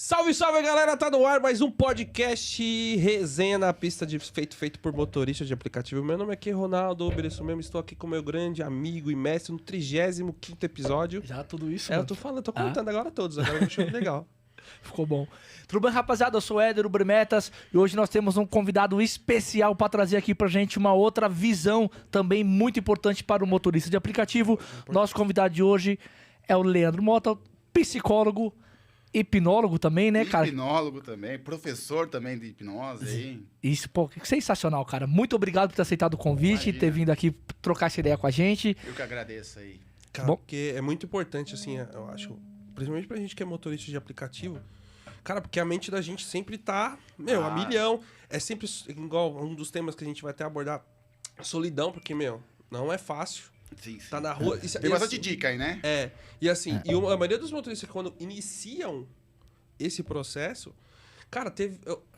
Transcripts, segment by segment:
Salve, salve, galera! Tá no ar mais um podcast resenha na pista de feito por motorista de aplicativo. Meu nome é Ronaldo Uber, isso mesmo. Estou aqui com meu grande amigo e mestre no 35º episódio. Já tudo isso? Eu tô falando, tô contando agora todos. Agora eu achei legal. Ficou bom. Tudo bem, rapaziada? Eu sou o Éder Uber Metas e hoje nós temos um convidado especial para trazer aqui pra gente uma outra visão também muito importante para o motorista de aplicativo. Nosso convidado de hoje é o Leandro Mota, psicólogo, hipnólogo também, né, cara? Hipnólogo também, professor também de hipnose aí. Isso, pô, sensacional, cara. Muito obrigado por ter aceitado o convite, Imagina. ter vindo aqui trocar essa ideia com a gente. Eu que agradeço aí. Cara, Bom. porque é muito importante, assim, eu acho, principalmente pra gente que é motorista de aplicativo, cara, porque a mente da gente sempre tá, a milhão. É sempre igual um dos temas que a gente vai até abordar, solidão, porque, não é fácil. Sim, sim. Tá na rua. Tem bastante dica aí, né? E a maioria dos motoristas, quando iniciam esse processo, cara,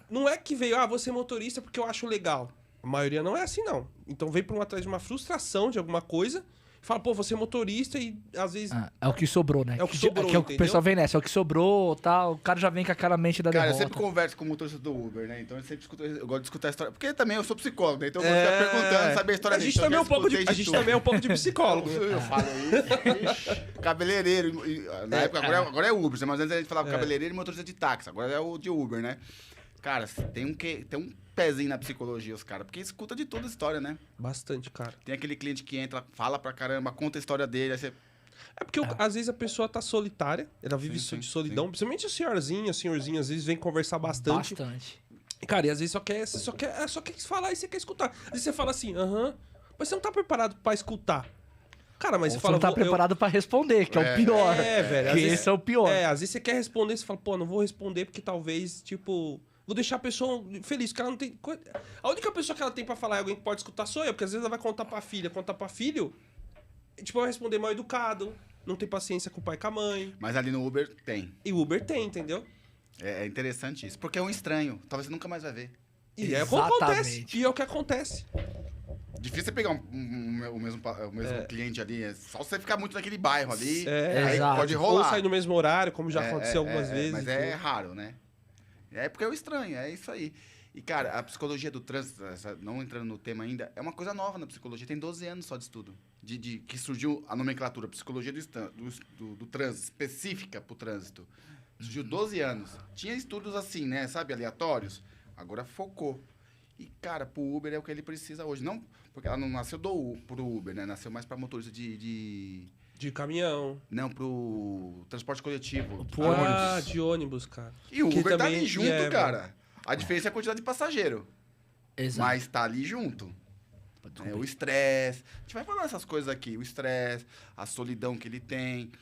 não é que veio, vou ser motorista porque eu acho legal. A maioria não é assim, não. Então veio atrás de uma frustração de alguma coisa, fala, pô, vou ser motorista e às vezes... É o que sobrou, né? É o que sobrou, que o entendeu? pessoal vem nessa, é o que sobrou, tal. O cara já vem com aquela mente da Cara, eu derrota. sempre converso com o motorista do Uber, né? Então eu gosto de escutar a história. Porque também eu sou psicólogo, né? Então eu gosto de ficar perguntando, saber a história A dele. gente Então, também eu já escutei a gente também é um pouco de psicólogo. Eu falo aí. Cabeleireiro. Na época, agora é Uber, mas antes a gente falava cabeleireiro e motorista de táxi. Agora é o de Uber, né? Cara, tem um pezinho na psicologia, os caras. Porque escuta de toda a história, né? Bastante, cara. Tem aquele cliente que entra, fala pra caramba, conta a história dele, aí você... É porque às vezes a pessoa tá solitária, ela vive de solidão. Principalmente o senhorzinho, às vezes vem conversar bastante. Cara, e às vezes só quer falar e você quer escutar. Às vezes você fala assim, mas você não tá preparado pra escutar. Cara, mas Ou você fala... não tá preparado pra responder, que é o pior. Velho. Que esse é o pior. Às vezes você quer responder, você fala, pô, não vou responder porque talvez, tipo... Vou deixar a pessoa feliz, porque ela não tem... A única pessoa que ela tem pra falar e alguém que pode escutar sou eu, porque às vezes ela vai contar pra filha, contar pra filho, tipo, vai responder mal educado, não tem paciência com o pai e com a mãe. Mas ali no Uber tem. E o Uber tem, entendeu? É interessante isso, porque é um estranho. Talvez você nunca mais vai ver. E é o que acontece. E é o que acontece. Difícil você pegar o mesmo cliente ali. É só você ficar muito naquele bairro ali. Aí pode Ou rolar. sair no mesmo horário, como já aconteceu algumas vezes. Mas é raro, né? É porque é o estranho, é isso aí. E, cara, a psicologia do trânsito, não entrando no tema ainda, é uma coisa nova na psicologia. Tem 12 anos só de estudo. Que surgiu a nomenclatura, psicologia do trânsito, específica pro trânsito. Surgiu 12 anos. Tinha estudos assim, né? Sabe, aleatórios. Agora focou. E, cara, pro Uber é o que ele precisa hoje. Não, porque ela não nasceu pro Uber, né? Nasceu mais pra motorista de caminhão. Não, pro transporte coletivo. De ônibus, cara. E o Uber tá também ali junto, cara. A diferença é a quantidade de passageiro. Exato. Mas tá ali junto. O estresse. A gente vai falar essas coisas aqui. O estresse, a solidão que ele tem.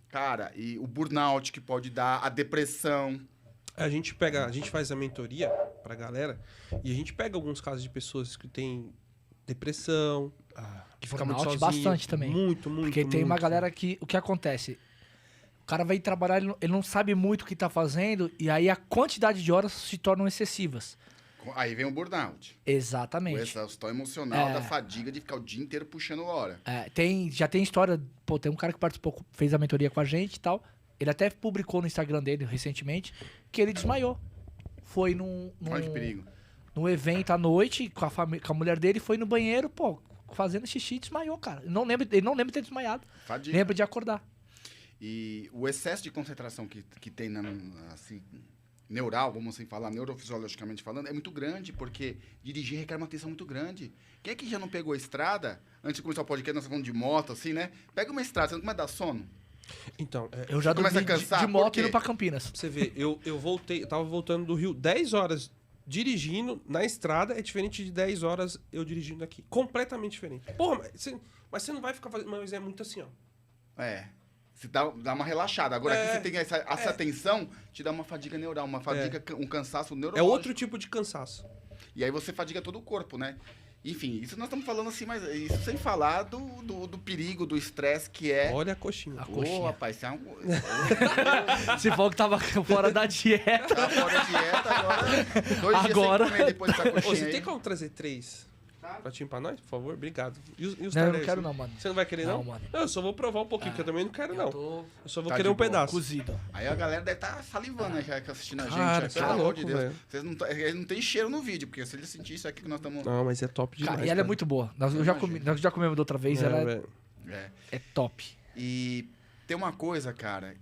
Cara, e o burnout que pode dar, a depressão. A gente faz a mentoria pra galera e a gente pega alguns casos de pessoas que têm depressão, que fica muito sozinho. Bastante também. Muito. Porque tem uma galera que... O que acontece? O cara vai trabalhar, ele não sabe muito o que tá fazendo e aí a quantidade de horas se tornam excessivas. Aí vem o burnout. Exatamente. O exaustão emocional da fadiga de ficar o dia inteiro puxando hora. Já tem história... Pô, tem um cara que participou, fez a mentoria com a gente e tal. Ele até publicou no Instagram dele recentemente que ele desmaiou. Foi Olha que perigo. num evento à noite com a mulher dele, foi no banheiro, pô, fazendo xixi e desmaiou, cara. Ele não lembra de ter desmaiado. Fadiga. Lembra de acordar. E o excesso de concentração que tem assim, neural, vamos assim falar, neurofisiologicamente falando, é muito grande, porque dirigir requer uma atenção muito grande. Quem é que já não pegou a estrada, antes de começar o podcast, nós falando de moto, assim, né? Pega uma estrada, você não começa a dar sono? Então, Eu já começa dormi a cansar, de por moto quê? indo pra Campinas. pra você ver, eu tava voltando do Rio 10 horas dirigindo na estrada, é diferente de 10 horas eu dirigindo aqui. Completamente diferente. Porra, mas você não vai ficar fazendo... Mas é muito assim, ó. Você dá uma relaxada. Agora, aqui você tem essa atenção, te dá uma fadiga neural, um cansaço neurológico. É outro tipo de cansaço. E aí você fadiga todo o corpo, né? Enfim, isso nós estamos falando assim, mas isso sem falar do perigo, do estresse que é... Olha a coxinha. Ô, rapaz, você é um... Se for que tava fora da dieta. Tá fora da dieta agora. 2 dias sem comer depois dessa coxinha Você aí. tem como trazer 3? Pratinho pra nós, por favor? Obrigado. E os Não, eu não talheres? quero não, mano. Você não vai querer, não? Não, mano. Não, eu só vou provar um pouquinho, porque eu também não quero, não. Tô Eu só vou Tá querer de um boa. pedaço. cozido. Aí a galera deve estar salivando, né, já que assistindo a gente. Cara, né? você é Pelo amor louco, de Deus. velho. Vocês não tem cheiro no vídeo, porque se eles sentirem isso aqui que nós estamos... Não, mas é top demais. Cara, e ela é muito boa. Nós já comemos da outra vez, ela velho. é top. E tem uma coisa, cara,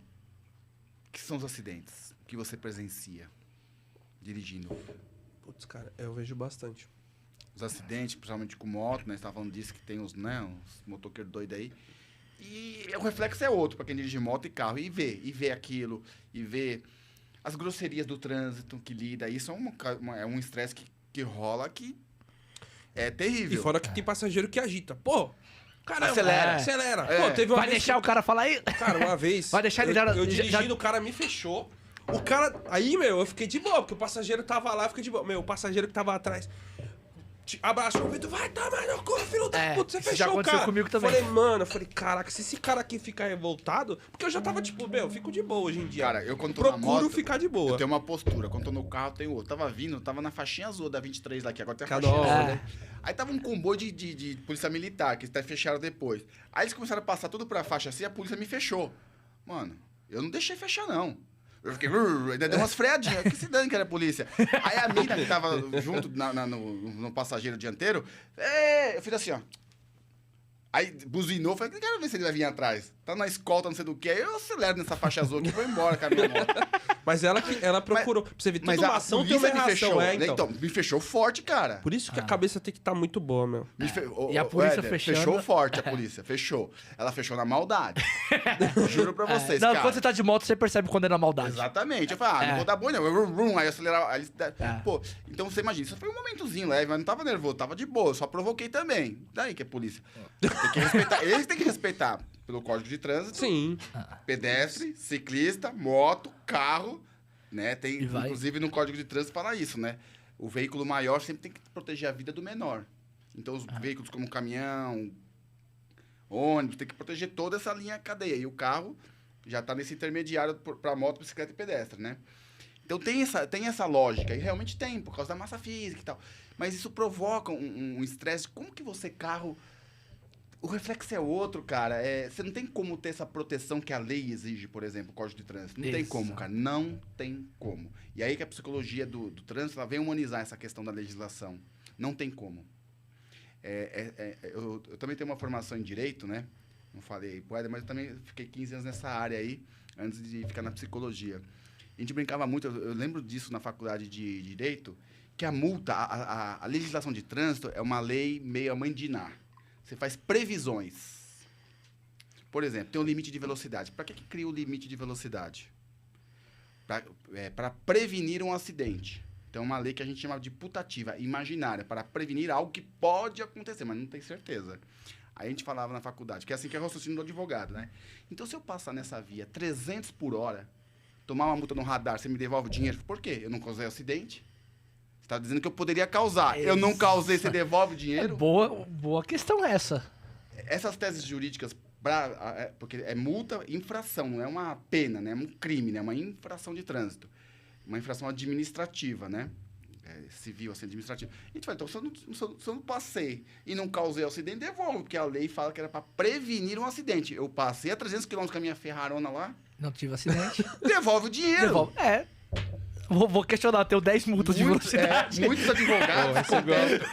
que são os acidentes que você presencia dirigindo. Putz, cara, eu vejo bastante. Os acidentes, principalmente com moto, né? Você tava falando disso que tem os motoqueiros doidos aí. E o reflexo é outro pra quem dirige moto e carro. E vê aquilo, e vê as grosserias do trânsito que lida. Isso é um estresse que rola que é E terrível. fora que tem passageiro que agita. Pô, caramba, acelera. É. Pô, teve uma Vai vez deixar o cara falar aí? Cara, uma vez. Vai deixar ele já- eu dirigindo, já- o cara me fechou. O cara. Aí, meu, eu fiquei de boa, porque o passageiro tava lá, eu fiquei de boa. Meu, o passageiro que tava atrás. Abraçou o vidro, vai tomar no cu, filho da É, puta, você isso já fechou o aconteceu cara. comigo também. Falei, mano, caraca, se esse cara aqui ficar revoltado. Porque eu já tava tipo, meu, eu fico de boa hoje em dia. Cara, eu quando tô na procuro moto, ficar de boa. eu tenho uma postura. Quando tô no carro, tenho outra. Tava na faixinha azul da 23 lá, que agora tem a Cada faixinha hora, azul, né? Aí tava um comboio de polícia militar, que até fecharam depois. Aí eles começaram a passar tudo pra faixa assim, a polícia me fechou. Mano, eu não deixei fechar, não. Eu fiquei... ainda dei umas freadinhas. Que se dane que era a polícia. Aí a mina que tava junto no passageiro dianteiro, eu fiz assim, ó. Aí buzinou, falei, quero ver se ele vai vir atrás. Tá na escolta, não sei do que. Aí eu acelero nessa faixa azul aqui e vou embora com a minha moto. Mas ela procurou. Pra você ver, toda uma ação tem uma me reação, fechou. é, Né? então. Então, me fechou forte, cara. Por isso que a cabeça tem que estar muito boa, meu. E a polícia Éder, fechando- Fechou forte a polícia, fechou. Ela fechou na maldade. Juro pra vocês, Não, cara. quando você tá de moto, você percebe quando é na maldade. Exatamente. Eu falei, não vou dar boi, não. Aí eu acelerava. Aí, pô, então você imagina, isso foi um momentozinho leve, mas não tava nervoso, tava de boa, só provoquei também. Daí que é polícia. Tem que respeitar. Eles têm que respeitar pelo Código de Trânsito. Sim. Pedestre, ciclista, moto, carro, né? Tem, E vai. inclusive no Código de Trânsito fala isso, né? O veículo maior sempre tem que proteger a vida do menor. Então os veículos como caminhão, ônibus, tem que proteger toda essa linha cadeia. E o carro já está nesse intermediário para moto, bicicleta e pedestre, né? Então tem essa lógica, e realmente tem, por causa da massa física e tal. Mas isso provoca um estresse. Como que você, carro... O reflexo é outro, cara. Você não tem como ter essa proteção que a lei exige, por exemplo, o Código de Trânsito. Não tem Isso. como, cara. Não tem como. E aí que a psicologia do trânsito ela vem humanizar essa questão da legislação. Não tem como. Eu também tenho uma formação em Direito, né? Não falei poeta, mas eu também fiquei 15 anos nessa área aí, antes de ficar na psicologia. A gente brincava muito, eu lembro disso na faculdade de Direito, que a multa, a legislação de trânsito é uma lei meio a mãe de Iná. Você faz previsões. Por exemplo, tem um limite de velocidade. Para que cria o limite de velocidade? Para prevenir um acidente. Então, é uma lei que a gente chama de putativa, imaginária, para prevenir algo que pode acontecer, mas não tem certeza. Aí a gente falava na faculdade, que é assim que é o raciocínio do advogado, né? Então, se eu passar nessa via 300 por hora, tomar uma multa no radar, você me devolve o dinheiro? Por quê? Eu não causei acidente. Você está dizendo que eu poderia causar. Eu não causei, você devolve o dinheiro? Boa questão essa. Essas teses jurídicas, porque é multa, infração, não é uma pena, né? É um crime, né? É uma infração de trânsito. Uma infração administrativa, né? Civil, assim, administrativa. A gente fala, então, se eu não passei e não causei acidente, devolvo, porque a lei fala que era para prevenir um acidente. Eu passei a 300 km com a minha Ferrarona lá, Não tive acidente. devolve o dinheiro. Devolve. Vou questionar, tenho 10 multas de velocidade. Muitos advogados...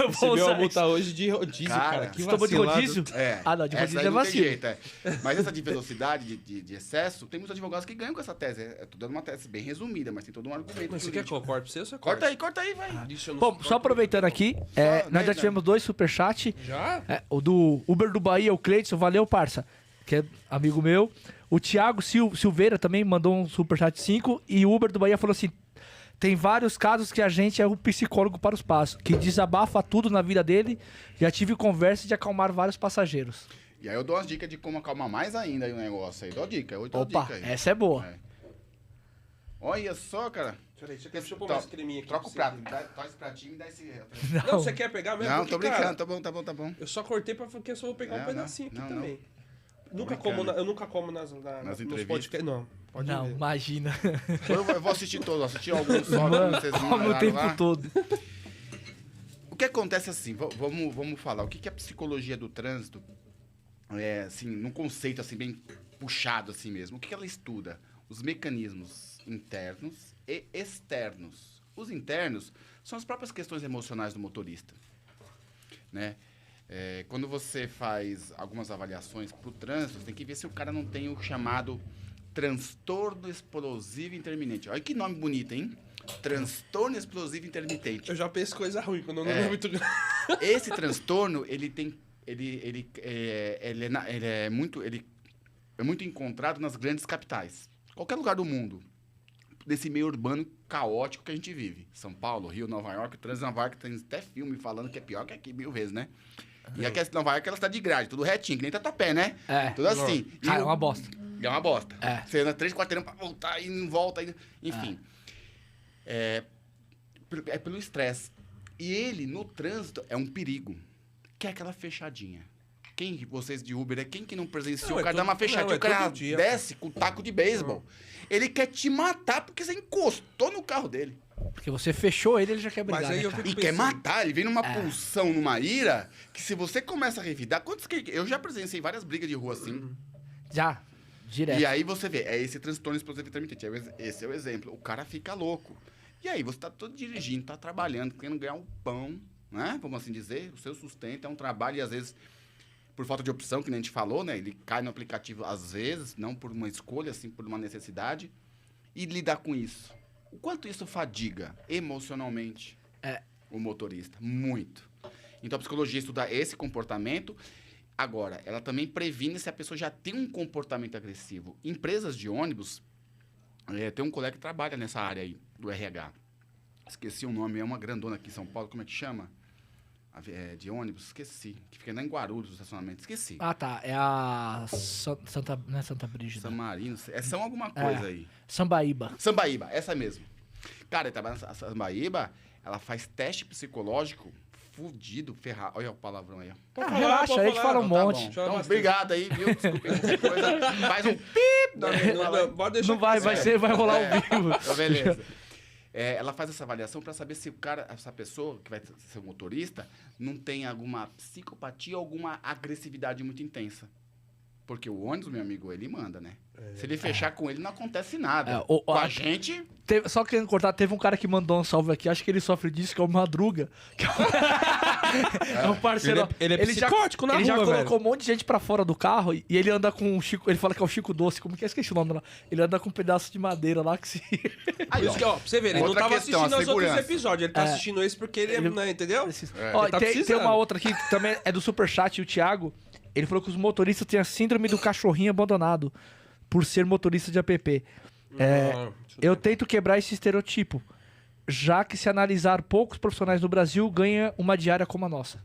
Recebeu uma multa hoje de rodízio, cara. Que Você tomou de vacilado. rodízio? É. Ah, não, de Essa rodízio aí é não tem vacilo. jeito, Mas essa de velocidade, de excesso, tem muitos advogados que ganham com essa tese. Tô dando uma tese bem resumida, mas tem todo um argumento. Mas você quer que eu corte pra você ou você Corta aí, vai. Isso eu não Bom, suporto. só aproveitando aqui, nós já tivemos 2 superchats. Já? O do Uber do Bahia, o Cleiton, valeu, parça, que é amigo meu. O Thiago Silveira também mandou um superchat 5. E o Uber do Bahia falou assim: tem vários casos que a gente é o psicólogo para os passos, que desabafa tudo na vida dele. Já tive conversa de acalmar vários passageiros. E aí eu dou umas dicas de como acalmar mais ainda aí o negócio aí. Dou dica, eu dou Opa, dica aí. essa é boa. Olha só, cara. Peraí, deixa eu pôr mais creminha aqui. Troca o pra você. prato. Traz esse pratinho e me dá esse... Não, você quer pegar mesmo? Não, Porque, tô brincando. cara, Tá bom. eu só cortei porque eu só vou pegar um pedacinho aqui não. também. Eu nunca como nos entrevistas? podcasts. Não, pode Não, ver. imagina. Eu vou assistir todos, assistir alguns só. Mano, Vocês come o mandaram tempo lá. todo. que acontece assim, vamos falar, o que é a psicologia do trânsito, assim, num conceito assim, bem puxado assim mesmo, o que ela estuda? Os mecanismos internos e externos. Os internos são as próprias questões emocionais do motorista, né? Quando você faz algumas avaliações para o trânsito, você tem que ver se o cara não tem o chamado transtorno explosivo intermitente. Olha que nome bonito, hein? Transtorno explosivo intermitente. Eu já penso coisa ruim quando eu não é muito... Esse transtorno, ele é muito encontrado nas grandes capitais. Qualquer lugar do mundo, desse meio urbano caótico que a gente vive. São Paulo, Rio, Nova York, o trânsito de Nova York tem até filme falando que é pior que aqui 1000 vezes, né? E aqui Nova York, ela está de grade, tudo retinho, que nem Tatuapé, né? Tudo assim. Cara, é uma bosta. É uma bosta. Você anda 3 quarteirão pra voltar e não volta. Enfim. É pelo estresse. E ele, no trânsito, é um perigo. Que é aquela fechadinha. Vocês de Uber, quem que não presenciou? O cara dá uma fechadinha, o cara desce com o taco de beisebol. Ele quer te matar porque você encostou no carro dele. Porque você fechou ele já quer brigar, Mas aí eu cara? fico E quer matar, ele vem numa pulsão, numa ira, que se você começa a revidar... Eu já presenciei várias brigas de rua assim. Já, direto. E aí você vê, é esse transtorno explosivo intermitente. Esse é o exemplo. O cara fica louco. E aí você tá todo dirigindo, tá trabalhando, querendo ganhar um pão, né? Vamos assim dizer, o seu sustento é um trabalho e às vezes, por falta de opção, que nem a gente falou, né? Ele cai no aplicativo às vezes, não por uma escolha, assim, por uma necessidade. E lidar com isso. O quanto isso fadiga emocionalmente o motorista? Muito. Então a psicologia estuda esse comportamento. Agora, ela também previne se a pessoa já tem um comportamento agressivo. Empresas de ônibus, tem um colega que trabalha nessa área aí, do RH. Esqueci o nome, é uma grandona aqui em São Paulo, como é que chama? De ônibus, esqueci. Que fica lá em Guarulhos, o estacionamento, esqueci. Ah, tá. É a não é Santa Brígida. San Marino, São alguma coisa aí. Sambaíba. Sambaíba, essa mesmo. Cara, ele trabalha na Sambaíba, ela faz teste psicológico fudido, ferrado. Olha o palavrão aí, ó. Relaxa, a gente fala um monte. Tá então, obrigado aí, viu? Desculpa qualquer coisa. Faz um pip. Não vai rolar ao vivo. Então, beleza. Ela faz essa avaliação para saber se essa pessoa, que vai ser o motorista, não tem alguma psicopatia ou alguma agressividade muito intensa. Porque o ônibus, meu amigo, ele manda, né? Se ele fechar com ele, não acontece nada. Com a gente... Só querendo cortar, teve um cara que mandou um salve aqui, acho que ele sofre disso, que é o Madruga. Que é um parceiro. Ele é psicótico na rua, Ele já colocou velho. um monte de gente pra fora do carro e ele anda com o Chico... Ele fala que é o Chico Doce, como que é? Esqueci o nome lá. Ele anda com um pedaço de madeira lá que se... Por isso que, ó, pra você ver, ele não Outra tava questão, assistindo a os outros segurança. episódios. Ele tá assistindo esse porque ele né, entendeu? Ó, Ele tá tem precisando. uma outra aqui que também é do Superchat, o Thiago. Ele falou que os motoristas têm a síndrome do cachorrinho abandonado por ser motorista de app. Eu tento quebrar esse estereotipo, já que se analisar poucos profissionais no Brasil, ganha uma diária como a nossa.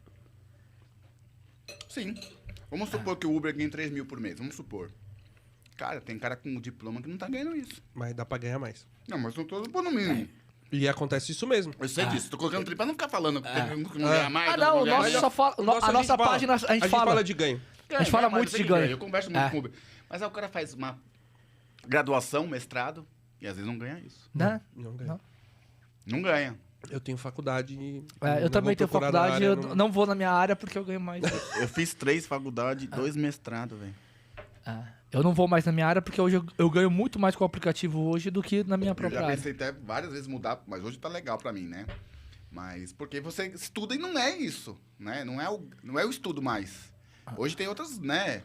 Sim. Vamos supor que o Uber ganha 3 mil por mês. Vamos supor. Cara, tem cara com diploma que não tá ganhando isso. Mas dá pra ganhar mais. Não, mas não tô pondo no mínimo. E acontece isso mesmo. Eu sei disso. Tô colocando trip pra não ficar falando que não ganha mais. Não, o ganha nosso mais. só fala... A nossa página, a gente fala de ganho. A gente fala Ganha, muito mas eu sei de que ganho. Eu converso muito com o Uber. Mas aí o cara faz uma graduação, mestrado, e às vezes não ganha isso. Né? Não ganha. Não ganha. Eu tenho faculdade e... Eu também tenho faculdade, eu não vou na minha área porque eu ganho mais. Eu fiz 3 faculdades, 2 mestrados, velho. Eu não vou mais na minha área porque hoje eu ganho muito mais com o aplicativo hoje do que na minha Eu própria já área. pensei até várias vezes mudar, mas hoje tá legal pra mim, né? Mas porque você estuda e não é isso, né? Não é o estudo mais. Hoje tem outras, né?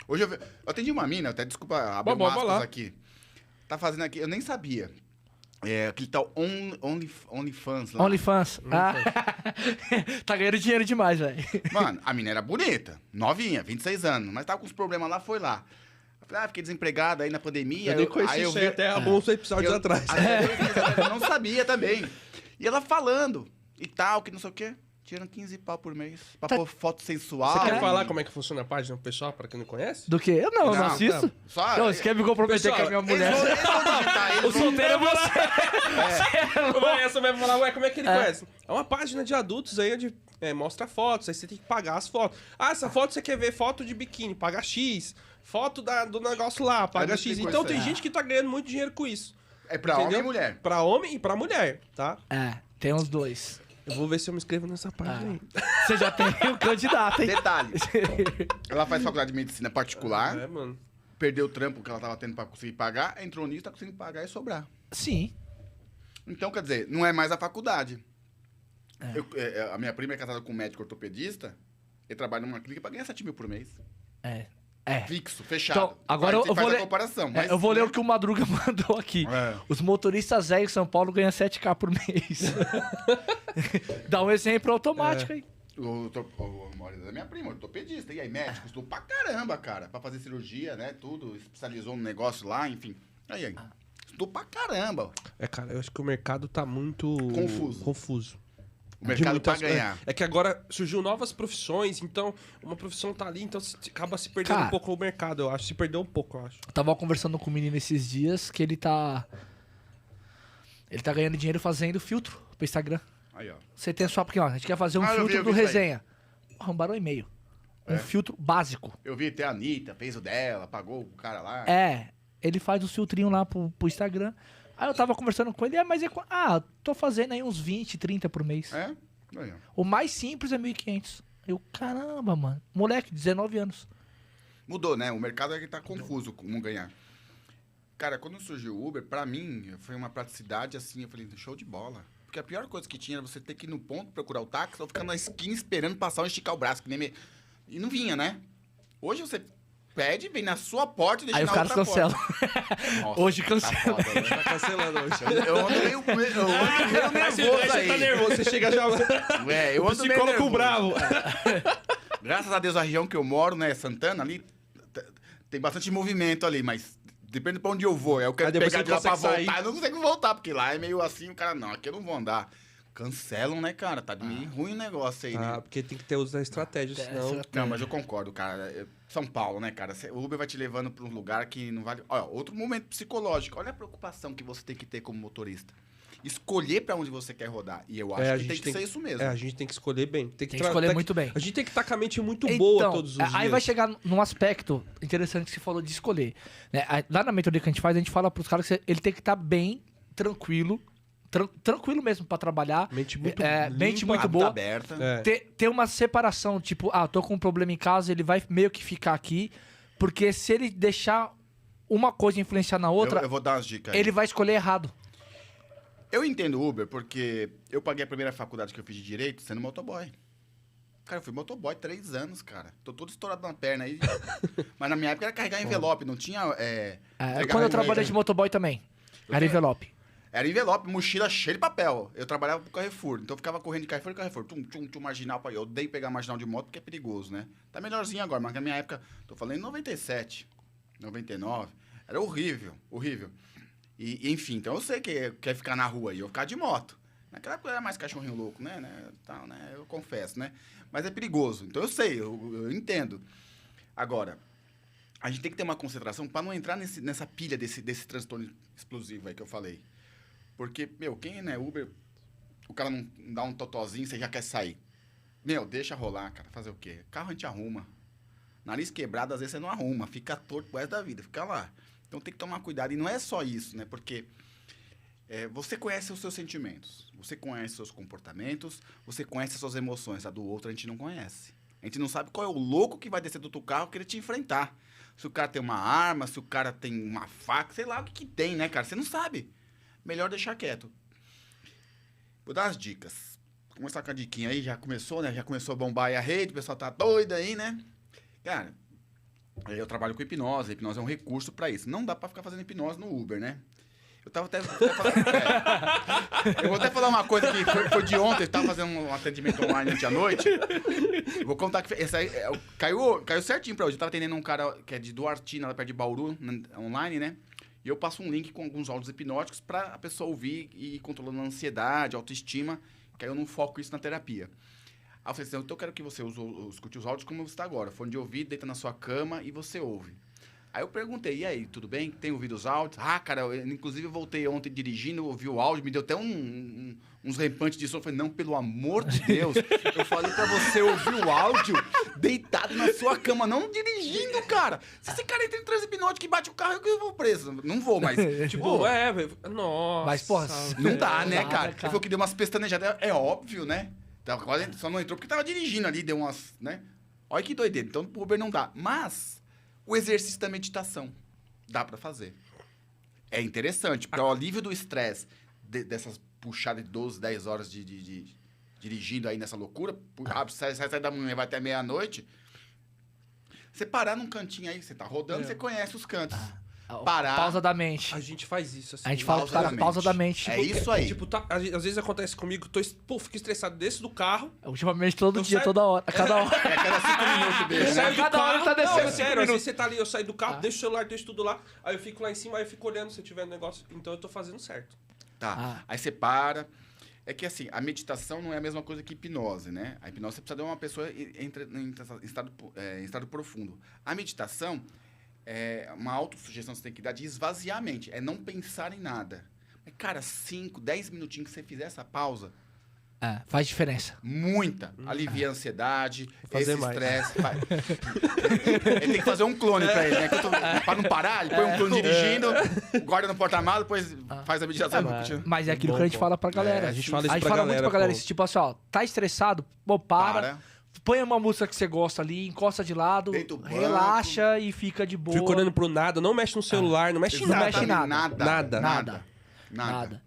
Hoje eu atendi uma mina, até desculpa abrir Bom, aspas vai lá. aqui. Tá fazendo aqui, eu nem sabia. Aquele tal OnlyFans lá. OnlyFans. Tá ganhando dinheiro demais, velho. Mano, a mina era bonita, novinha, 26 anos, mas tava com uns problemas lá, foi lá. Eu falei, fiquei desempregada aí na pandemia. Eu nem conheci isso aí até alguns episódios atrás. Eu não sabia também. E ela falando e tal, que não sei o quê. Tirando 15 pau por mês. Pra pôr foto sensual. Você quer falar como é que funciona a página pro pessoal, pra quem não conhece? Do quê? Eu não Não, assisto. Só, Não, você quer me comprometer Pessoal, com a minha mulher? Eles vão digitar, eles O solteiro é você. Essa vai falar, ué, como é que ele conhece? É uma página de adultos aí onde mostra fotos, aí você tem que pagar as fotos. Ah, essa foto você quer ver foto de biquíni, paga X. Foto do negócio lá, paga Aí X. explicou Então isso tem aí. gente que tá ganhando muito dinheiro com isso. É pra Entendeu? homem e mulher. Pra homem e pra mulher, tá? Tem uns dois. Eu vou ver se eu me inscrevo nessa página aí. Você já tem o candidato, hein? Detalhe. Ela faz faculdade de medicina particular, É, mano. perdeu o trampo que ela tava tendo pra conseguir pagar, entrou nisso, tá conseguindo pagar e sobrar. Sim. Então, quer dizer, não é mais a faculdade. A minha prima é casada com um médico ortopedista, ele trabalha numa clínica pra ganhar 7 mil por mês. É. Fixo, fechado. Então, agora Aí eu você vou faz ler. a comparação. Mas, Eu vou ler né? o que o Madruga mandou aqui. É. Os motoristas velhos em São Paulo ganham 7K por mês. Dá um exemplo automático aí. O marido da minha prima, ortopedista. E aí, médico, estudou pra caramba, cara. Pra fazer cirurgia, né? Tudo. Especializou no negócio lá, enfim. Aí. Estudou pra caramba. É, cara, eu acho que o mercado tá muito... Confuso. O mercado pra muitas- ganhar. É que agora surgiu novas profissões, então uma profissão tá ali, então acaba se perdendo Cara, um pouco o mercado, eu acho. Se perdeu um pouco, eu acho. Eu tava conversando com o menino esses dias que ele tá. Ele tá ganhando dinheiro fazendo filtro pro Instagram. Aí, ó. Você tem só. Porque, ó, a gente quer fazer um Eu filtro vi do isso aí. resenha. Arrombaram um e-mail. Um filtro básico. Eu vi até a Anitta, fez o dela, pagou o cara lá. Ele faz os filtrinhos lá pro Instagram. Aí eu tava conversando com ele, mas tô fazendo aí uns 20, 30 por mês. É? Aí, ó. O mais simples é 1.500. Eu, caramba, mano. Moleque, 19 anos. Mudou, né? O mercado é que tá confuso como ganhar. Cara, quando surgiu o Uber, pra mim, foi uma praticidade assim, eu falei, show de bola. Porque a pior coisa que tinha era você ter que ir no ponto procurar o táxi ou ficar na esquina esperando passar ou esticar o braço, que nem E não vinha, né? Hoje você pede, vem na sua porta e deixa Aí na os caras outra cancelam. porta. Nossa, Hoje tá cancela. foda, né? Tá cancelando hoje. Eu ando meio nervoso aí. tá nervoso, você chega já... É, eu O ando meio psicólogo nervoso. bravo. Graças a Deus, a região que eu moro, né, Santana, ali, tem bastante movimento ali, mas depende pra onde eu vou. Eu quero Aí depois pegar você de lá pra consegue voltar, sair. eu não consigo voltar, porque lá é meio assim, o cara, não, aqui eu não vou andar. Cancelam, né, cara? Tá meio ruim o negócio aí, Ah, né? porque tem que ter uso da estratégia, senão... Não, mas eu concordo, cara. São Paulo, né, cara? O Uber vai te levando pra um lugar que não vale... Olha, outro momento psicológico. Olha a preocupação que você tem que ter como motorista. Escolher pra onde você quer rodar. E eu acho a que tem gente que ser isso mesmo. a gente tem que escolher bem. Tem que escolher muito bem. A gente tem que estar com a mente muito boa todos os dias. Aí vai chegar num aspecto interessante que você falou de escolher. Né? Lá na mentoria que a gente faz, a gente fala pros caras que ele tem que estar bem, tranquilo, tranquilo mesmo pra trabalhar. Mente muito mente limpa, muito Hábito boa. aberta. É. Ter uma separação, tipo, tô com um problema em casa, ele vai meio que ficar aqui, porque se ele deixar uma coisa influenciar na outra, Eu vou dar umas dicas aí. ele vai escolher errado. Eu entendo o Uber porque eu paguei a primeira faculdade que eu fiz de Direito sendo motoboy. Cara, eu fui motoboy 3 anos, cara. Tô todo estourado na perna aí. Mas na minha época era carregar envelope, não tinha... Quando eu trabalhei de motoboy também, era envelope. Era envelope, mochila cheia de papel. Eu trabalhava pro Carrefour, então eu ficava correndo de Carrefour em Carrefour. Tum, marginal. Eu odeio pegar marginal de moto porque é perigoso, né? Tá melhorzinho agora, mas na minha época, tô falando em 97, 99, era horrível, horrível. E enfim, então eu sei que quer ficar na rua e eu ficar de moto. Naquela época eu era mais cachorrinho louco, né? Tal, né? Eu confesso, né? Mas é perigoso, então eu sei, eu entendo. Agora, a gente tem que ter uma concentração para não entrar nessa pilha desse transtorno explosivo aí que eu falei. Porque, quem é Uber, o cara não dá um totozinho, você já quer sair. Deixa rolar, cara. Fazer o quê? Carro a gente arruma. Nariz quebrado, às vezes você não arruma. Fica torto pro resto da vida, fica lá. Então tem que tomar cuidado. E não é só isso, né? Porque você conhece os seus sentimentos, você conhece os seus comportamentos, você conhece as suas emoções. A do outro a gente não conhece. A gente não sabe qual é o louco que vai descer do outro carro querer te enfrentar. Se o cara tem uma arma, se o cara tem uma faca, sei lá o que tem, né, cara? Você não sabe. Melhor deixar quieto. Vou dar as dicas. Vou começar com a diquinha aí, já começou, né? Já começou a bombar aí a rede, o pessoal tá doido aí, né? Cara, eu trabalho com hipnose. A hipnose é um recurso pra isso. Não dá pra ficar fazendo hipnose no Uber, né? Eu tava até falando... Eu vou até falar uma coisa que foi de ontem. Eu tava fazendo um atendimento online ontem à noite. Eu vou contar que esse aí, caiu certinho pra hoje. Eu tava atendendo um cara que é de Duartina, lá perto de Bauru, online, né? E eu passo um link com alguns áudios hipnóticos para a pessoa ouvir e ir controlando a ansiedade, a autoestima, que aí eu não foco isso na terapia. Aí eu falei assim, então eu quero que você escute os áudios como você está agora. Fone de ouvido, deita na sua cama e você ouve. Aí eu perguntei, e aí, tudo bem? Tem ouvido os áudios? Ah, cara, inclusive eu voltei ontem dirigindo, ouvi o áudio, me deu até uns rempantes de sono. Eu falei, não, pelo amor de Deus, eu falei pra você ouvir o áudio deitado na sua cama, não dirigindo, cara. Se esse cara entra em transe hipnótico e bate o carro, eu vou preso. Não vou, mas... Tipo, velho. Nossa. Mas, porra, Não dá, né, Não dá, cara? né, Ele cara? falou que deu umas pestanejadas, é óbvio, né? Só não entrou porque tava dirigindo ali, deu umas, né? Olha que doideira. Então, pro Uber não dá. Mas, o exercício da meditação dá pra fazer. É interessante, porque o alívio do estresse dessas puxadas de 12, 10 horas de dirigindo aí nessa loucura, sai da manhã, vai até meia-noite, você parar num cantinho aí, você tá rodando, você conhece os cantos. Parar. Pausa da mente. A gente faz isso, assim. A gente fala pros caras, pausa da mente. É isso aí. Tipo, às vezes acontece comigo, fico estressado, desço do carro. Ultimamente, todo Eu dia, saio- toda hora. A cada hora. É cada 5 minutos dele, Eu né? saio do Cada hora carro, tá descendo não, é 5 sério, às vezes minutos. você tá ali, eu saio do carro, deixo o celular, deixo tudo lá, aí eu fico lá em cima, aí eu fico olhando se eu tiver um negócio. Então eu tô fazendo certo. Tá. Aí você para. É que assim, a meditação não é a mesma coisa que hipnose, né? A hipnose você precisa de uma pessoa em estado profundo. A meditação é uma autossugestão que você tem que dar de esvaziar a mente. É não pensar em nada. Mas, cara, 5, 10 minutinhos que você fizer essa pausa, Faz diferença. muita. Alivia a ansiedade, fazer esse mais. estresse. Ele tem que fazer um clone pra ele, né? Pra não parar, ele põe um clone dirigindo, guarda no porta-malas, depois faz a meditação. Mas é aquilo Bom, que a gente pô. fala pra galera. É, a gente sim. fala isso A gente pra fala galera, muito pra galera, pô. esse tipo assim, ó, tá estressado, pô, para. Põe uma música que você gosta ali, encosta de lado, Deita o banco. relaxa e fica de boa. Fica olhando pro nada, não mexe no celular, não mexe em Não nada. mexe em nada. Nada. Nada.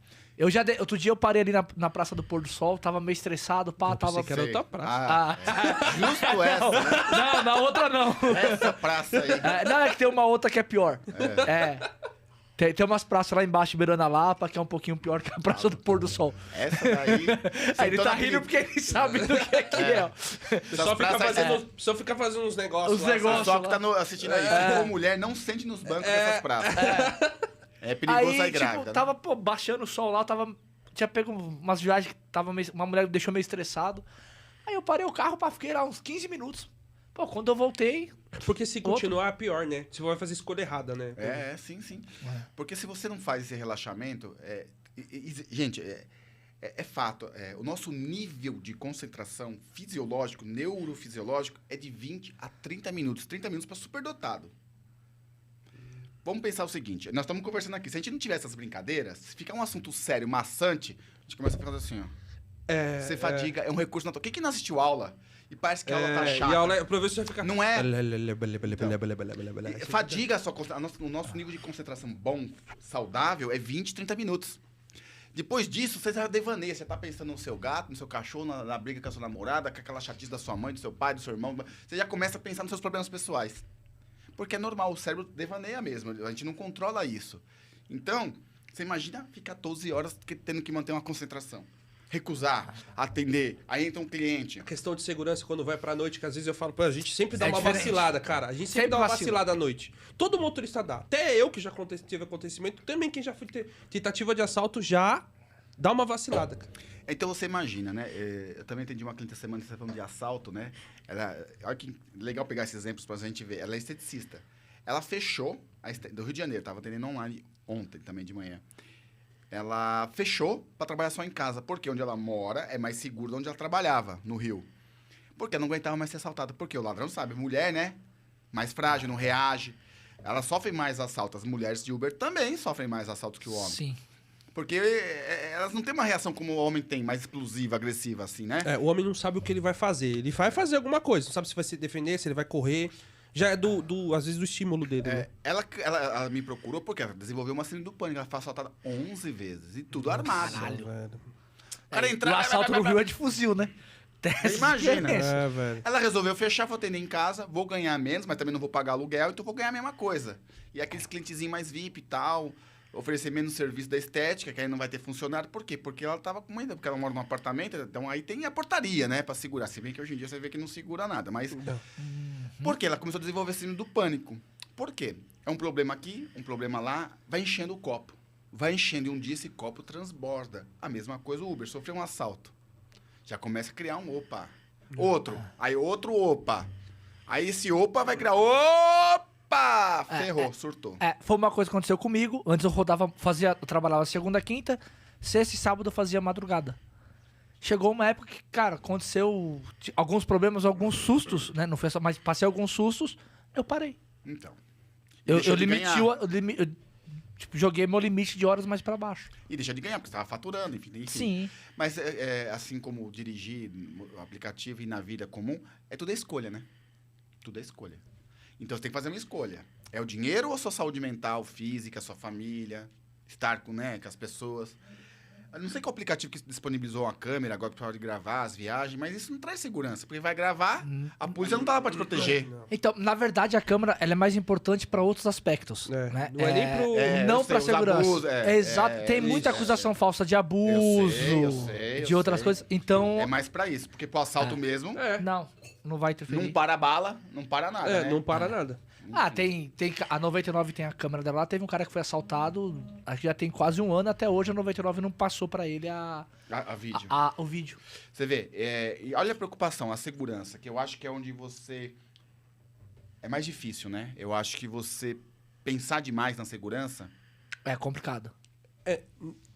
Outro dia eu parei ali na Praça do Pôr do Sol, tava meio estressado, pá, tava... pensei que era outra praça. Justo essa, né? Não, na outra não. Essa praça aí. Não, é que tem uma outra que é pior. Tem umas praças lá embaixo, beirando a Lapa, que é um pouquinho pior que a Praça do Pôr do Sol. Essa daí. Aí ele tá rindo porque ele sabe do que é, ó. Só fica fazendo uns negócios Os lá, negócios. Só que tá assistindo aí. Se for mulher, não sente nos bancos dessas praças. É perigoso Aí, sair grávida. tipo, tava, pô, baixando o sol lá, tinha pego umas viagens que uma mulher me deixou meio estressado. Aí eu parei o carro, fiquei lá uns 15 minutos. Pô, quando eu voltei... Porque se continuar é pior, né? Você vai fazer escolha errada, né? Sim. Porque se você não faz esse relaxamento... gente, é fato. O nosso nível de concentração fisiológico, neurofisiológico, é de 20 a 30 minutos. 30 minutos para superdotado. Vamos pensar o seguinte. Nós estamos conversando aqui. Se a gente não tiver essas brincadeiras, se ficar um assunto sério, maçante, a gente começa a fazer assim, ó. Você fadiga, é um recurso natural. Quem que não assistiu aula? E parece que a aula tá chata. E a aula, o professor vai ficar... Não é? Então, Fadiga a sua concentração. O nosso nível de concentração bom, saudável, é 20, 30 minutos. Depois disso, você já devaneia. Você tá pensando no seu gato, no seu cachorro, na briga com a sua namorada, com aquela chatice da sua mãe, do seu pai, do seu irmão. Você já começa a pensar nos seus problemas pessoais. Porque é normal, o cérebro devaneia mesmo. A gente não controla isso. Então, você imagina ficar 12 horas tendo que manter uma concentração. Recusar, atender, aí entra um cliente. A questão de segurança, quando vai pra noite, que às vezes eu falo, pô, a gente sempre dá uma diferente. vacilada, cara. A gente sempre dá uma vacilada à noite. Todo motorista dá. Até eu, que já tive acontecimento, também quem já foi ter tentativa de assalto, já dá uma vacilada, cara. Então você imagina, né? Eu também atendi uma cliente essa semana, você tá falando de assalto, né? Olha que legal pegar esses exemplos pra gente ver. Ela é esteticista. Ela fechou, do Rio de Janeiro, tava atendendo online ontem também de manhã. Ela fechou para trabalhar só em casa, porque onde ela mora é mais seguro de onde ela trabalhava, no Rio. Porque ela não aguentava mais ser assaltada. Porque o ladrão sabe, mulher, né? Mais frágil, não reage. Ela sofre mais assaltos. As mulheres de Uber também sofrem mais assaltos que o homem. Sim. Porque elas não têm uma reação como o homem tem, mais explosiva, agressiva, assim, né? O homem não sabe o que ele vai fazer. Ele vai fazer alguma coisa. Não sabe se vai se defender, se ele vai correr. Já é às vezes, do estímulo dele, né? Ela me procurou porque ela desenvolveu uma síndrome do pânico. Ela foi assaltada 11 vezes. E tudo armado. Caralho. Velho. O cara entra... O assalto no Rio é de fuzil, né? Imagina. Velho. Ela resolveu fechar, vou atender em casa, vou ganhar menos, mas também não vou pagar aluguel, então vou ganhar a mesma coisa. E aqueles clientezinhos mais VIP e tal, oferecer menos serviço da estética, que aí não vai ter funcionário. Por quê? Porque ela tava com medo, porque ela mora num apartamento, então aí tem a portaria, né, pra segurar. Se bem que hoje em dia você vê que não segura nada, mas... Por quê? Ela começou a desenvolver síndrome do pânico. Por quê? É um problema aqui, um problema lá, vai enchendo o copo. Vai enchendo e um dia esse copo transborda. A mesma coisa o Uber, sofreu um assalto. Já começa a criar um opa. Outro. Aí outro opa. Aí esse opa vai criar Pá! Ferrou, surtou. Foi uma coisa que aconteceu comigo. Antes eu trabalhava segunda, quinta, sexta e sábado eu fazia madrugada. Chegou uma época que, cara, aconteceu alguns problemas, alguns sustos, né? Não foi só, mas passei alguns sustos, eu parei. Então. Eu Deixou de limitei ganhar. joguei meu limite de horas mais pra baixo. E deixa de ganhar, porque você estava faturando, enfim. Sim. Mas assim como dirigir o aplicativo e na vida comum, é tudo escolha, né? Tudo é escolha. Então você tem que fazer uma escolha. É o dinheiro ou a sua saúde mental, física, sua família, estar com as pessoas? Eu não sei qual aplicativo que disponibilizou a câmera agora que pode gravar as viagens, mas isso não traz segurança, porque vai gravar, a polícia não tá lá pra te proteger. Então, na verdade, a câmera ela é mais importante para outros aspectos. É, Né? não é nem pro- não eu sei, para os segurança. abusos, Exato. Tem muita acusação falsa de abuso, Eu sei, de outras coisas. Então, É mais pra isso, porque pro assalto mesmo, É, não vai interferir. não para a bala, não para nada, né? não para nada. Tem a 99 tem a câmera dela lá. Teve um cara que foi assaltado, acho que já tem quase um ano. Até hoje a 99 não passou pra ele A vídeo. o vídeo. Você vê, e olha a preocupação, a segurança, que eu acho que é onde você... É mais difícil, né? Eu acho que você pensar demais na segurança... É complicado.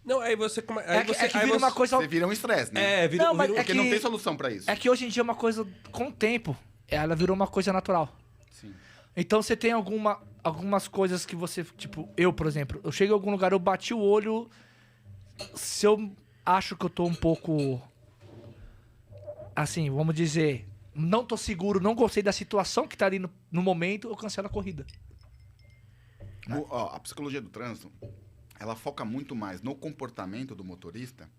Não, aí você... É que vira uma coisa... Você vira um estresse, né? vira, Não, mas vira- Porque não tem solução pra isso. É que hoje em dia é uma coisa, com o tempo, ela virou uma coisa natural. Sim. Então você tem algumas coisas que você, tipo, eu, por exemplo, eu chego em algum lugar, eu bati o olho, se eu acho que eu tô um pouco, assim, vamos dizer, não tô seguro, não gostei da situação que tá ali no momento, eu cancelo a corrida. A psicologia do trânsito, ela foca muito mais no comportamento do motorista,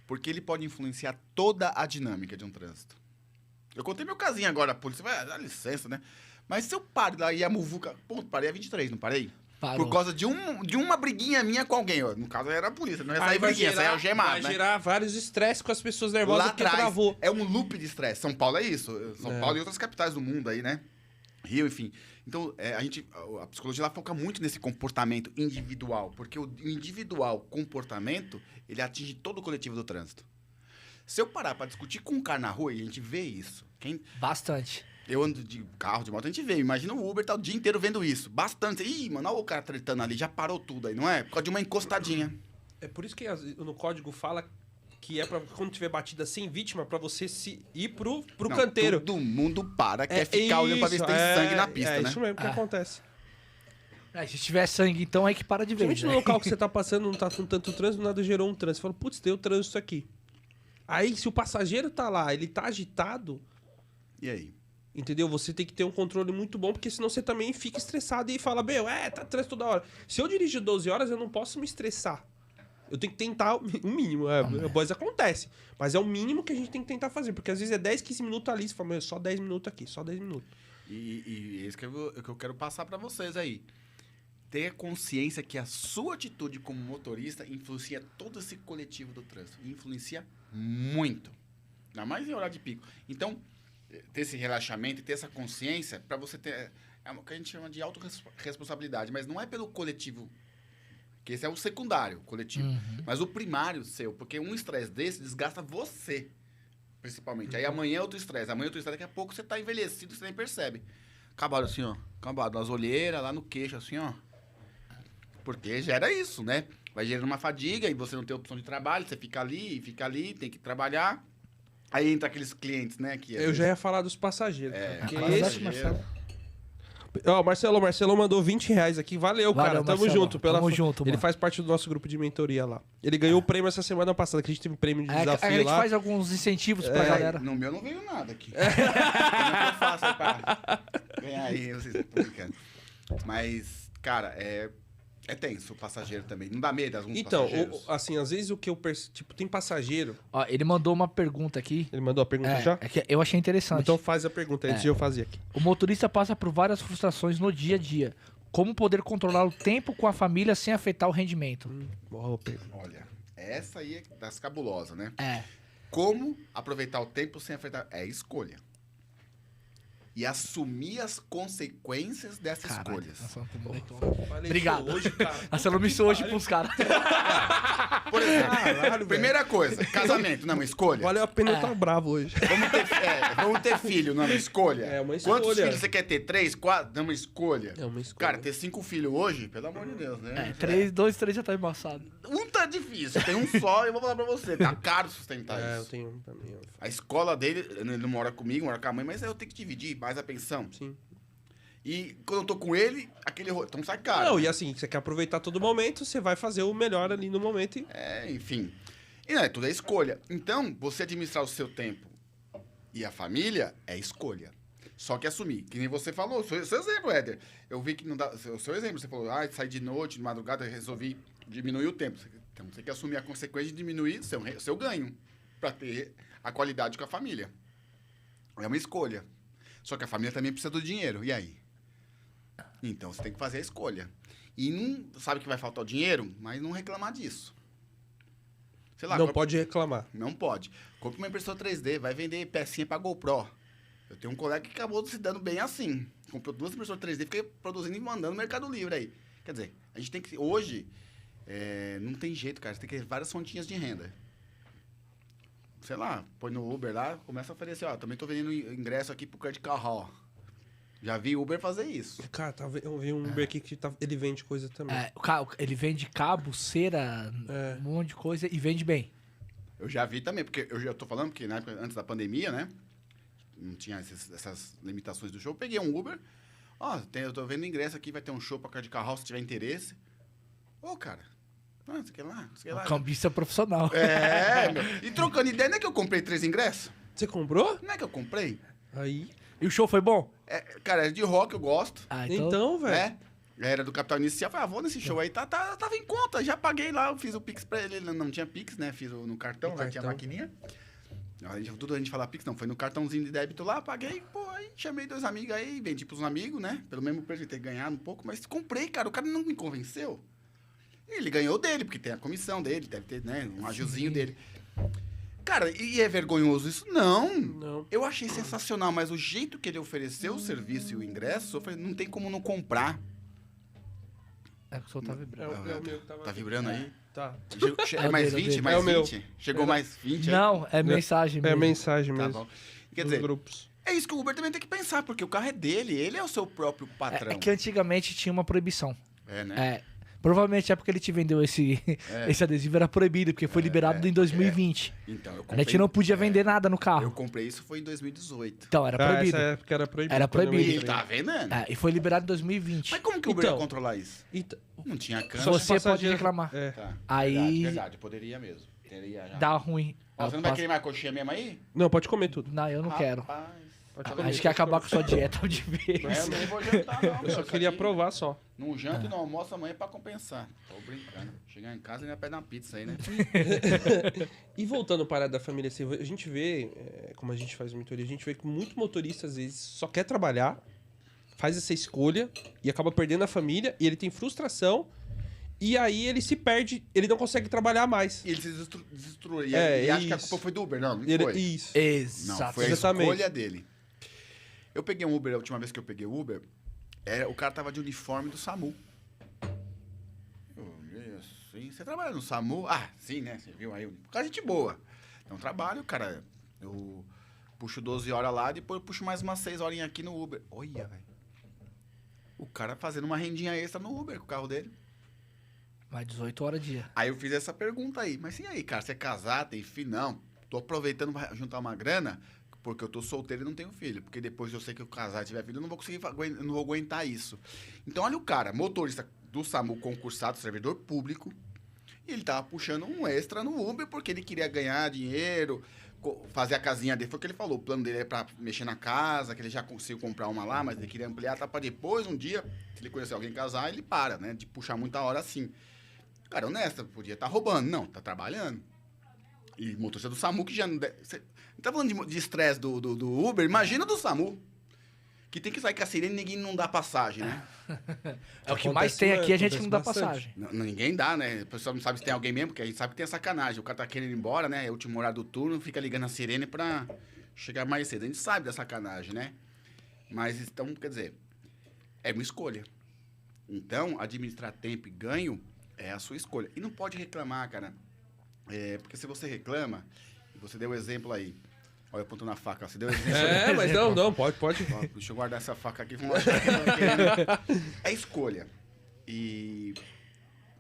porque ele pode influenciar toda a dinâmica de um trânsito. Eu contei meu casinho agora, a polícia vai dar licença, né? Mas se eu paro lá e a muvuca... Pô, parei a 23, não parei? Parou. Por causa de uma briguinha minha com alguém. Ó. No caso, era a polícia. Não ia sair Aí vai briguinha, sair gerar, algemado, vai né? gerar vários estresses com as pessoas nervosas Lá porque atrás, travou. é um loop de estresse. São Paulo é isso. São Paulo e outras capitais do mundo aí, né? Rio, enfim. Então, a psicologia ela foca muito nesse comportamento individual. Porque o individual comportamento, ele atinge todo o coletivo do trânsito. Se eu parar pra discutir com um cara na rua, e a gente vê isso. Bastante. Eu ando de carro, de moto, a gente vê. Imagina o Uber tá o dia inteiro vendo isso. Bastante. Ih, mano, olha o cara tretando ali. Já parou tudo aí, não é? Por causa de uma encostadinha. É por isso que no código fala que é pra quando tiver batida sem vítima, pra você ir pro Não, canteiro. Todo mundo para, quer ficar olhando pra ver se tem sangue na pista, é né? isso mesmo que acontece. Se tiver sangue, então é que para de ver. Principalmente no local que você tá passando, não tá com tanto trânsito, nada gerou um trânsito. Você fala, putz, tem o trânsito aqui. Aí, se o passageiro tá lá, ele tá agitado, E aí? entendeu? Você tem que ter um controle muito bom, porque senão você também fica estressado e fala, tá trânsito toda hora. Se eu dirigir 12 horas, eu não posso me estressar. Eu tenho que tentar o mínimo. Mas acontece. Mas é o mínimo que a gente tem que tentar fazer. Porque às vezes é 10, 15 minutos ali. Você fala, meu, só 10 minutos aqui, só 10 minutos. E isso que eu quero passar pra vocês aí. Ter consciência que a sua atitude como motorista influencia todo esse coletivo do trânsito. Influencia muito. Ainda mais em horário de pico. Então, ter esse relaxamento e ter essa consciência para você ter... É o que a gente chama de autorresponsabilidade. Mas não é pelo coletivo. Que esse é o secundário, coletivo. Mas o primário seu. Porque um estresse desse desgasta você, principalmente. Aí amanhã é outro estresse. Daqui a pouco você tá envelhecido, você nem percebe. Acabado assim, ó. Acabado. As olheiras lá no queixo, assim, ó. Porque gera isso, né? Vai gerando uma fadiga e você não tem opção de trabalho. Você fica ali, tem que trabalhar. Aí entra aqueles clientes, né? Que Eu já ia falar dos passageiros. cara, porque passageiro. Marcelo. Ó, Marcelo mandou R$20 aqui. Valeu, cara. Tamo Marcelo. junto. Tamo junto, Ele mano. faz parte do nosso grupo de mentoria lá. Ele ganhou o prêmio essa semana passada, que a gente teve um prêmio de A desafio gente lá. faz alguns incentivos pra galera. No meu não veio nada aqui. Como é que eu faço aí pra ganhar aí? Vocês estão brincando. Mas, cara, é tenso o passageiro também. Não dá medo alguns Então, passageiros? assim, às vezes o que eu percebo... Tipo, tem passageiro... Ó, ele mandou uma pergunta aqui. Ele mandou a pergunta já? É que eu achei interessante. Então faz a pergunta antes de eu fazer aqui. O motorista passa por várias frustrações no dia a dia. Como poder controlar o tempo com a família sem afetar o rendimento? Boa pergunta. Olha, essa aí é das cabulosas, né? É. Como aproveitar o tempo sem afetar... É escolha. E assumir as consequências dessas escolhas. Falei Obrigado. isso hoje, cara. A Salomé isso hoje pros caras. Por exemplo, Caralho, primeira coisa, casamento, não é uma escolha? Valeu a pena eu estar bravo hoje. Vamos ter filho, não é uma escolha? É uma Quantos escolha. filhos você quer ter? 3, 4? Não é uma escolha. É uma escolha. Cara, ter 5 filhos hoje, pelo amor de Deus, né? 2, 3 já tá embaçado. Um tá difícil, tem um só e eu vou falar pra você, tá caro sustentar É, eu isso. tenho um também. A escola dele, ele não mora comigo, mora com a mãe, mas eu tenho que dividir mais a pensão. Sim. E quando eu tô com ele, então sai caro. Não, né? e assim, você quer aproveitar todo momento, você vai fazer o melhor ali no momento e... Enfim. E não, tudo é escolha. Então, você administrar o seu tempo e a família é escolha. Só que assumir. Que nem você falou, seu exemplo, Éder. Eu vi que não dá. O seu exemplo, você falou, saí de noite, de madrugada, eu resolvi diminuir o tempo. Então, você tem que assumir a consequência de diminuir seu ganho para ter a qualidade com a família. É uma escolha. Só que a família também precisa do dinheiro. E aí? Então, você tem que fazer a escolha. E não sabe que vai faltar o dinheiro, mas não reclamar disso. Sei lá, Não pode reclamar. Não pode. Compre uma impressora 3D, vai vender pecinha pra GoPro. Eu tenho um colega que acabou se dando bem assim. Comprou 2 impressoras 3D, fiquei produzindo e mandando no Mercado Livre aí. Quer dizer, a gente tem que... Hoje, não tem jeito, cara. Você tem que ter várias fontinhas de renda. Sei lá, põe no Uber lá, começa a oferecer, também tô vendendo ingresso aqui pro Card Carro, Já vi Uber fazer isso. Cara, eu vi um Uber aqui que ele vende coisa também. Ele vende cabo, cera, um monte de coisa e vende bem. Eu já vi também, porque eu já tô falando que na época, antes da pandemia, né? Não tinha essas limitações do show. Eu peguei um Uber. Eu tô vendo ingresso aqui, vai ter um show pra Card Carro, se tiver interesse. Cara... você quer lá? Você quer lá? Cambista profissional. Meu. E trocando ideia, não é que eu comprei 3 ingressos? Você comprou? Não é que eu comprei? Aí. E o show foi bom? Cara, é de rock, eu gosto. Então, velho. Era do Capital Inicial. Falei, vou nesse show aí. Tava em conta, já paguei lá. Eu fiz o Pix pra ele. Ele não tinha Pix, né? Fiz no cartão, lá tinha a maquininha. Tudo a gente fala Pix, não. Foi no cartãozinho de débito lá, paguei. Aí chamei 2 amigos aí, vendi pros amigos, né? Pelo mesmo preço, ter ganhado um pouco. Mas comprei, cara. O cara não me convenceu. Ele ganhou dele, porque tem a comissão dele, deve ter, né, um agiozinho dele. Cara, e é vergonhoso isso? Não. Eu achei sensacional, mas o jeito que ele ofereceu o serviço e o ingresso, eu falei, não tem como não comprar. É que o som tá vibrando. É o meu que tava Tá vibrando aí? Tá. É mais 20? Mais É o meu. 20? Chegou mais 20 aí? Não, é mensagem É mesmo. mensagem Tá mesmo. bom. Quer Nos dizer, grupos. é isso que o Uber também tem que pensar, porque o carro é dele, ele é o seu próprio patrão. É que antigamente tinha uma proibição. Né? Provavelmente é porque ele te vendeu esse adesivo era proibido, porque foi liberado em 2020. Então, eu A comprei... gente não podia vender nada no carro. Eu comprei isso foi em 2018. Então, era proibido. Essa época era proibido. Era quando eu proibido. E entrei. tá vendendo. E foi liberado em 2020. Mas como que o Uber ia Então. controlar isso? Então, Não tinha câmera. Só você pode passageiro- reclamar. É. Tá. Aí- Verdade, poderia mesmo. Teria já. Dá ruim. Você não vai querer mais coxinha mesmo aí? Não, pode comer tudo. Não, eu não quero. Rapaz. Pode A comer. gente quer acabar com sua dieta de vez. Eu nem vou jantar, não. Eu só queria provar só. Não janto e não almoço amanhã pra compensar. Tô brincando. Chegar em casa e ainda pede uma pizza aí, né? E voltando para a da família, assim, a gente vê, como a gente faz mentoria, a gente vê que muito motorista, às vezes, só quer trabalhar, faz essa escolha e acaba perdendo a família, e ele tem frustração, e aí ele se perde, ele não consegue trabalhar mais. E ele se destruiu. É, E acha que a isso. culpa foi do Uber. Não, não Ele- foi. Isso. Não, Exato. foi a Exatamente. escolha dele. Eu peguei um Uber, a última vez que eu peguei o Uber, o cara tava de uniforme do SAMU. Eu olhei assim, você trabalha no SAMU? Ah, sim, né? Você viu aí? O cara é gente boa. Então, trabalho, cara. Eu puxo 12 horas lá, depois eu puxo mais umas 6 horinhas aqui no Uber. Olha, velho. O cara fazendo uma rendinha extra no Uber com o carro dele. Mais 18 horas dia. Aí eu fiz essa pergunta aí. Mas e aí, cara? Você é casado, tem filho? Não. Tô aproveitando pra juntar uma grana, porque eu tô solteiro e não tenho filho. Porque depois eu sei que eu casar e tiver filho, eu não vou conseguir, eu não vou aguentar isso. Então, olha o cara, motorista do SAMU concursado, servidor público, e ele tava puxando um extra no Uber porque ele queria ganhar dinheiro, fazer a casinha dele. Foi o que ele falou, o plano dele é pra mexer na casa, que ele já conseguiu comprar uma lá, mas ele queria ampliar, tá? Pra depois, um dia, se ele conhecer alguém casar, ele para, né? De puxar muita hora assim. Cara, honesto, podia estar roubando. Não, tá trabalhando. E motorista do SAMU que já não... Você não tá falando de estresse do Uber? Imagina do SAMU. Que tem que sair com a sirene e ninguém não dá passagem, né? É o que mais tem aqui, a gente não dá acontece passagem. Ninguém dá, né? O pessoal não sabe se tem alguém mesmo, porque a gente sabe que tem a sacanagem. O cara tá querendo ir embora, né? É o último horário do turno, fica ligando a sirene pra chegar mais cedo. A gente sabe da sacanagem, né? Mas, então, quer dizer, é uma escolha. Então, administrar tempo e ganho é a sua escolha. E não pode reclamar, cara. Porque se você reclama, você deu o exemplo aí. Olha, eu aponto na faca, você deu o exemplo. Mas não, pode. Ó, deixa eu guardar essa faca aqui. Vamos achar que eu tô querendo. É escolha. E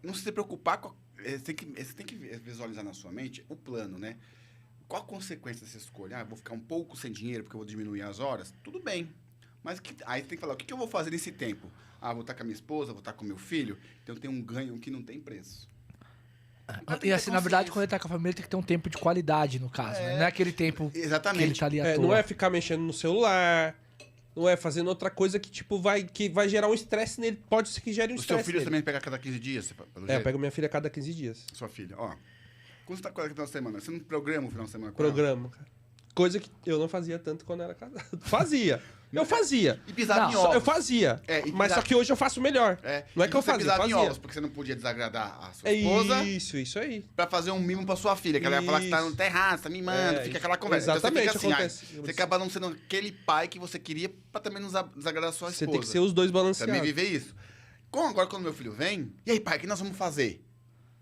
não se preocupar com... Você tem que visualizar na sua mente o plano, né? Qual a consequência dessa escolha? Vou ficar um pouco sem dinheiro porque eu vou diminuir as horas? Tudo bem. Mas aí você tem que falar, o que eu vou fazer nesse tempo? Vou estar com a minha esposa, vou estar com o meu filho. Então tem um ganho que não tem preço. E assim, na verdade, quando ele tá com a família, tem que ter um tempo de qualidade, no caso, né? Não é aquele tempo Exatamente. que ele tá ali à toa. Não é ficar mexendo no celular, não é fazendo outra coisa que, tipo, vai gerar um estresse nele. Pode ser que gere um O estresse seu filho nele. também pega a cada 15 dias? Eu pego minha filha a cada 15 dias. Sua filha, ó. Quando você tá com ela no final de semana, você não programa o final de semana com Programa, cara. Coisa que eu não fazia tanto quando era casado. Fazia. Eu fazia. E pisava Não, em ovos. Eu fazia. Mas só que hoje eu faço melhor. Não é que eu fazia, eu pisava em fazia. ovos, porque você não podia desagradar a sua esposa Isso aí. pra fazer um mimo pra sua filha, que ela ia falar que Isso. tá errado, você tá mimando, fica aquela conversa. Exatamente, então você fica acontece. assim, você acaba não sendo aquele pai que você queria pra também não desagradar a sua Você esposa. tem que ser os dois balanceados. Também viver isso. Agora, quando meu filho vem, e aí, pai, o que nós vamos fazer?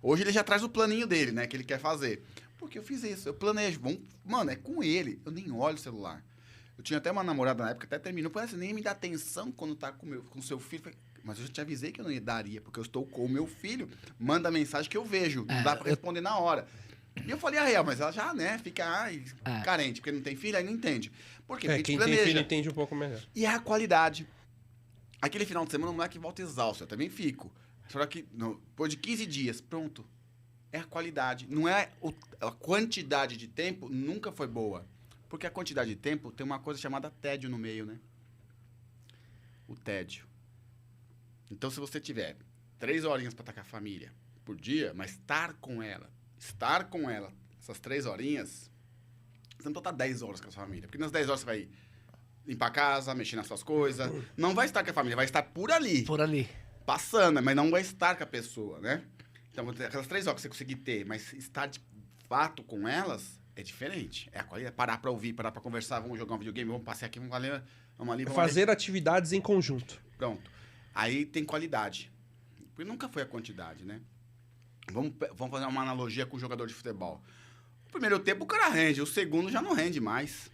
Hoje ele já traz o planinho dele, né, que ele quer fazer. Porque eu fiz isso, eu planejo. Mano, é com ele, eu nem olho o celular. Eu tinha até uma namorada na época, até terminou, parece nem me dá atenção quando tá com seu filho. Mas eu já te avisei que eu não daria, porque eu estou com o meu filho, manda a mensagem que eu vejo, não dá pra responder na hora. E eu falei, real, mas ela já, né, fica carente, porque não tem filho, aí não entende. Por quê? Porque Quem planeja. tem filho entende um pouco melhor. E é a qualidade. Aquele final de semana, o moleque volta exausto, eu também fico. Só que, depois de 15 dias, pronto. É a qualidade. Não é a quantidade de tempo, nunca foi boa. Porque a quantidade de tempo tem uma coisa chamada tédio no meio, né? O tédio. Então, se você tiver 3 horinhas para estar com a família por dia, mas estar com ela, essas 3 horinhas, você não pode estar 10 horas com a sua família. Porque nas 10 horas você vai limpar a casa, mexer nas suas coisas. Não vai estar com a família, vai estar por ali. Por ali. Passando, mas não vai estar com a pessoa, né? Então, aquelas 3 horas que você conseguir ter, mas estar de fato com elas... É diferente. É a qualidade. Parar pra ouvir, parar pra conversar, vamos jogar um videogame, vamos passear aqui, vamos ali, vamos Fazer atividades em conjunto. Pronto. Aí tem qualidade. Porque nunca foi a quantidade, né? Vamos fazer uma analogia com o jogador de futebol. O primeiro tempo o cara rende, o segundo já não rende mais.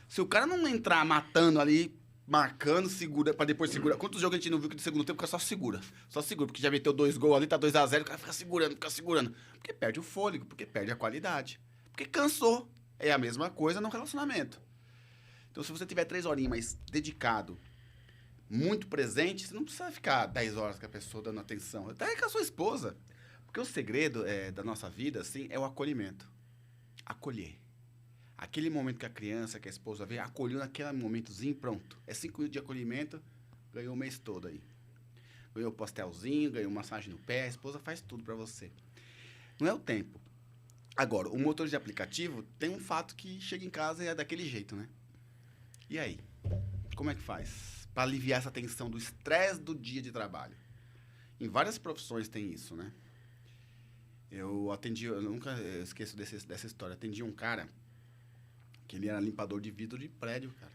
Se o cara não entrar matando ali, marcando, segura, pra depois segurar. Quantos jogos a gente não viu que no segundo tempo o cara só segura? Só segura, porque já meteu 2 gols ali, tá 2-0, o cara fica segurando. Porque perde o fôlego, porque perde a qualidade. Porque cansou. É a mesma coisa no relacionamento. Então, se você tiver 3 horinhas mais dedicado, muito presente, você não precisa ficar 10 horas com a pessoa dando atenção. Até com a sua esposa. Porque o segredo da nossa vida, assim, é o acolhimento. Acolher. Aquele momento que a criança, que a esposa vê, acolheu naquele momentozinho, pronto. É 5 dias de acolhimento, ganhou o mês todo aí. Ganhou pastelzinho, ganhou massagem no pé, a esposa faz tudo pra você. Não é o tempo. Agora, o motor de aplicativo tem um fato que chega em casa e é daquele jeito, né? E aí? Como é que faz? Para aliviar essa tensão do estresse do dia de trabalho. Em várias profissões tem isso, né? Eu nunca esqueço dessa história. Atendi um cara que ele era limpador de vidro de prédio, cara.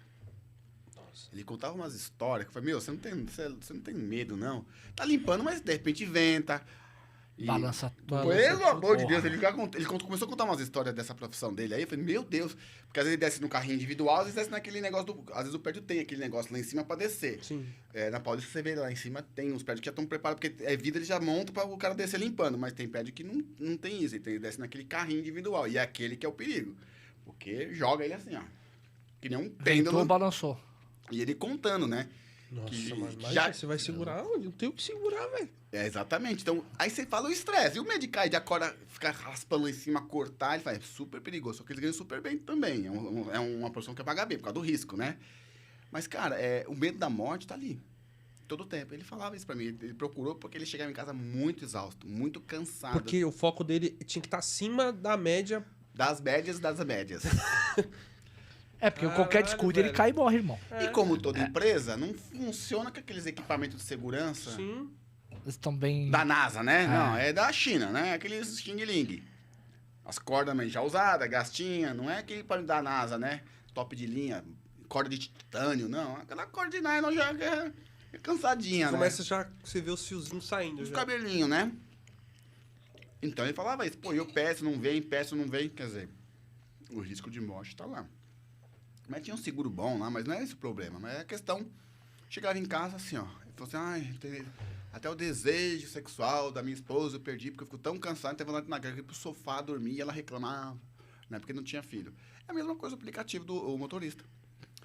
Nossa. Ele contava umas histórias que eu falei, você não tem medo, não. Tá limpando, mas de repente venta. Balança tudo. Pelo amor de Deus, ele começou a contar umas histórias dessa profissão dele. Aí eu falei, meu Deus. Porque às vezes ele desce no carrinho individual, às vezes desce naquele negócio às vezes o prédio tem aquele negócio lá em cima pra descer. Sim. Na Paulista você vê lá em cima, tem uns prédios que já estão preparados, porque é vida, ele já monta pra o cara descer limpando. Mas tem prédio que não tem isso, ele desce naquele carrinho individual. E é aquele que é o perigo. Porque joga ele assim, ó. Que nem um pêndulo. Então balançou. E ele contando, né? Nossa, mas já... você vai segurar onde? Não tem o que segurar, velho. Exatamente. Então, aí você fala o estresse. E o medicar de acorda, ficar raspando lá em cima, cortar, ele faz, é super perigoso. Só que eles ganham super bem também. É uma profissão que paga bem, por causa do risco, né? Mas, cara, o medo da morte tá ali. Todo o tempo. Ele falava isso pra mim. Ele procurou porque ele chegava em casa muito exausto, muito cansado. Porque o foco dele tinha que estar acima da média. Das médias. Porque qualquer descuido ele cai e morre, irmão. E como toda empresa, não funciona com aqueles equipamentos de segurança. Sim. Eles estão bem... Da NASA, né? Não, é da China, né? Aqueles xing-ling. As cordas já usadas, gastinha. Não é aquele equipamento da NASA, né? Top de linha, corda de titânio. Não, aquela corda de nylon já é cansadinha, Começa já, você vê os fiozinhos saindo. Os já. cabelinhos, né? Então ele falava isso, pô, eu peço, não vem, quer dizer, o risco de morte tá lá. Mas tinha um seguro bom lá, mas não é esse o problema, mas é a questão, chegava em casa assim, ó, ele falou assim, até o desejo sexual da minha esposa eu perdi, porque eu fico tão cansado, teve vontade de ir pro sofá dormir e ela reclamava, né, porque não tinha filho. É a mesma coisa o aplicativo do motorista.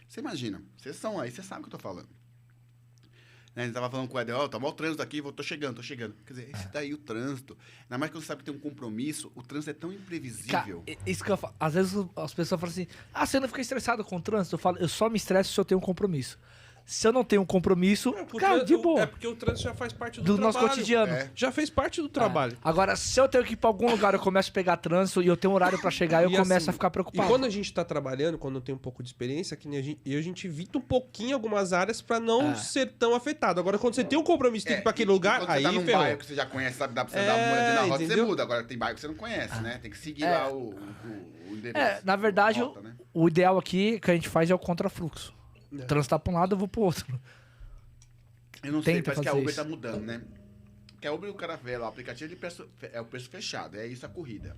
Você imagina, vocês são aí, você sabe o que eu tô falando. Né, a gente tava falando com o Eder, tá mal o trânsito aqui, tô chegando. Quer dizer, esse daí o trânsito, ainda mais que você sabe que tem um compromisso, o trânsito é tão imprevisível. Isso que eu falo. Às vezes as pessoas falam assim, você não fica estressado com o trânsito? Eu falo, eu só me estresso se eu tenho um compromisso. Se eu não tenho um compromisso, cara, de boa. É porque o trânsito já faz parte do trabalho. nosso cotidiano. Já fez parte do trabalho. Agora, se eu tenho que ir pra algum lugar, eu começo a pegar trânsito e eu tenho um horário pra chegar, eu começo assim, a ficar preocupado. E quando a gente tá trabalhando, quando tem um pouco de experiência, que nem a gente evita um pouquinho algumas áreas pra não ser tão afetado. Agora, quando você tem um compromisso, tem que ir pra aquele lugar, quando aí você tá num ferrou. bairro que você já conhece, sabe, dá pra você dar uma olhadinha na rota, entendeu? você muda. Agora tem bairro que você não conhece, né? Tem que seguir lá o endereço. Na verdade, rota, né? o ideal aqui que a gente faz é o contrafluxo. O trânsito tá pra um lado, eu vou pro outro. Eu não sei, Tenta parece que a fazer Uber isso. tá mudando, né? Porque a Uber, o cara vê lá, o aplicativo é o preço fechado, é isso a corrida.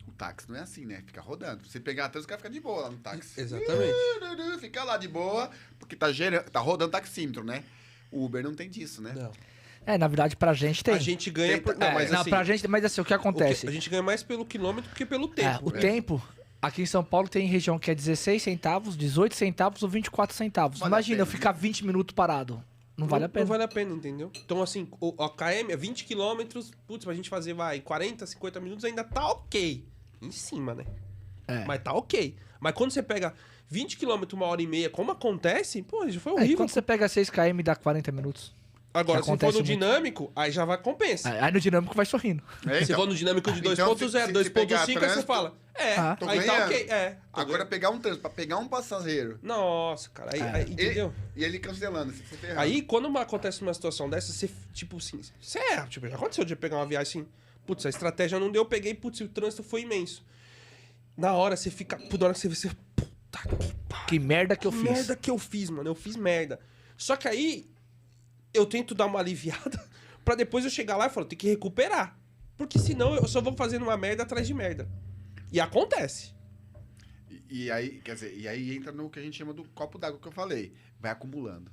O táxi não é assim, né? Fica rodando. Você pegar a trânsito, o cara fica de boa lá no táxi. Exatamente. Fica lá de boa, porque tá rodando taxímetro, né? O Uber não tem disso, né? Não. Na verdade, pra gente tem. A gente ganha por... Não, mas assim, pra gente, mas assim, o que acontece? a gente ganha mais pelo quilômetro do que pelo tempo. O tempo, aqui em São Paulo tem região que é 16 centavos, 18 centavos ou 24 centavos. Vale a Imagina pena, eu ficar 20 minutos parado. Não vale a pena. Não vale a pena, entendeu? Então, assim, a KM é 20 quilômetros, putz, pra gente fazer, 40, 50 minutos ainda tá ok. Em cima, né? Mas tá ok. Mas quando você pega 20 quilômetros, 1h30, como acontece, pô, já foi horrível. Quando você pega 6 km dá 40 minutos. Agora, já se for acontece no muito. dinâmico, aí já vai compensa. Aí no dinâmico vai sorrindo. Se for no dinâmico de 2.0, Então, se pegar 2.5, aí você trânsito, fala, tô aí tá ganhando. ok. Agora pegar um trânsito, pra pegar um passageiro, Nossa, cara, aí entendeu? e ele cancelando, você ferrando. Aí, quando acontece uma situação dessa, você, tipo assim, você erra. Tipo, já aconteceu de pegar uma viagem assim, putz, a estratégia não deu, eu peguei, putz, o trânsito foi imenso. Na hora, você fica, na hora que você vê, você, puta que pariu. Que merda que eu fiz. Merda que eu fiz, mano, eu fiz merda. Só que aí, eu tento dar uma aliviada pra depois eu chegar lá e falar, tem que recuperar. Porque senão eu só vou fazendo uma merda atrás de merda. E acontece. E aí, quer dizer, e aí entra no que a gente chama do copo d'água que eu falei. Vai acumulando,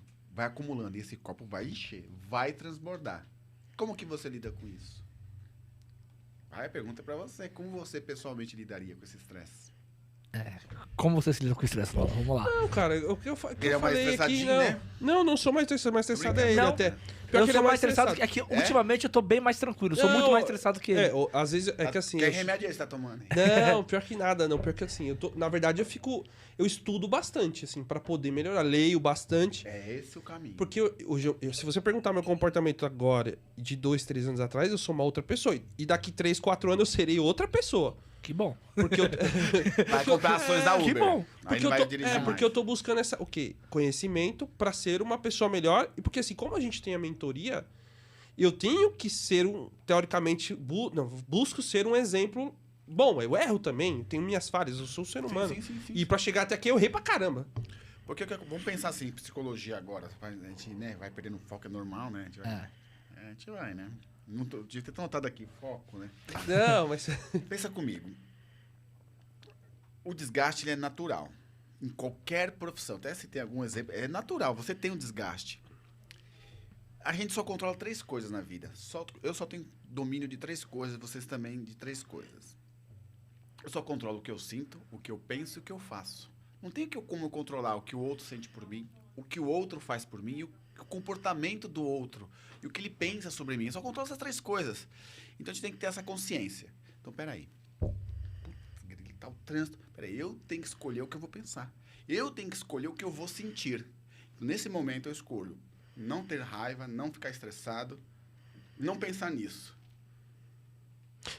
e esse copo vai encher, vai transbordar. Como que você lida com isso? Aí a pergunta é pra você, como você pessoalmente lidaria com esse estresse? Como você se lida com o estresse, Paulo? Vamos lá. Não, cara, o que eu Ele é mais falei aqui, estressadinho, não. né? Não sou mais estressado é ele Não, até. Eu que ele sou é mais estressado que... Aqui, ultimamente eu tô bem mais tranquilo. Eu sou muito mais estressado que ele. Às vezes é que assim... Que remédio você tá tomando? Não, pior que nada, não. Pior que assim, na verdade eu estudo bastante, assim, pra poder melhorar. Leio bastante. É esse o caminho. Porque hoje, se você perguntar meu comportamento agora, de 2, 3 anos atrás, eu sou uma outra pessoa. E daqui 3, 4 anos eu serei outra pessoa. Que bom. Porque eu... Vai comprar ações da Uber. Que bom. Aí Porque não vai eu tô, dirigir mais. porque eu tô buscando o quê? Conhecimento pra ser uma pessoa melhor. E porque assim, como a gente tem a mentoria, eu tenho que ser teoricamente, busco ser um exemplo bom. Eu erro também, eu tenho minhas falhas, eu sou um ser humano. Sim. E pra chegar até aqui eu errei pra caramba. Porque vamos pensar assim, psicologia agora. A gente, né, vai perdendo foco, é normal, né? A gente vai, né? Não devia ter notado aqui, foco, né? Não, mas... Pensa comigo. O desgaste ele é natural. Em qualquer profissão. Até se tem algum exemplo. É natural, você tem um desgaste. A gente só controla 3 coisas na vida. Eu só tenho domínio de 3 coisas, vocês também de 3 coisas. Eu só controlo o que eu sinto, o que eu penso e o que eu faço. Não tem como eu controlar o que o outro sente por mim, o que o outro faz por mim e o comportamento do outro e o que ele pensa sobre mim. Eu só controlo essas 3 coisas. Então a gente tem que ter essa consciência. Então, peraí. Tá o trânsito. Peraí, eu tenho que escolher o que eu vou pensar. Eu tenho que escolher o que eu vou sentir. Nesse momento eu escolho não ter raiva, não ficar estressado, não pensar nisso.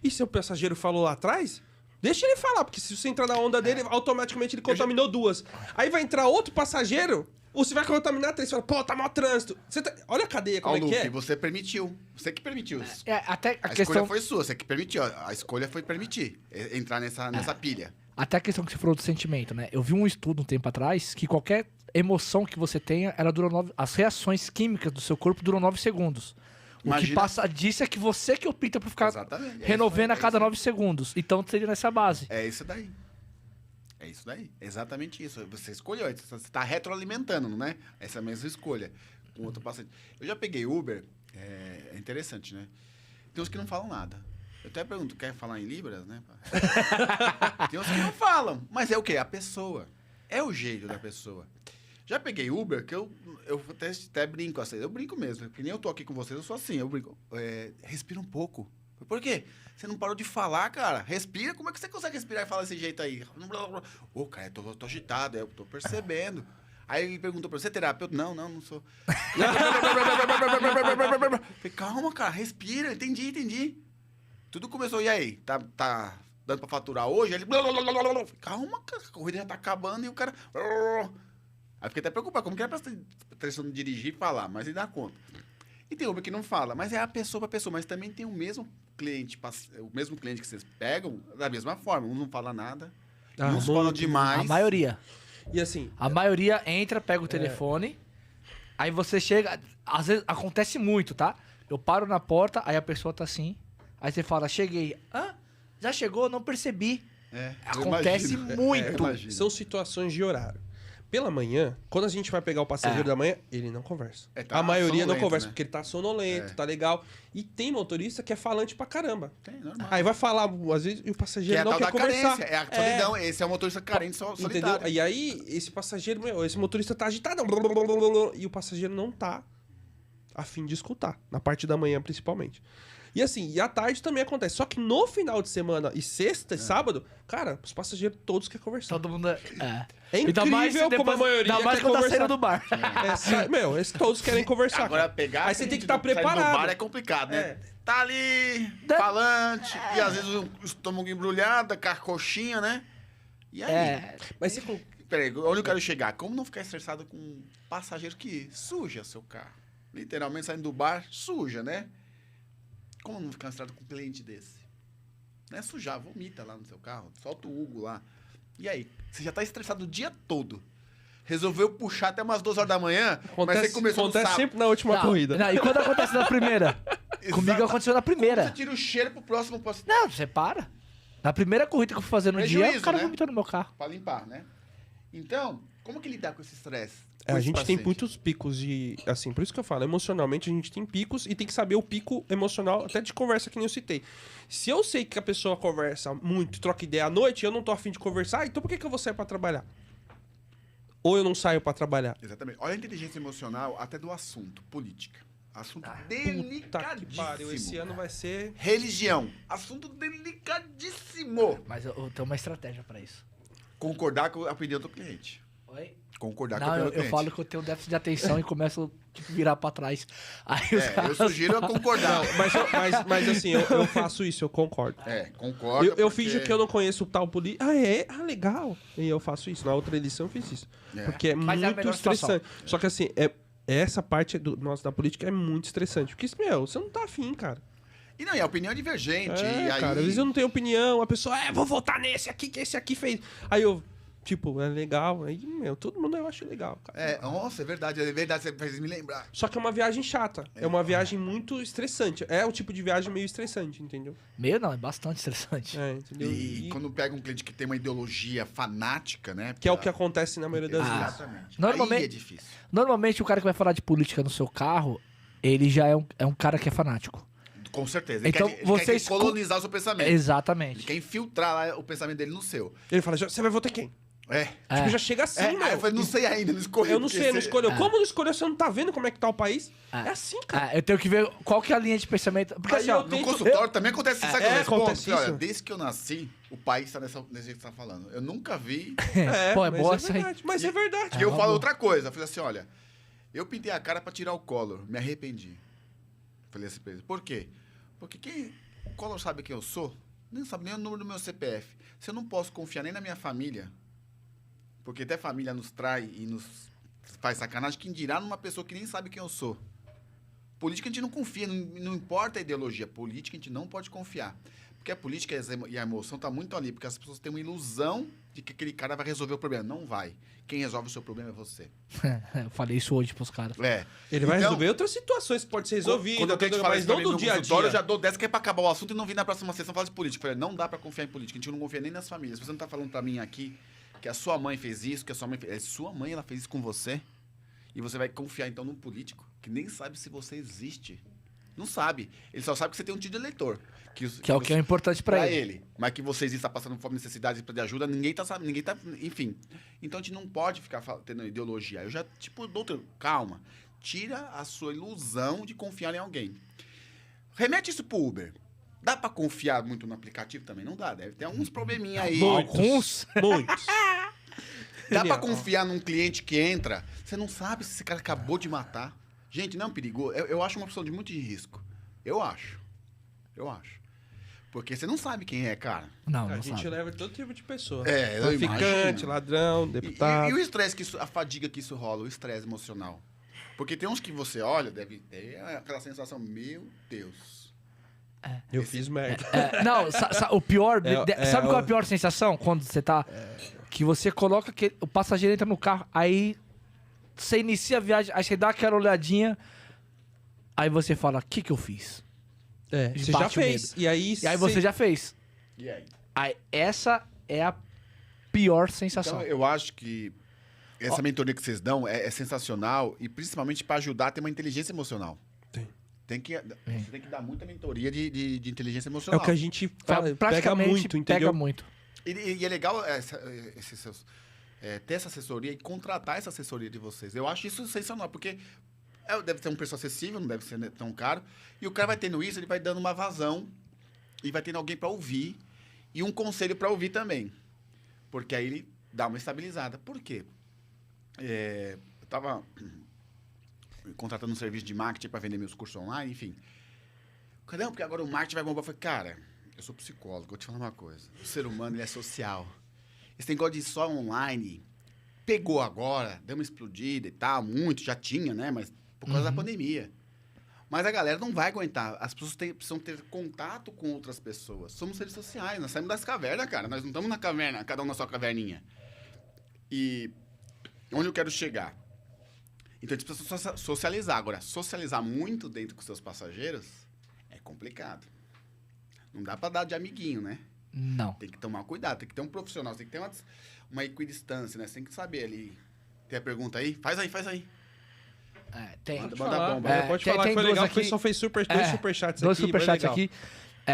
E se o passageiro falou lá atrás? Deixa ele falar, porque se você entrar na onda dele, automaticamente ele contaminou 2. Aí vai entrar outro passageiro, você vai contaminar 3. Você fala, pô, tá mau trânsito. Olha a cadeia, como Luke, é que é. você permitiu. Você que permitiu isso. Até a A questão... escolha foi sua, você que permitiu. A escolha foi permitir entrar nessa pilha. Até a questão que você falou do sentimento, né? Eu vi um estudo um tempo atrás que qualquer emoção que você tenha, ela dura as reações químicas do seu corpo duram 9 segundos. O que Imagina- passa disso é que você que opta por ficar Exatamente. renovando a É cada isso aí. 9 segundos. Então seria nessa base. É isso daí. É isso daí. Exatamente isso. Você escolheu. Você está retroalimentando, não é? Essa mesma escolha. Com outro paciente. Eu já peguei Uber. É interessante, né? Tem uns que não falam nada. Eu até pergunto, quer falar em Libras, né? Tem uns que não falam. Mas é o quê? A pessoa. É o jeito da pessoa. Já peguei Uber, que eu até brinco assim. Eu brinco mesmo. Que nem eu tô aqui com vocês, eu sou assim. Eu brinco. Respira um pouco. Por quê? Você não parou de falar, cara. Respira. Como é que você consegue respirar e falar desse jeito aí? Ô, cara, eu tô agitado. Eu tô percebendo. Aí ele perguntou pra você, é terapeuta? Não sou. Falei, calma, cara, respira. Entendi. Tudo começou, e aí? Tá dando pra faturar hoje? Ele... Falei, calma, cara, a corrida já tá acabando e o cara... Aí fiquei até preocupado. Como que era pra atenção de dirigir e falar? Mas ele dá conta. E tem Uber que não fala, mas é a pessoa pra pessoa. Mas também tem o mesmo cliente que vocês pegam da mesma forma. Um não fala nada, uns falam demais. A maioria. E assim, A maioria entra, pega o telefone, aí você chega... Às vezes acontece muito, tá? Eu paro na porta, aí a pessoa tá assim, aí você fala, cheguei. Hã? Já chegou? Não percebi. Acontece muito. são situações de horário. Pela manhã, quando a gente vai pegar o passageiro da manhã, ele não conversa. Tá A maioria não sonolento, conversa, né? porque ele tá sonolento, tá legal. E tem motorista que é falante pra caramba. Tem, normal. Aí vai falar, às vezes, e o Que passageiro é a não tal quer da conversar. carência, é a solidão. Esse é o motorista carente solitário. Entendeu? E aí, esse passageiro, esse motorista tá agitado. E o passageiro não tá a fim de escutar. Na parte da manhã, principalmente. E assim, e à tarde também acontece. Só que no final de semana e sexta e sábado, cara, os passageiros todos querem conversar. Todo mundo... É incrível como a maioria Ainda mais quer quando tá conversar. saindo do bar. Esses todos querem conversar. Agora, cara. pegar Aí você tem que tá estar preparado. no bar é complicado, né? Tá ali, falante, e às vezes o estômago embrulhado, com a coxinha, né? E aí? Mas você... Peraí, onde eu quero chegar? Como não ficar estressado com um passageiro que suja seu carro? Literalmente saindo do bar, suja, né? Como não ficar estressado com um cliente desse? Não é sujar, vomita lá no seu carro, solta o Hugo lá. E aí? Você já tá estressado o dia todo. Resolveu puxar até umas 2 horas da manhã, mas você começou no sábado. sempre na última corrida. Não, e quando acontece na primeira? Comigo aconteceu na primeira. Você tira o cheiro pro próximo Não, você para. Na primeira corrida que eu fui fazer no dia, Prejuízo, o cara né? vomitou no meu carro. pra limpar, né? Então, como que lidar com esse estresse? A gente tem muitos picos de... Assim, por isso que eu falo, emocionalmente a gente tem picos e tem que saber o pico emocional, até de conversa que nem eu citei. Se eu sei que a pessoa conversa muito, troca ideia à noite, eu não tô afim de conversar, então por que eu vou sair pra trabalhar? Ou eu não saio pra trabalhar? Exatamente. Olha a inteligência emocional até do assunto, política. Assunto Puta que delicadíssimo. pariu, esse ano vai ser... Religião. Assunto delicadíssimo. Mas eu tenho uma estratégia pra isso. Concordar com a opinião do cliente. Oi? Concordar com a Não, opinião eu do cliente. falo que eu tenho déficit de atenção e começo a virar pra trás. Aí os Eu caras... sugiro a concordar. Mas assim, eu faço isso, eu concordo. Concordo. Eu finjo que eu não conheço o tal político. Legal. E eu faço isso. Na outra edição eu fiz isso. Porque é Mas é a muito melhor situação. estressante. Só que assim, essa parte da política é muito estressante. Porque, você não tá afim, cara. E a opinião é divergente. E aí... Cara, às vezes eu não tenho opinião. A pessoa, vou votar nesse aqui, que esse aqui fez. Aí eu, é legal. Aí, todo mundo eu acho legal, cara. Nossa, é verdade, você fez me lembrar. Só que é uma viagem chata. É uma viagem muito estressante. É o tipo de viagem meio estressante, entendeu? Meio não, é bastante estressante. Entendeu? E quando pega um cliente que tem uma ideologia fanática, né? Que é o que acontece na maioria das vezes. Exatamente. Normalmente- Aí é difícil. Normalmente o cara que vai falar de política no seu carro, ele já é um cara que é fanático. Com certeza. Então, Ele você quer colonizar o seu pensamento. Ele Exatamente. quer infiltrar lá o pensamento dele no seu. Ele fala, você vai votar quem? Tipo, já chega assim, Aí meu. eu falei, não sei ainda, não escolhi. Eu não sei, não escolheu. Como não escolheu? Você não tá vendo como é que tá o país? É. É assim, cara. Eu tenho que ver qual que é a linha de pensamento. Porque Aí assim, eu ó, tenho- No consultório também acontece isso. Sabe o que eu respondo? acontece Olha, isso. desde que eu nasci, o país tá nesse jeito que você tá falando. Eu nunca vi. pô, é mas boa é essa aí. verdade. Mas é verdade. E eu uma falo boa. outra coisa. Eu falei assim, olha, eu pintei a cara pra tirar o Collor. Me arrependi. Falei assim pra ele. Por quê? Porque o Collor sabe quem eu sou? Nem sabe nem o número do meu CPF. Se eu não posso confiar nem na minha família, porque até família nos trai e nos faz sacanagem, quem dirá numa pessoa que nem sabe quem eu sou? Política a gente não confia, não importa a ideologia. Política a gente não pode confiar. Porque a política e a emoção tá muito ali, porque as pessoas têm uma ilusão de que aquele cara vai resolver o problema. Não vai. Quem resolve o seu problema é você. Eu falei isso hoje pros caras. Ele vai resolver outras situações que podem ser resolvidas, Quando eu tenho que falar mas isso não também do no dia a consultório, eu dia. já dou 10 que é pra acabar o assunto e não vir na próxima sessão falar de política. Eu falei, não dá pra confiar em política. A gente não confia nem nas famílias. Se você não tá falando pra mim aqui que a sua mãe fez isso, que a sua mãe fez... Sua mãe, ela fez isso com você. E você vai confiar, então, num político que nem sabe se você existe. Não sabe. Ele só sabe que você tem um título de eleitor. Que é o que é importante pra ele. Mas que você está passando fome, necessidade de ajuda, ninguém tá sabendo, ninguém tá... Enfim. Então, a gente não pode ficar tendo ideologia. Eu já, doutor, calma. Tira a sua ilusão de confiar em alguém. Remete isso pro Uber. Dá pra confiar muito no aplicativo também? Não dá. Deve ter alguns probleminha aí. Muitos. Dá pra confiar num cliente que entra, você não sabe se esse cara acabou de matar. Gente, não é um perigoso. Eu acho uma opção de muito de risco. Eu acho. Porque você não sabe quem é, cara. Não A gente sabe. leva todo tipo de pessoa. Eu Traficante, imagino. ladrão, deputado. E o estresse a fadiga que isso rola, o estresse emocional. Porque tem uns que você olha, deve ter aquela sensação, meu Deus. Eu fiz merda. O pior... sabe qual é a o- pior sensação? Quando você tá... Que você coloca... O passageiro entra no carro, aí... Você inicia a viagem, aí você dá aquela olhadinha... Aí você fala, o que eu fiz? Você já Bate o fez. E aí você já fez. E aí? Aí, essa é a pior sensação. Então, eu acho que essa mentoria que vocês dão é sensacional e principalmente para ajudar a ter uma inteligência emocional. Você tem que dar muita mentoria de inteligência É emocional. o que a gente fala, pega Praticamente muito, entendeu? pega muito. E é legal ter essa assessoria e contratar essa assessoria de vocês. Eu acho isso sensacional, porque deve ser um preço acessível, não deve ser tão caro. E o cara vai tendo isso, ele vai dando uma vazão e vai tendo alguém para ouvir e um conselho para ouvir também. Porque aí ele dá uma estabilizada. Por quê? Eu estava contratando um serviço de marketing para vender meus cursos online, enfim. Não, porque agora o marketing vai bombar. Eu falei, cara, eu sou psicólogo, vou te falar uma coisa. O ser humano, ele é social. Esse negócio de só online pegou agora, deu uma explodida e tal, muito, já tinha, né? Mas por causa da pandemia. Mas a galera não vai aguentar. As pessoas precisam ter contato com outras pessoas. Somos seres sociais, nós saímos das cavernas, cara. Nós não estamos na caverna, cada um na sua caverninha. E onde eu quero chegar? Então, a gente precisa socializar. Agora, socializar muito dentro com seus passageiros é complicado. Não dá pra dar de amiguinho, né? Não. Tem que tomar cuidado, tem que ter um profissional, tem que ter uma equidistância, né? Você tem que saber ali. Tem a pergunta aí? Faz aí. Tem. Manda Falar, bomba. pode tem- falar tem que foi duas legal, aqui. que o pessoal fez dois superchats Dois aqui. superchats bem legal.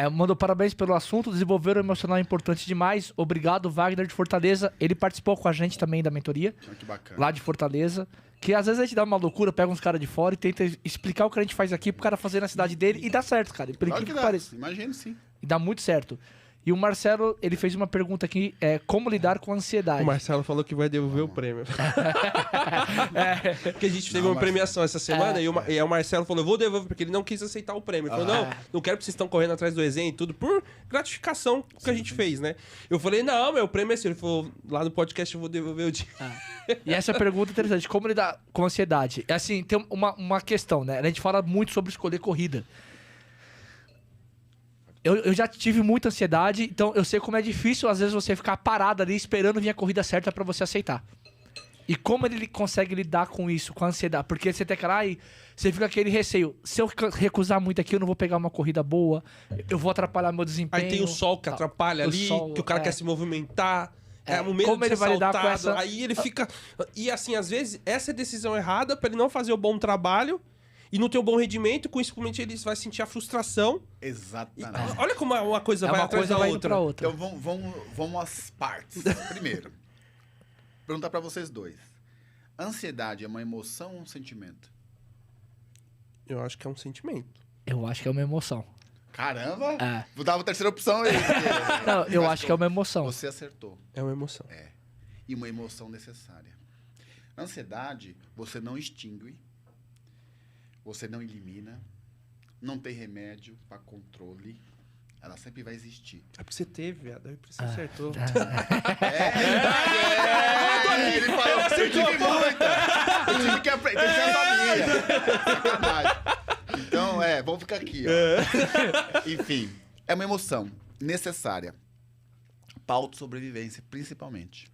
aqui. Mandou parabéns pelo assunto, desenvolver o emocional é importante demais. Obrigado, Wagner de Fortaleza. Ele participou com a gente também da mentoria, Que bacana. lá de Fortaleza. Que às vezes a gente dá uma loucura, pega uns caras de fora e tenta explicar o que a gente faz aqui pro cara fazer na cidade dele e dá certo, cara. Por Claro incrível que que dá, pareça. imagino sim. E dá muito certo. E o Marcelo, ele fez uma pergunta aqui, como lidar com a ansiedade? O Marcelo falou que vai devolver o prêmio. Porque a gente teve uma premiação essa semana e o Marcelo falou, eu vou devolver, porque ele não quis aceitar o prêmio. Ele falou, não quero porque vocês estão correndo atrás do Ezen e tudo, por gratificação que a gente fez, né? Eu falei, não, meu prêmio é seu. Ele falou, lá no podcast eu vou devolver o dinheiro. E essa pergunta é interessante, como lidar com a ansiedade? É assim, tem uma questão, né? A gente fala muito sobre escolher corrida. Eu já tive muita ansiedade, então eu sei como é difícil, às vezes, você ficar parado ali esperando vir a corrida certa pra você aceitar. E como ele consegue lidar com isso, com a ansiedade? Porque você tem aquela... Você fica com aquele receio. Se eu recusar muito aqui, eu não vou pegar uma corrida boa, eu vou atrapalhar meu desempenho. Aí tem o sol que atrapalha O ali, sol, que o cara quer se movimentar. O medo Como de ele ser vai lidar com assaltado, essa- Aí ele fica... E assim, às vezes, essa é a decisão errada pra ele não fazer o bom trabalho e não ter o bom rendimento, consequentemente ele vai sentir a frustração. E Exatamente. olha como uma coisa vai uma atrás coisa da vai indo outra. pra outra. Então vamos às partes. Primeiro, perguntar pra vocês dois. Ansiedade é uma emoção ou um sentimento? Eu acho que é um sentimento. Eu acho que é uma emoção. Caramba! É. Vou dar uma terceira opção aí. Não, eu acho que é uma emoção. Você acertou. É uma emoção. E uma emoção necessária. Ansiedade, você não extingue, você não elimina, não tem remédio para controle, ela sempre vai existir. É porque você teve, viado. Aí você acertou. Ele falou que você tive muita. Eu tive que aprender, eu já sabia. Sacanagem. Então, vamos ficar aqui, ó. Enfim, é uma emoção. necessária. Pra autossobrevivência, principalmente.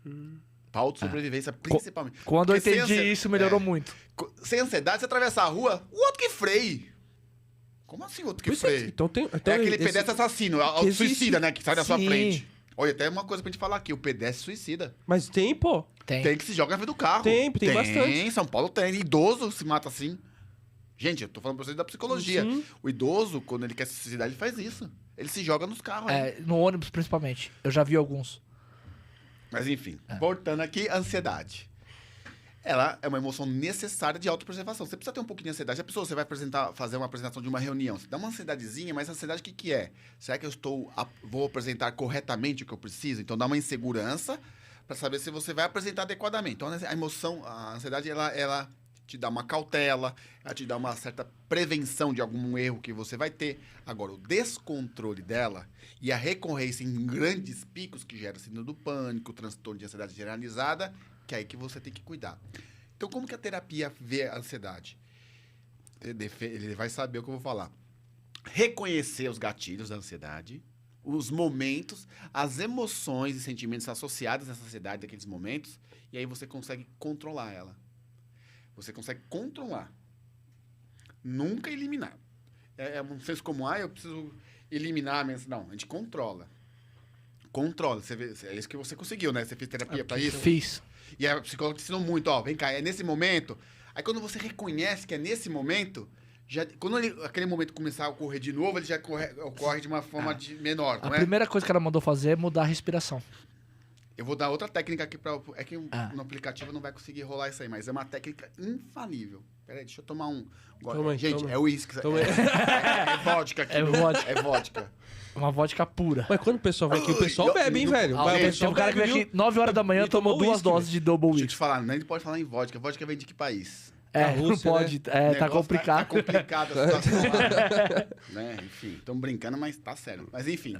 Pra autossobrevivência, principalmente. Quando eu Porque sem entendi isso, melhorou é, muito. Sem ansiedade, você atravessar a rua, o outro que freie. Como assim o outro que Por isso é freie? então tem, É aquele pedestre assassino, auto-suicida, né? Que sai da sua Sim. frente. Olha, até uma coisa pra gente falar aqui. O pedestre suicida. Mas tem, pô. Tem que se joga na frente do carro. Tem bastante. São Paulo tem. Idoso se mata assim. Gente, eu tô falando pra vocês da psicologia. Sim. O idoso, quando ele quer se suicidar, ele faz isso. Ele se joga nos carros. né? No ônibus, principalmente. Eu já vi alguns. Mas enfim, voltando aqui, ansiedade. Ela é uma emoção necessária de autopreservação. Você precisa ter um pouquinho de ansiedade. A pessoa, você vai fazer uma apresentação de uma reunião. Você dá uma ansiedadezinha, mas a ansiedade o que é? Será que vou apresentar corretamente o que eu preciso? Então dá uma insegurança para saber se você vai apresentar adequadamente. Então a emoção, a ansiedade, ela te dá uma cautela, ela te dá uma certa prevenção de algum erro que você vai ter. Agora, o descontrole dela e a recorrência em grandes picos que gera síndrome do pânico, transtorno de ansiedade generalizada, que é aí que você tem que cuidar. Então, como que a terapia vê a ansiedade? Ele vai saber o que eu vou falar. Reconhecer os gatilhos da ansiedade, os momentos, as emoções e sentimentos associados à ansiedade daqueles momentos, e aí você consegue controlar ela. Você consegue controlar. Nunca eliminar. É um senso comum, eu preciso eliminar a minha... Não, a gente controla. Controla. Você vê, é isso que você conseguiu, né? Você fez terapia pra isso? Fiz. E a psicóloga te ensinou muito, ó, vem cá, é nesse momento. Aí quando você reconhece que é nesse momento, quando aquele momento começar a ocorrer de novo, ele já ocorre de uma forma menor, A não é? primeira coisa que ela mandou fazer é mudar a respiração. Eu vou dar outra técnica aqui é que no aplicativo não vai conseguir rolar isso aí, mas é uma técnica infalível. Peraí, deixa eu tomar um... Toma aí, Gente, toma. é uísque. Toma aí. É vodka aqui. É vodka. É vodka. Uma vodka pura. Mas quando o pessoal vem aqui, o pessoal bebe, hein, velho? Ah, Mas o gente, Tem pessoal um cara que bebe, vem viu? aqui 9 horas da manhã E tomou tomou 2 uísque, doses de double Deixa eu whisky. te falar, nem pode falar em vodka. Vodka vem de que país? É, Da não Rússia, pode. O Tá negócio complicado. Tá complicado a situação lá. Né? Enfim, estamos brincando, mas tá sério. Mas enfim.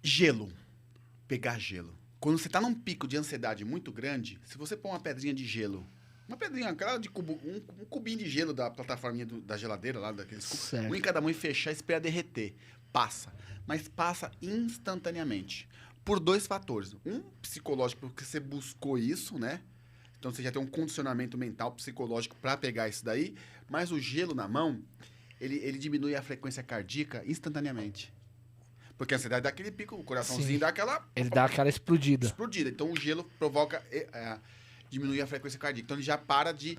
Gelo. Pegar gelo. Quando você tá num pico de ansiedade muito grande, se você pôr uma pedrinha de gelo, uma pedrinha, aquela de cubo, um cubinho de gelo da plataforminha da geladeira lá, daqueles cubos, Certo. um em cada mão e fechar, espera derreter. Passa. Mas passa instantaneamente. Por 2 fatores. Um, psicológico, porque você buscou isso, né? Então você já tem um condicionamento mental, psicológico para pegar isso daí. Mas o gelo na mão, ele diminui a frequência cardíaca instantaneamente. Porque a ansiedade dá aquele pico, o coraçãozinho Sim. dá aquela Ele dá aquela explodida. explodida. Então o gelo provoca, diminui a frequência cardíaca. Então ele já para de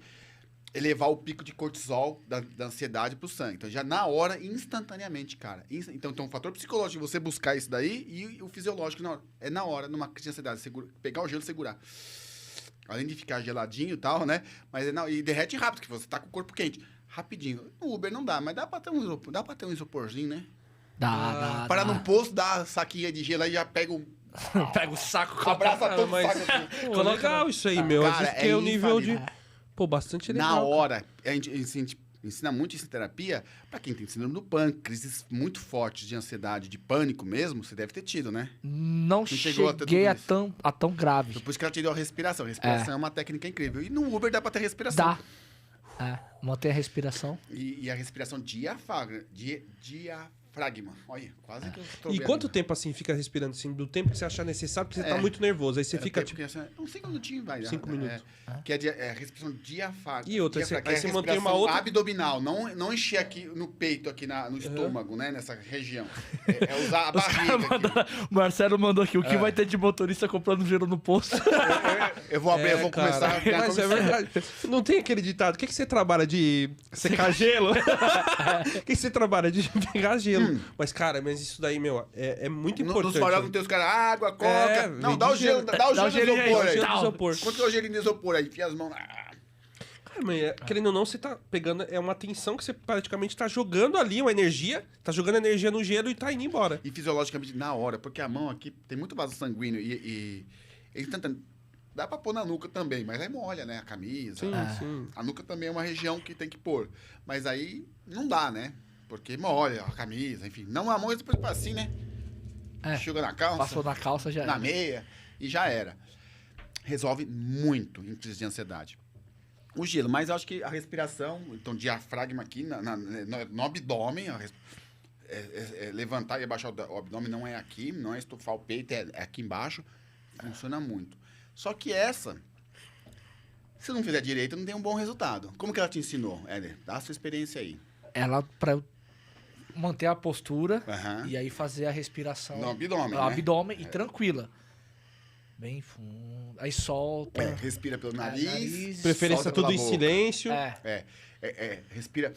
elevar o pico de cortisol da ansiedade pro sangue. Então já na hora, instantaneamente, cara. Então tem um fator psicológico de você buscar isso daí e o fisiológico na hora. É na hora, numa crise de ansiedade, pegar o gelo e segurar. Além de ficar geladinho e tal, né? Mas e derrete rápido, que você tá com o corpo quente. Rapidinho. No Uber não dá, mas dá pra ter um isoporzinho, né? Dá. Parar num posto, dá saquinha de gelo aí, já pega um... Pega o saco. Abraça todo mas- o saco assim. Pô, legal isso aí, meu. Cara, Às vezes tem é um nível de... infalível. Pô, bastante legal. Na cara. hora, a gente ensina muito isso em terapia, pra quem tem síndrome do pânico, crises muito fortes de ansiedade, de pânico mesmo, você deve ter tido, né? Não chegou a ter cheguei a tudo tão grave. Depois que ela te deu a respiração. A respiração é uma técnica incrível. E no Uber dá pra ter respiração. Dá. Manter a respiração. E a respiração diafragma. Olha, quase que eu tô E vendo. quanto tempo assim fica respirando assim? Do tempo que você achar necessário, porque você tá muito nervoso. Aí você Era fica tempo tipo. que assim, uns 5 minutinhos vai. 5 minutos. Que é a respiração diafragma. E outra, diafragma, aí que é você a mantém uma respiração outra- abdominal. Não encher aqui no peito, aqui no estômago, né? Nessa região. É usar a barriga aqui. O Marcelo mandou aqui. O que vai ter de motorista comprando gelo no posto? Eu vou abrir, eu vou cara, começar a ganhar Mas é comissão. verdade. Não tem aquele ditado. O que você trabalha de secar gelo? O que você trabalha de pegar gelo? Mas, cara, isso daí, meu, é muito Nos importante. farol não tem os caras, água, coca. É, não, vem dá de o gelo, gelo. dá o gelo no gelinho aí, isopor aí. gelo no isopor. Quanto que é o gelinho no isopor aí? Enfia as mãos. Cara, mas querendo ou não, você tá pegando... É uma tensão que você praticamente tá jogando ali, uma energia. Tá jogando energia no gelo e tá indo embora. E fisiologicamente na hora, porque a mão aqui tem muito vaso sanguíneo e dá pra pôr na nuca também, mas aí molha, né? A camisa. Sim, sim. A nuca também é uma região que tem que pôr. Mas aí não dá, né? Porque molha a camisa, enfim. Não a mão, depois assim, né? Enxuga na calça. Passou na calça já. Na meia e já era. Resolve muito em crise de ansiedade. O gelo, mas eu acho que a respiração, então diafragma aqui no abdômen, levantar e abaixar o abdômen não é aqui, não é estufar o peito, é aqui embaixo. Funciona muito. Só que se não fizer direito, não tem um bom resultado. Como que ela te ensinou, Éder? Dá a sua experiência aí. Ela, pra eu manter a postura Aham. e aí fazer a respiração. No abdômen, No né? abdômen e tranquila. Bem fundo. Aí solta. Respira pelo nariz. Preferência solta tudo pela em boca. silêncio. Respira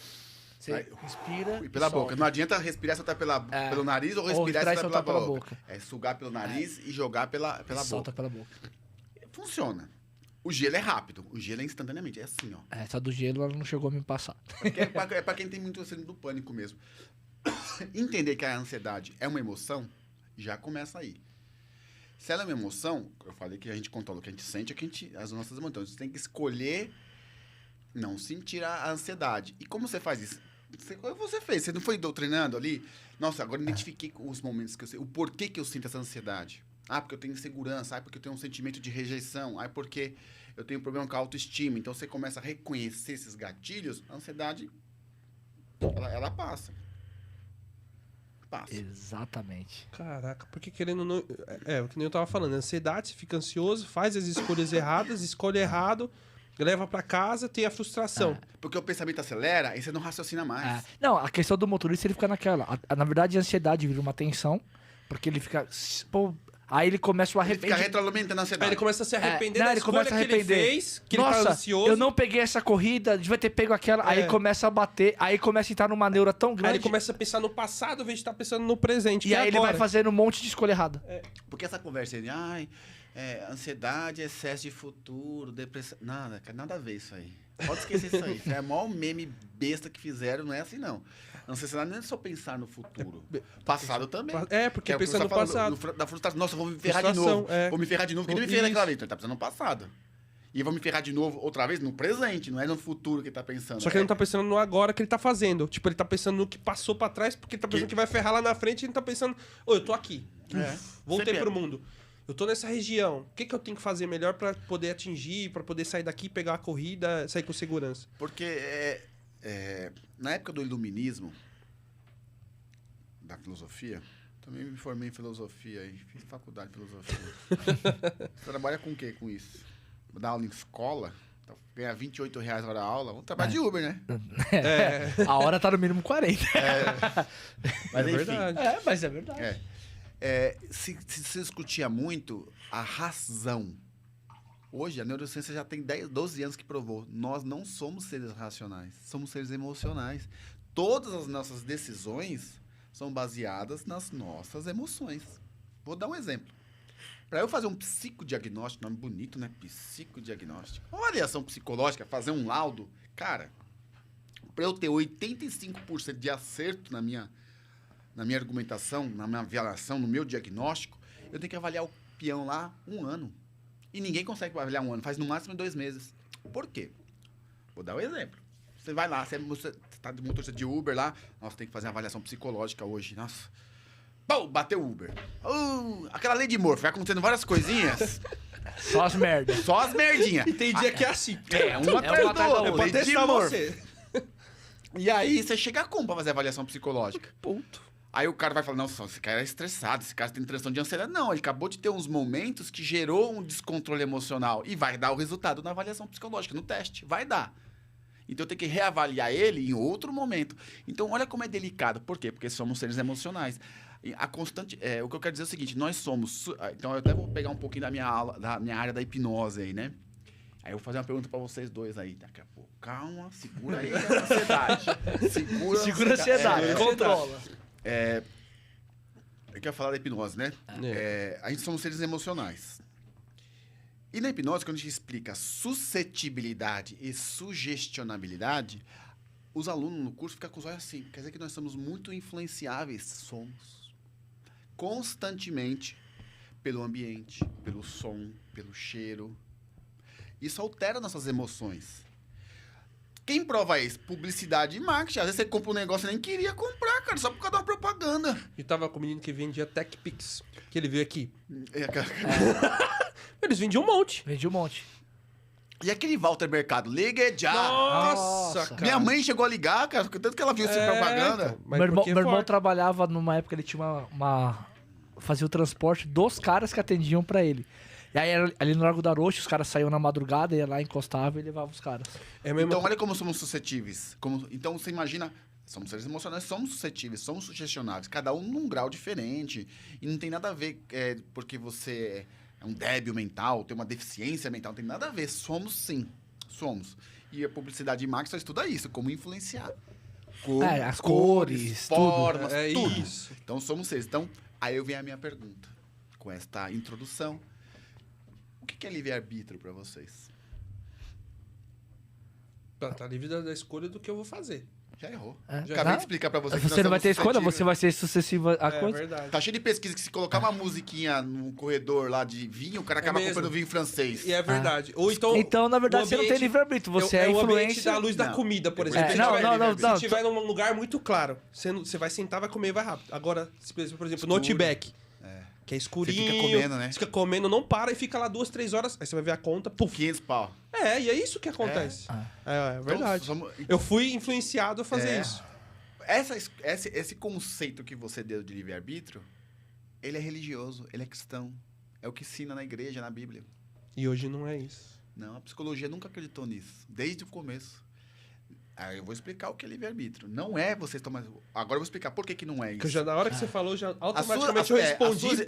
Você Aí, respira e pela boca. solta. Não adianta respirar e soltar pelo nariz ou respirar e soltar pela boca. É sugar pelo nariz e jogar pela Solta boca. pela boca. Funciona. O gelo é rápido. O gelo é instantaneamente. É assim, ó. Essa do gelo ela não chegou a me passar. Porque é pra quem tem muito síndrome do pânico mesmo. Entender que a ansiedade é uma emoção, já começa aí. Se ela é uma emoção, eu falei que a gente controla o que a gente sente, as nossas emoções. Você tem que escolher não sentir a ansiedade. E como você faz isso? Você fez. Você não foi doutrinando ali? Nossa, agora eu identifiquei os momentos que eu sei. O porquê que eu sinto essa ansiedade. Ah, porque eu tenho insegurança. Ah, porque eu tenho um sentimento de rejeição. Ah, porque eu tenho um problema com a autoestima. Então, você começa a reconhecer esses gatilhos, a ansiedade, ela passa. Exatamente. Caraca, porque querendo ou não... o que nem eu tava falando. Ansiedade, você fica ansioso, faz as escolhas erradas, escolhe errado, leva pra casa, tem a frustração. Porque o pensamento acelera e você não raciocina mais. Não, a questão do motorista, ele fica naquela. Na verdade, a ansiedade vira uma tensão, porque ele fica... Pô, aí ele começa a Ele arrepender. fica retroalimentando a Aí ansiedade. ele começa a se arrepender não, da ele escolha começa a que ele arrepender. fez, que ele Nossa, tá ansioso. eu não peguei essa corrida, devia ter pego aquela. Aí começa a bater, aí começa a entrar numa neura tão Aí grande. ele começa a pensar no passado, ao invés de estar pensando no presente. E que é aí ele agora. vai fazendo um monte de escolha errada. Porque essa conversa aí, ansiedade, excesso de futuro, depressão... Nada a ver isso aí. Pode esquecer isso aí. Isso é o maior meme besta que fizeram, não é assim não. Ansiedade não é só pensar no futuro. Passado também. Porque É o que pensa você no tá falando, passado. Da frustração. Nossa, eu vou me ferrar de Frustração, novo. é. Vou me ferrar de novo, porque nem me ferrei Isso. naquela vez. Então ele tá pensando no passado. E eu vou me ferrar de novo, outra vez, no presente. Não é no futuro que ele tá pensando. Só que ele não tá pensando no agora que ele tá fazendo. Tipo, ele tá pensando no que passou pra trás, porque ele tá pensando que vai ferrar lá na frente e ele tá pensando, eu tô aqui. Voltei Sempre pro mundo. Eu tô nessa região. O que eu tenho que fazer melhor pra poder atingir, pra poder sair daqui, pegar a corrida, sair com segurança? Porque na época do iluminismo, da filosofia, também me formei em filosofia e fiz faculdade de filosofia. Você trabalha com o quê com isso? Dar aula em escola? Ganhar R$28 a hora aula? Vamos trabalhar de Uber, né? A hora tá no mínimo 40. Mas enfim. verdade. Mas é verdade. Se discutia muito a razão. Hoje, a neurociência já tem 12 anos que provou. Nós não somos seres racionais, somos seres emocionais. Todas as nossas decisões são baseadas nas nossas emoções. Vou dar um exemplo. Para eu fazer um psicodiagnóstico, nome bonito, né? Psicodiagnóstico. Uma avaliação psicológica, fazer um laudo. Cara, para eu ter 85% de acerto na minha argumentação, na minha avaliação, no meu diagnóstico, eu tenho que avaliar o peão lá 1 ano. E ninguém consegue avaliar 1 ano, faz no máximo 2 meses. Por quê? Vou dar um exemplo. Você vai lá, você está de motorista de Uber lá, nossa, tem que fazer uma avaliação psicológica hoje, nossa. Pô, bateu o Uber. Aquela lei de Murphy, vai acontecendo várias coisinhas. Só as merdas. Só as merdinhas. E tem dia que é assim. Uma atrás do atrás da outro. É pra Lei de testar Murphy. você. E aí, você chega como pra fazer avaliação psicológica? Ponto. Aí o cara vai falar, nossa, esse cara é estressado, esse cara tem transtorno de ansiedade. Não, ele acabou de ter uns momentos que gerou um descontrole emocional. E vai dar o resultado na avaliação psicológica, no teste. Vai dar. Então eu tenho que reavaliar ele em outro momento. Então olha como é delicado. Por quê? Porque somos seres emocionais. E a constante... o que eu quero dizer é o seguinte, nós somos... Então eu até vou pegar um pouquinho da minha aula, da minha área da hipnose aí, né? Aí eu vou fazer uma pergunta pra vocês dois aí. Daqui a pouco. Calma, segura aí a ansiedade. Segura a ansiedade, controla. Eu quero falar da hipnose, né? A gente somos seres emocionais. E na hipnose, quando a gente explica suscetibilidade e sugestionabilidade, os alunos no curso ficam com os olhos assim. Quer dizer que nós somos muito influenciáveis? Somos. Constantemente pelo ambiente, pelo som, pelo cheiro. Isso altera nossas emoções. Quem prova isso? Publicidade e marketing. Às vezes você compra um negócio e nem queria comprar, cara, só por causa da propaganda. E tava com o menino que vendia TechPix, que ele veio aqui. É, cara. Eles vendiam um monte. Vendi um monte. E aquele Walter Mercado? Ligue já! Nossa, cara. Minha mãe chegou a ligar, cara, tanto que ela viu essa propaganda. Então, mas Meu irmão, porque meu irmão for- trabalhava numa época, ele tinha fazia o transporte dos caras que atendiam pra ele. E aí, ali no Largo da Rocha, os caras saíam na madrugada, ia lá, encostava e levava os caras. É mesmo. Então, olha como somos suscetíveis. Então, você imagina... Somos seres emocionais, somos suscetíveis, somos sugestionáveis. Cada um num grau diferente. E não tem nada a ver porque você é um débil mental, tem uma deficiência mental. Não tem nada a ver. Somos, sim. Somos. E a publicidade e marketing só estuda isso. Como influenciar. As cores, tudo. formas, É tudo. isso. Então, somos seres. Então, aí eu venho a minha pergunta. Com esta introdução. O que é livre-arbítrio para vocês? Tá livre da escolha do que eu vou fazer. Já errou. É. Já acabei de explicar para vocês. que Você nós não vai somos ter escolha, suscetíveis. você vai ser sucessiva a É coisa. verdade. Tá cheio de pesquisa que se colocar uma musiquinha no corredor lá de vinho, o cara acaba mesmo. comprando vinho francês. E é verdade. Ou então. Então, na verdade, o você não tem ambiente- livre-arbítrio, você é o ambiente influência. da luz da Não. comida, por É, exemplo. Se não, tiver- não, não, Se não. tiver num lugar muito claro, você vai sentar, vai comer e vai rápido. Agora, por exemplo, Escuro. no Outback, que é escurinho. Você fica comendo, né? Você fica comendo, não para e fica lá 2, 3 horas. Aí você vai ver a conta, puf. 500 pau. É, e é isso que acontece. É verdade. Então, Eu fui influenciado a fazer É. isso. Esse conceito que você deu de livre-arbítrio, ele é religioso, ele é cristão. É o que ensina na igreja, na Bíblia. E hoje não é isso. Não, a psicologia nunca acreditou nisso, desde o começo. Aí eu vou explicar o que é livre-arbítrio. Não é vocês tomar... Agora eu vou explicar por que não é isso. Porque já na hora que você falou, já automaticamente sua- eu respondi a sua-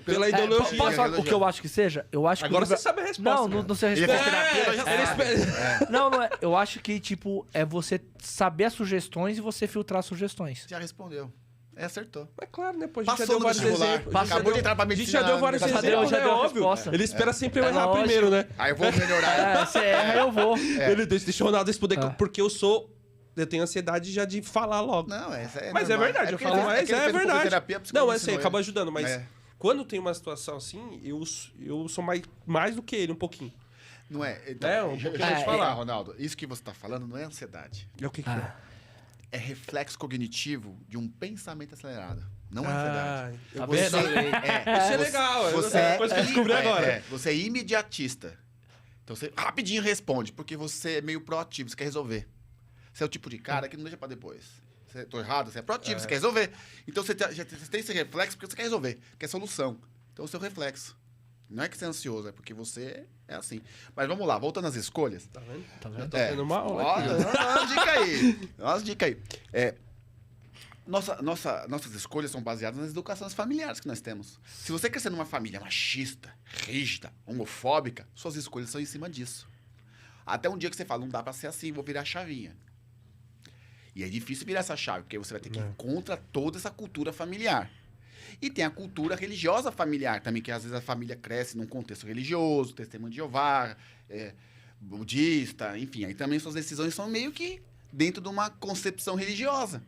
pela É, ideologia. posso falar o que eu acho que seja? Eu acho que Agora o livre- você sabe a resposta. Não, né? não sei a Ele resposta. fez terapia, já ele sabe. espera- Não, não é. Eu acho que, tipo, é você saber as sugestões e você filtrar as sugestões. Já respondeu. Acertou. Mas claro, né? Pô, a gente já Passou deu no vários vestibular. exemplos. A gente Acabou já de entrar pra A gente medicina. já deu vários Já deu, exemplos, já né? deu a Óbvio. resposta. Ele espera sempre eu É errar lógico. primeiro, né? Aí eu vou melhorar. É, você erra, eu vou. Ele deixa o Ronaldo responder, Ah. porque eu tenho ansiedade já de falar logo. Não, essa é Mas é normal. verdade, eu porque falo, ele fez- mas que ele é fez um pouco de verdade. terapia, a psicóloga Não, eu sei, ensinou acaba ele. ajudando, mas É. quando tem uma situação assim, eu sou mais do que ele, um pouquinho. Não é? Então, É, um pouquinho deixa eu te de falar, falar. Ronaldo. Isso que você tá falando não é ansiedade. É o que é? É reflexo cognitivo de um pensamento acelerado. Não é ansiedade. Tá Você- vendo? Isso é legal, Você é uma coisa que eu descobri agora. Você é imediatista. Então você rapidinho responde, porque você é meio proativo, você quer resolver. Você é o tipo de cara que não deixa pra depois. Tô errado, você é proativo, você quer resolver. Então você tem esse reflexo porque você quer resolver, quer solução. Então o seu reflexo. Não é que você é ansioso, é porque você é assim. Mas vamos lá, voltando às escolhas. Tá vendo? Tá Já vendo? tô tendo uma aula aqui. Olha, dá umas dicas aí. Dá umas dicas aí. Nossas escolhas são baseadas nas educações familiares que nós temos. Se você crescer numa família machista, rígida, homofóbica, suas escolhas são em cima disso. Até um dia que você fala, não dá pra ser assim, vou virar a chavinha. E é difícil virar essa chave, porque você vai ter que ir contra toda essa cultura familiar. E tem a cultura religiosa familiar também, que às vezes a família cresce num contexto religioso, testemunho de Jeová, budista, enfim. Aí também suas decisões são meio que dentro de uma concepção religiosa.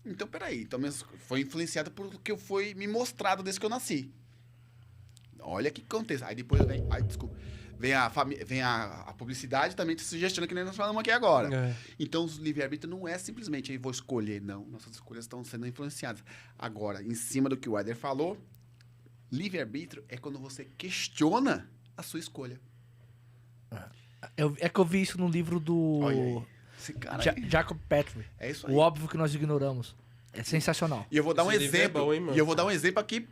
Então, peraí. Então, foi influenciado por o que foi me mostrado desde que eu nasci. Olha que contexto. Aí depois vem... Ai, desculpa. Vem a publicidade também te sugestiona que nós falamos aqui agora. É. Então, o livre-arbítrio não é simplesmente eu vou escolher, não. Nossas escolhas estão sendo influenciadas. Agora, em cima do que o Éder falou, livre-arbítrio é quando você questiona a sua escolha. É que eu vi isso no livro do Olha aí. Esse cara aí. Jacob Petrie. É isso aí. O óbvio que nós ignoramos. É sensacional. E eu vou dar um Esse livro é exemplo. bom, hein, mano? E eu vou dar um exemplo aqui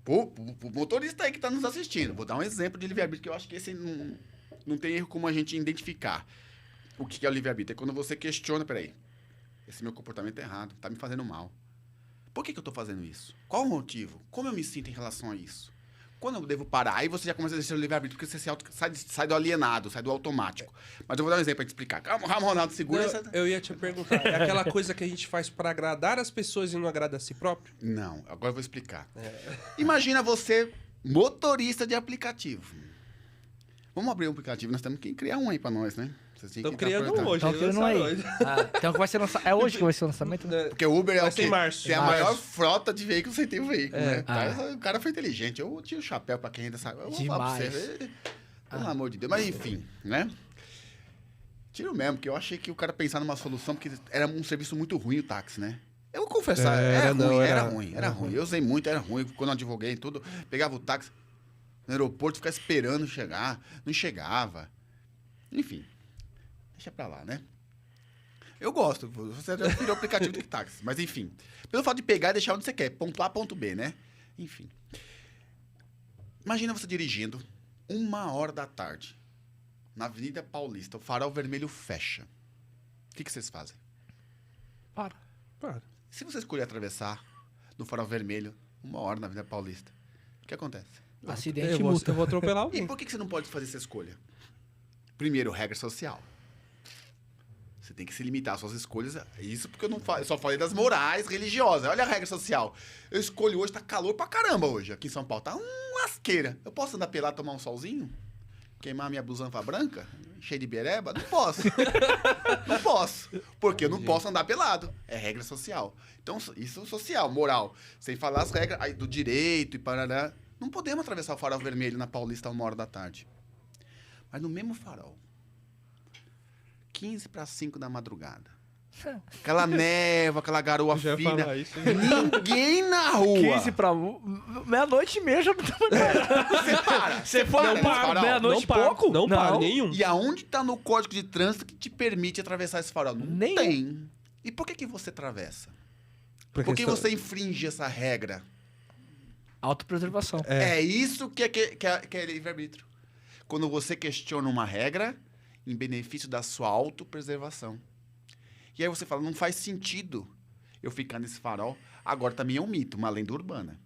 pro motorista aí que tá nos assistindo. Vou dar um exemplo de livre-arbítrio, que eu acho que esse não tem erro como a gente identificar. O que é o livre-arbítrio? É quando você questiona, peraí, esse meu comportamento é errado, tá me fazendo mal. Por que eu tô fazendo isso? Qual o motivo? Como eu me sinto em relação a isso? Quando eu devo parar? Aí você já começa a exercer o livre-arbítrio, porque você sai do alienado, sai do automático. Mas eu vou dar um exemplo pra te explicar. Calma, Ronaldo, segura essa... Eu ia te perguntar, é aquela coisa que a gente faz pra agradar as pessoas e não agrada a si próprio? Não, agora eu vou explicar. Imagina você, motorista de aplicativo. Vamos abrir um aplicativo, nós temos que criar um aí pra nós, né? Estão criando um hoje. Então, eles querendo lançaram aí. hoje. Então vai ser lançado. É hoje que vai ser o lançamento? Né? Porque o Uber é Vai o ser quê? em março. Tem a Março. maior frota de veículos sem ter um veículo, né? Ah. O cara foi inteligente. Eu tiro o chapéu pra quem ainda sabe. Eu vou falar pra Demais. você. Pelo amor de Deus. Mas enfim, né? Tiro mesmo, porque eu achei que o cara pensar numa solução, porque era um serviço muito ruim o táxi, né? Eu vou confessar, Era era não, ruim, era era ruim. Eu usei muito, era ruim. Quando eu advoguei e tudo, pegava o táxi. no aeroporto, ficar esperando chegar. Não chegava. Enfim, deixa pra lá, né? Eu gosto. Você já virou aplicativo do táxi. Mas, enfim. Pelo fato de pegar e deixar onde você quer. Ponto A, ponto B, né? Enfim. Imagina você dirigindo 1h da tarde na Avenida Paulista. O farol vermelho fecha. O que vocês fazem? Para. Se você escolher atravessar no farol vermelho 1h na Avenida Paulista, o que acontece? Acidente e Eu multa. vou atropelar E alguém. por que você não pode fazer essa escolha? Primeiro, regra social. Você tem que se limitar às suas escolhas. Isso porque eu só falei das morais religiosas. Olha a regra social. Eu escolho hoje, tá calor pra caramba hoje. Aqui em São Paulo tá uma lasqueira. Eu posso andar pelado, tomar um solzinho? Queimar minha busanfa branca? Cheia de bereba? Não posso. Não posso. Porque eu não posso andar pelado. É regra social. Então, isso é social, moral. Sem falar as regras aí, do direito e parará. Não podemos atravessar o farol vermelho na Paulista a 1h da tarde. Mas no mesmo farol, 15:05 da madrugada. Aquela névoa, aquela garoa Já ia fina. falar isso, hein? Ninguém na rua. 15 pra meia-noite e meia já não tá mais. Você para. Você foi Não para, para, não. meia-noite e para, pouco? Não para, nenhum. E aonde tá no código de trânsito que te permite atravessar esse farol? Não Nenhum. tem. E por que você atravessa? Por que você infringe essa regra? Autopreservação. É isso que é livre-arbítrio. Quando você questiona uma regra em benefício da sua autopreservação. E aí você fala, não faz sentido eu ficar nesse farol. Agora também é um mito, uma lenda urbana.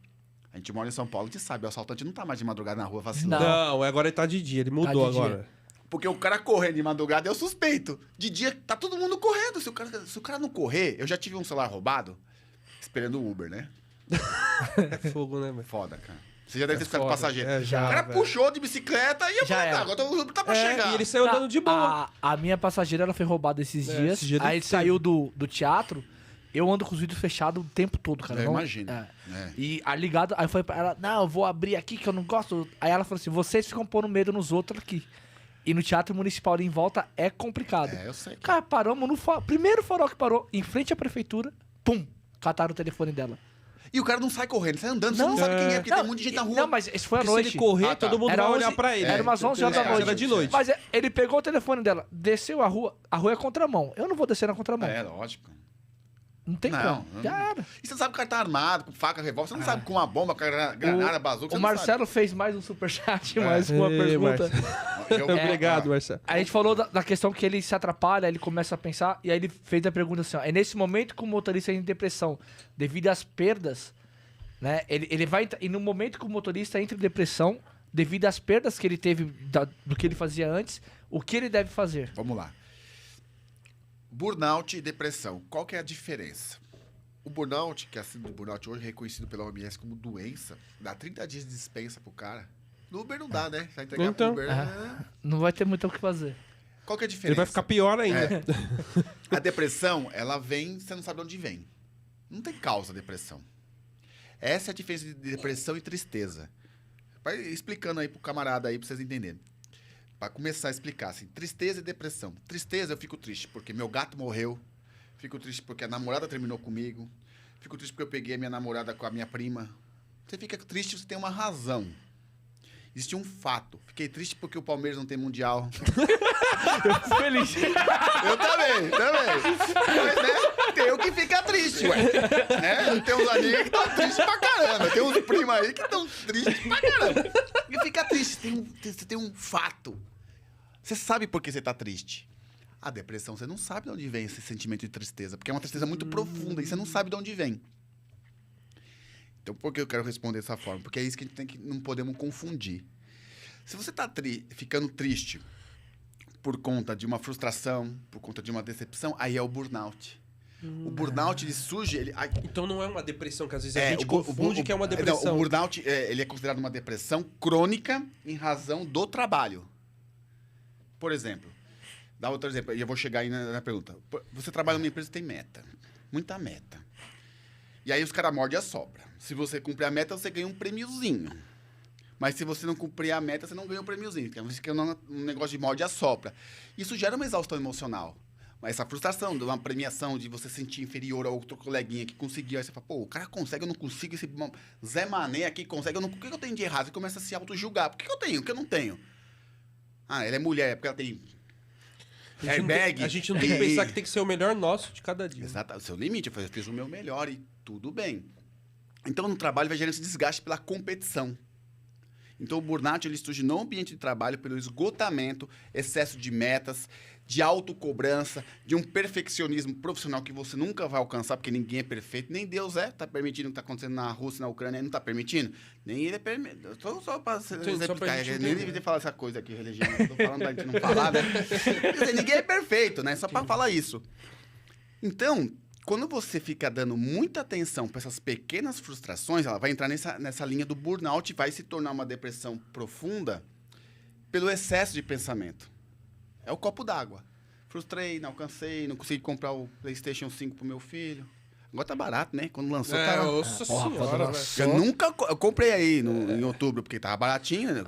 A gente mora em São Paulo, a gente sabe, o assaltante não tá mais de madrugada na rua vacilando. Não. Não, agora ele tá de dia, ele mudou Tá de dia. agora. Porque o cara correndo de madrugada é o suspeito. De dia, tá todo mundo correndo. Se o cara não correr... Eu já tive um celular roubado, esperando o Uber, né? É fogo, né, velho? Foda, cara. Você já deve ter ficado foda. passageiro. É, já, o cara velho. puxou de bicicleta e eu Já falei, era. agora o Uber tá pra É, chegar. e ele saiu andando de boa. A minha passageira, ela foi roubada esses dias. esse dia Aí ele teve. saiu do teatro. Eu ando com os vidros fechados o tempo todo, cara. Eu Não- imagino. é. É. E a ligado, aí foi pra ela, não, eu vou abrir aqui que eu não gosto. Aí ela falou assim, vocês ficam pondo medo nos outros aqui. E no Teatro Municipal ali em volta é complicado. É, eu sei. Cara, paramos no primeiro farol que parou, em frente à prefeitura, pum, cataram o telefone dela. E o cara não sai correndo, sai andando, você Não. não sabe quem é, porque Não, tem muita gente na rua. Não, mas isso foi à Porque se noite. ele correr, Ah, tá. todo mundo Era vai olhar 11 pra ele. Era umas 11 horas da noite. Era de noite. Mas ele pegou o telefone dela, desceu a rua é contramão. Eu não vou descer na contramão. É, lógico. Não tem Não, como. Já era. E você não sabe que o cara tá armado, com faca, revólver, você não sabe com uma bomba, com granada, bazuca, você O não Marcelo fez mais um superchat, É. mais uma Ei, pergunta. sabe. Eu- Obrigado, Marcelo. A gente falou da questão que ele se atrapalha, ele começa a pensar, e aí ele fez a pergunta assim, ó, é nesse momento que o motorista entra em depressão, devido às perdas, né, ele vai, e no momento que o motorista entra em depressão, devido às perdas que ele teve do que ele fazia antes, o que ele deve fazer? Vamos lá. Burnout e depressão, qual que é a diferença? O burnout, que é a síndrome do burnout hoje reconhecido pela OMS como doença, dá 30 dias de dispensa pro cara. No Uber não dá, né? Vai entregar Então. pro Uber. Não vai ter muito o que fazer. Qual que é a diferença? Ele vai ficar pior ainda. A depressão, ela vem, você não sabe de onde vem. Não tem causa a depressão. Essa é a diferença de depressão e tristeza. Vai explicando aí pro camarada aí pra vocês entenderem. Pra começar a explicar, assim, tristeza e depressão. Tristeza, eu fico triste porque meu gato morreu. Fico triste porque a namorada terminou comigo. Fico triste porque eu peguei a minha namorada com a minha prima. Você fica triste, você tem uma razão. Existe um fato. Fiquei triste porque o Palmeiras não tem mundial. Feliz. Eu também. Mas, né, tem o que fica triste, ué. Né? Tem uns amigos que estão tristes pra caramba. Tem uns primos aí que estão tristes pra caramba. E fica triste, você tem um fato. Você sabe por que você tá triste. A depressão, você não sabe de onde vem esse sentimento de tristeza, porque é uma tristeza muito profunda e você não sabe de onde vem. Então, por que eu quero responder dessa forma? Porque é isso que a gente não podemos confundir. Se você tá ficando triste por conta de uma frustração, por conta de uma decepção, aí é o burnout. O burnout, ele surge... Então não é uma depressão, que às vezes a gente o confunde que é uma Não, depressão. o burnout, ele é considerado uma depressão crônica em razão do trabalho. Por exemplo, dá outro exemplo, e eu vou chegar aí na pergunta. Você trabalha numa empresa que tem meta, muita meta. E aí os caras mordem a sopra. Se você cumprir a meta, você ganha um prêmiozinho. Mas se você não cumprir a meta, você não ganha um prêmiozinho. Você quer um negócio de morde a sopra. Isso gera uma exaustão emocional. Mas essa frustração de uma premiação, de você se sentir inferior a outro coleguinha que conseguiu. Aí você fala, pô, o cara consegue, eu não consigo. Esse Zé Mané aqui consegue, o que eu tenho de errado? Você começa a se auto-julgar. Por que eu tenho? O que eu não tenho? Ah, ela é mulher, é porque ela tem airbag. A gente não tem que pensar que tem que ser o melhor nosso de cada dia. Exato, o seu limite. Eu fiz o meu melhor e tudo bem. Então, no trabalho, vai gerando esse desgaste pela competição. Então, o burnout ele surge no ambiente de trabalho pelo esgotamento, excesso de metas, de autocobrança, de um perfeccionismo profissional que você nunca vai alcançar, porque ninguém é perfeito. Nem Deus tá permitindo o que está acontecendo na Rússia, na Ucrânia, ele não está permitindo. Nem ele é permitindo. Só para exemplificar, eu nem devia ter falado essa coisa aqui, religião. Estou falando pra gente não falar, né? Quer dizer, ninguém é perfeito, né? Só para falar isso. Então, quando você fica dando muita atenção para essas pequenas frustrações, ela vai entrar nessa linha do burnout e vai se tornar uma depressão profunda pelo excesso de pensamento. É o copo d'água. Frustrei, não alcancei, não consegui comprar o PlayStation 5 pro meu filho. Agora tá barato, né? Quando lançou, tá... Nossa senhora, velho. Eu comprei aí em outubro, porque tava baratinho, né?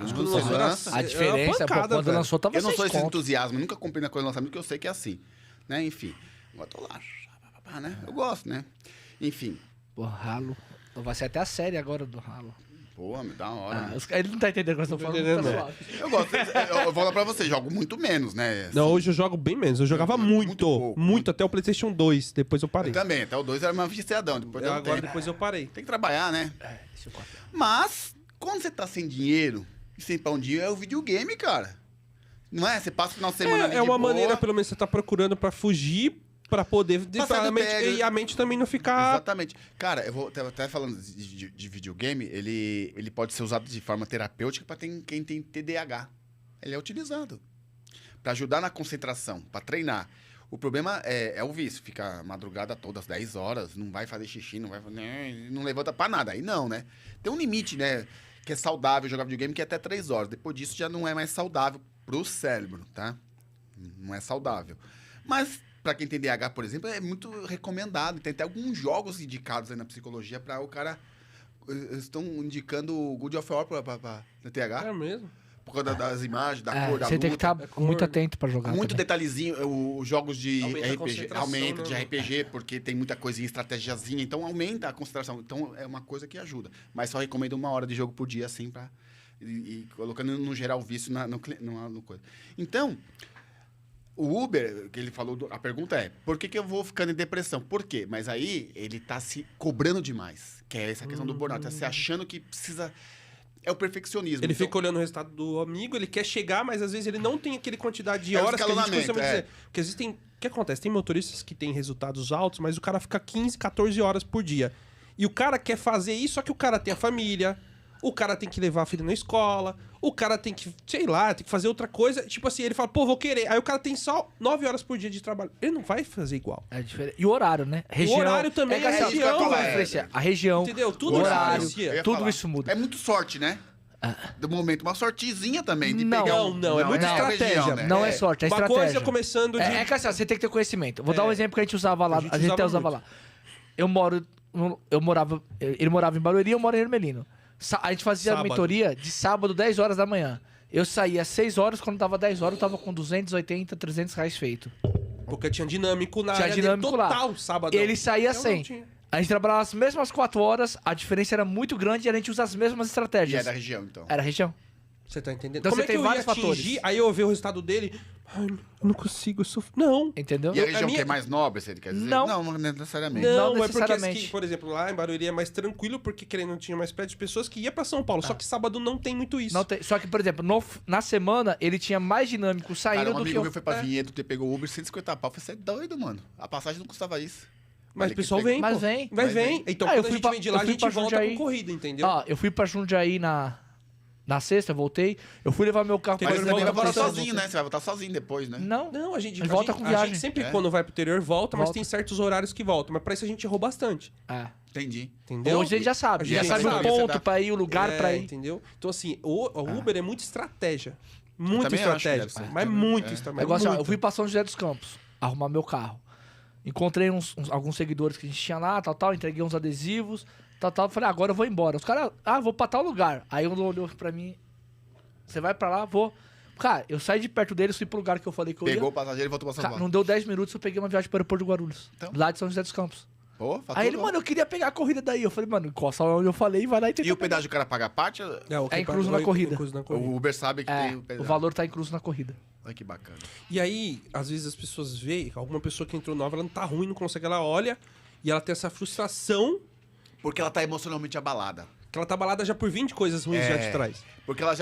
A diferença, pancada, quando velho. lançou, tava Eu não 6 sou esse conto. entusiasmo, nunca comprei na coisa do lançamento, porque eu sei que é assim. Né? Enfim. Agora tô lá. Né? Eu gosto, né? Enfim. Pô, Halo. Vai ser até a série agora do Halo. Pô, me dá uma hora. Ele não tá entendendo o que eu tô falando. entendendo, Tá não. suave. Eu gosto. Eu vou falar pra você, jogo muito menos, né? Não, hoje eu jogo bem menos. Eu jogava Muito muito, pouco. até o PlayStation 2. Depois eu parei. Eu também, até o 2 era mais viciadão. Depois deu um Agora tempo. depois eu parei. Tem que trabalhar, né? Deixa eu cortar. Mas, quando você tá sem dinheiro e sem pão de é o videogame, cara. Não é? Você passa o final de semana ali É de uma boa. maneira, pelo menos, você tá procurando pra fugir, pra poder... Passar do tédio. E a mente também não ficar... Exatamente. Cara, eu vou até falando de videogame, ele pode ser usado de forma terapêutica para quem tem TDAH. Ele é utilizado para ajudar na concentração, para treinar. O problema é o vício, fica a madrugada toda, às 10 horas, não vai fazer xixi, não levanta para nada. Aí não, né? Tem um limite, né? Que é saudável jogar videogame, que é até 3 horas. Depois disso já não é mais saudável pro cérebro, tá? Não é saudável. Mas para quem tem DH, por exemplo, é muito recomendado. Tem até alguns jogos indicados aí na psicologia para o cara... Eles estão indicando o God of War para TH. É mesmo? Por causa das imagens, da cor, da Você luta. tem que estar muito atento pra jogar. Muito também. detalhezinho. Os jogos de Aumenta a RPG concentração, aumenta de né? RPG, porque tem muita coisinha, estratégiazinha. Então, aumenta a concentração. Então, é uma coisa que ajuda. Mas só recomendo 1 hora de jogo por dia, assim, para e colocando no geral o vício no coisa. Então... O Uber, que ele falou, a pergunta é, por que eu vou ficando em depressão? Por quê? Mas aí ele tá se cobrando demais, que é essa questão do burnout, tá se achando que precisa... É o perfeccionismo. Ele Então, fica olhando o resultado do amigo, ele quer chegar, mas às vezes ele não tem aquele quantidade de É o horas que a gente escalonamento, costuma dizer. Porque existem... O que acontece? Tem motoristas que têm resultados altos, mas o cara fica 15, 14 horas por dia. E o cara quer fazer isso, só que o cara tem a família, o cara tem que levar a filha na escola, o cara tem que, sei lá, tem que fazer outra coisa. Tipo assim, ele fala, pô, vou querer. Aí o cara tem só 9 horas por dia de trabalho. Ele não vai fazer igual. É diferente. E o horário, né? Região, horário também, que a assim, ó, região, tudo velho. influencia. A região, Entendeu? Tudo o horário, influencia. eu ia tudo falar. isso muda. É muito sorte, né? Do momento, uma sortezinha também. De Não. pegar Não, é muita a estratégia. né? Não é sorte, é Uma estratégia. coisa começando de... É que assim, ó, você tem que ter conhecimento. Vou dar um exemplo que a gente usava lá. A gente A gente até usava usava lá. Ele morava em Barueri, eu moro em Ermelino. A gente fazia a Sábado. mentoria de sábado, 10 horas da manhã. Eu saía às 6 horas, quando dava 10 horas, eu tava com 280, 300 reais feito. Porque tinha dinâmico na Tinha área dinâmico dele, lá. total, sábado. Ele saía Eu não 100. tinha. A gente trabalhava as mesmas 4 horas, a diferença era muito grande e a gente usa as mesmas E é estratégias. da região, então. Era a região. Você tá entendendo? Então Como você é que tem eu vários ia atingir? fatores. Aí eu ver o resultado dele. Ai, eu não consigo, eu sofro. Não. Entendeu? E a a região minha- que é mais nobre, você quer dizer? Não. Não necessariamente. Não Não, é porque, necessariamente. assim, por exemplo, lá em Barueri é mais tranquilo, porque querendo não tinha mais perto de pessoas que ia pra São Paulo. Só que sábado não tem muito isso. Não tem- Só que, por exemplo, na semana ele tinha mais dinâmico saindo Cara, um do que amigo eu. meu foi pra Vinhedo, te pegou o Uber, 150 pau. Eu falei, você é doido, mano. A passagem não custava isso. Mas Ele o pessoal que pega- vem, Mas pô. vem. Vai, Mas vem. vem. Então, Ah, eu quando a fui gente pra- vem de eu lá, a fui gente pra volta Jundiaí. com corrida, entendeu? Ó, eu fui pra Jundiaí na sexta, voltei. Eu fui levar meu carro Tem Mas Mas você volta também vai voltar pra sozinho, né? Você vai voltar sozinho depois, né? Não. Não, a gente Mas volta com viagem. A gente sempre, É. quando vai pro interior, volta, mas Volta. tem certos horários que voltam. Mas pra isso a gente errou bastante. É. Entendi. Entendeu? Hoje a gente já sabe. A Já gente sabe sabe. o Você ponto dá- pra ir, o lugar pra ir. Entendeu? Então, assim, o Uber é muita estratégia. Muita também acho que estratégia. deve ser. Mas É. muito É. estratégia. É igual assim, ó, muito. eu fui pra São José dos Campos arrumar meu carro. Encontrei alguns seguidores que a gente tinha lá, tal, entreguei uns adesivos, tal. Falei, agora eu vou embora. Os caras, vou pra tal lugar. Aí um olhou pra mim, você vai pra lá? Vou. Cara, eu saí de perto dele, fui pro lugar que eu falei que eu ia. Pegou o passageiro e voltou pra São Cara, Paulo. não deu 10 minutos, eu peguei uma viagem pro aeroporto de Guarulhos. Então. Lá de São José dos Campos. Pô, Aí ele, mano, eu queria pegar a corrida daí. Eu falei, mano, encosta onde eu falei, vai lá e tenta E o pegar. pedágio o cara paga a parte? É incluso na corrida. O Uber sabe que tem o O pedágio. valor tá incluso na corrida. Olha que bacana. E aí, às vezes as pessoas veem, alguma pessoa que entrou nova, ela não tá ruim, não consegue, ela olha e ela tem essa frustração, Porque ela tá emocionalmente abalada. que ela tá abalada já por 20 coisas ruins já de trás. Porque ela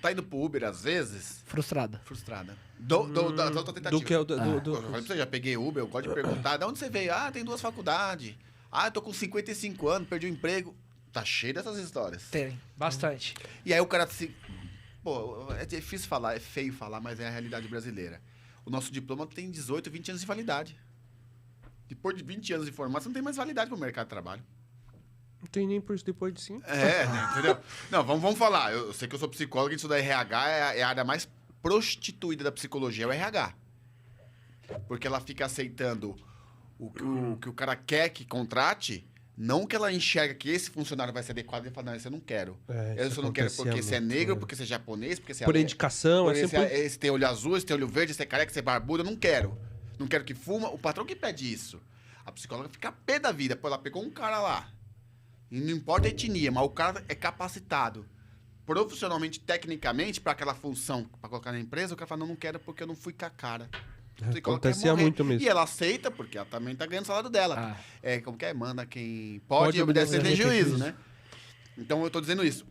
tá indo pro Uber, às vezes, Frustrada. frustrada. Da outra tentativa. Do que é o... Eu falei pra você, já peguei Uber, eu gosto de perguntar, de onde você veio? Ah, tem 2 faculdades. Ah, eu tô com 55 anos, perdi o emprego. Tá cheio dessas histórias. Tem, bastante. E aí o cara se... Pô, é difícil falar, é feio falar, mas é a realidade brasileira. O nosso diploma tem 18, 20 anos de validade. Depois de 20 anos de formação, não tem mais validade pro mercado de trabalho. Não tem nem por isso depois de 5. Entendeu? Não, vamos falar. Eu sei que eu sou psicólogo e isso da RH é a área mais prostituída da psicologia, é o RH. Porque ela fica aceitando o que o cara quer que contrate, não que ela enxerga que esse funcionário vai ser adequado e fala, não, esse eu não quero. Isso Eu não quero acontecia porque você é muito, negro, né? porque você é japonês, porque você é... Por indicação, Por é esse, sempre... esse tem olho azul, esse tem olho verde, esse é careca, esse é barbudo, eu não quero. Não quero que fuma. O patrão que pede isso. A psicóloga fica pé da vida. Pô, ela pegou um cara lá. E não importa a etnia, mas o cara é capacitado profissionalmente, tecnicamente, para aquela função, para colocar na empresa. O cara fala, não quero porque eu não fui com a cara. A psicóloga quer Acontecia morrer. muito mesmo. E ela aceita, porque ela também tá ganhando o salário dela. Ah. Como que é? Manda quem pode Pode e obedece sem obedecer, ter tem juízo, juízo. né? Então, eu tô dizendo isso.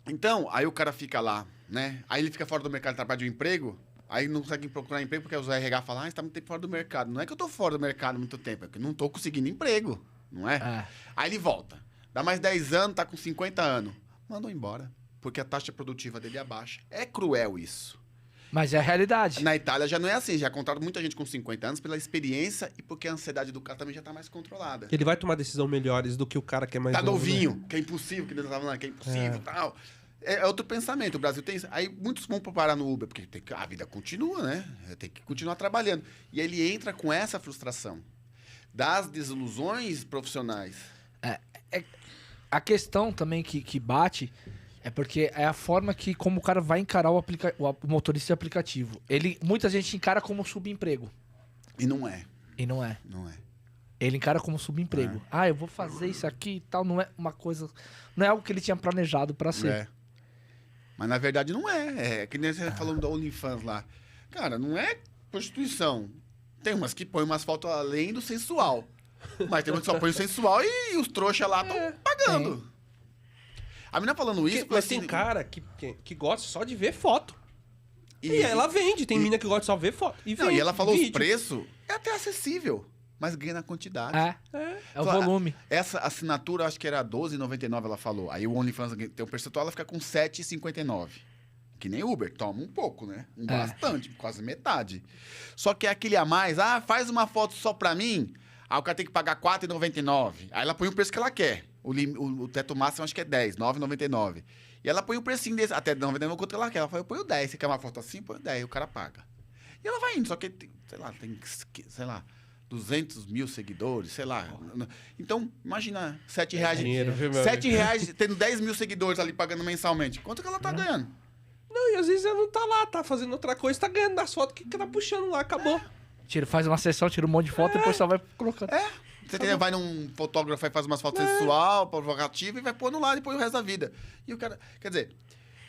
Então, aí o cara fica lá, né? Aí ele fica fora do mercado de trabalho de um emprego, aí não consegue procurar emprego porque os RH falam, você tá muito tempo fora do mercado. Não é que eu tô fora do mercado há muito tempo, é que eu não tô conseguindo emprego, não é? Ah. Aí ele volta. Dá mais 10 anos, tá com 50 anos. Mandou embora, porque a taxa produtiva dele é baixa. É cruel isso. Mas é a realidade. Na Itália já não é assim, já contratam muita gente com 50 anos pela experiência e porque a ansiedade do cara também já tá mais controlada. Ele vai tomar decisão melhores do que o cara que é mais Tá novo, né? novinho, que é impossível, que Deus tava falando, que é impossível e tal. É outro pensamento. O Brasil tem isso. Aí muitos vão parar no Uber, porque a vida continua, né? Tem que continuar trabalhando. E aí ele entra com essa frustração das desilusões profissionais. A questão também que bate é porque é a forma que como o cara vai encarar o motorista de aplicativo. Muita gente encara como subemprego. E não é. E não é. Não é. Ele encara como subemprego. Ah, eu vou fazer isso aqui e tal. Não é uma coisa... Não é algo que ele tinha planejado pra ser. É. Mas na verdade não é. É que nem você falando do OnlyFans lá. Cara, não é prostituição. Tem umas que põem umas fotos além do sensual. Mas tem umas que só põem o sensual e os trouxas lá estão pagando. A menina falando isso... Mas assim, tem cara que gosta só de ver foto. E, E ela vende. Tem menina que gosta de só ver foto. E Não, vende e ela falou vídeo. os preços, é até acessível, mas ganha na quantidade. É o volume. Essa assinatura, acho que era R$12,99, ela falou. Aí o OnlyFans tem um percentual, ela fica com R$7,59. Que nem Uber, toma um pouco, né? Bastante, quase metade. Só que é aquele a mais, faz uma foto só pra mim, aí o cara tem que pagar R$4,99. Aí ela põe o preço que ela quer. O teto máximo acho que é R$10,09,99. E ela põe o precinho desse, até R$99, quanto ela quer. Ela fala, eu ponho 10. Você quer uma foto assim? Põe 10. O cara paga. E ela vai indo, só que, tem 200 mil seguidores, sei lá. Então, imagina, R$7,00. dinheiro, viu, meu R$7,00 tendo 10 mil seguidores ali pagando mensalmente. Quanto que ela tá ganhando? Não, e às vezes ela não tá lá, tá fazendo outra coisa, tá ganhando das fotos que tá puxando lá, acabou. Faz uma sessão, tira um monte de foto e depois só vai colocando. Você vai num fotógrafo e faz umas fotos sensual, provocativa e vai pôr no lado e põe o resto da vida. E o cara... Quer dizer,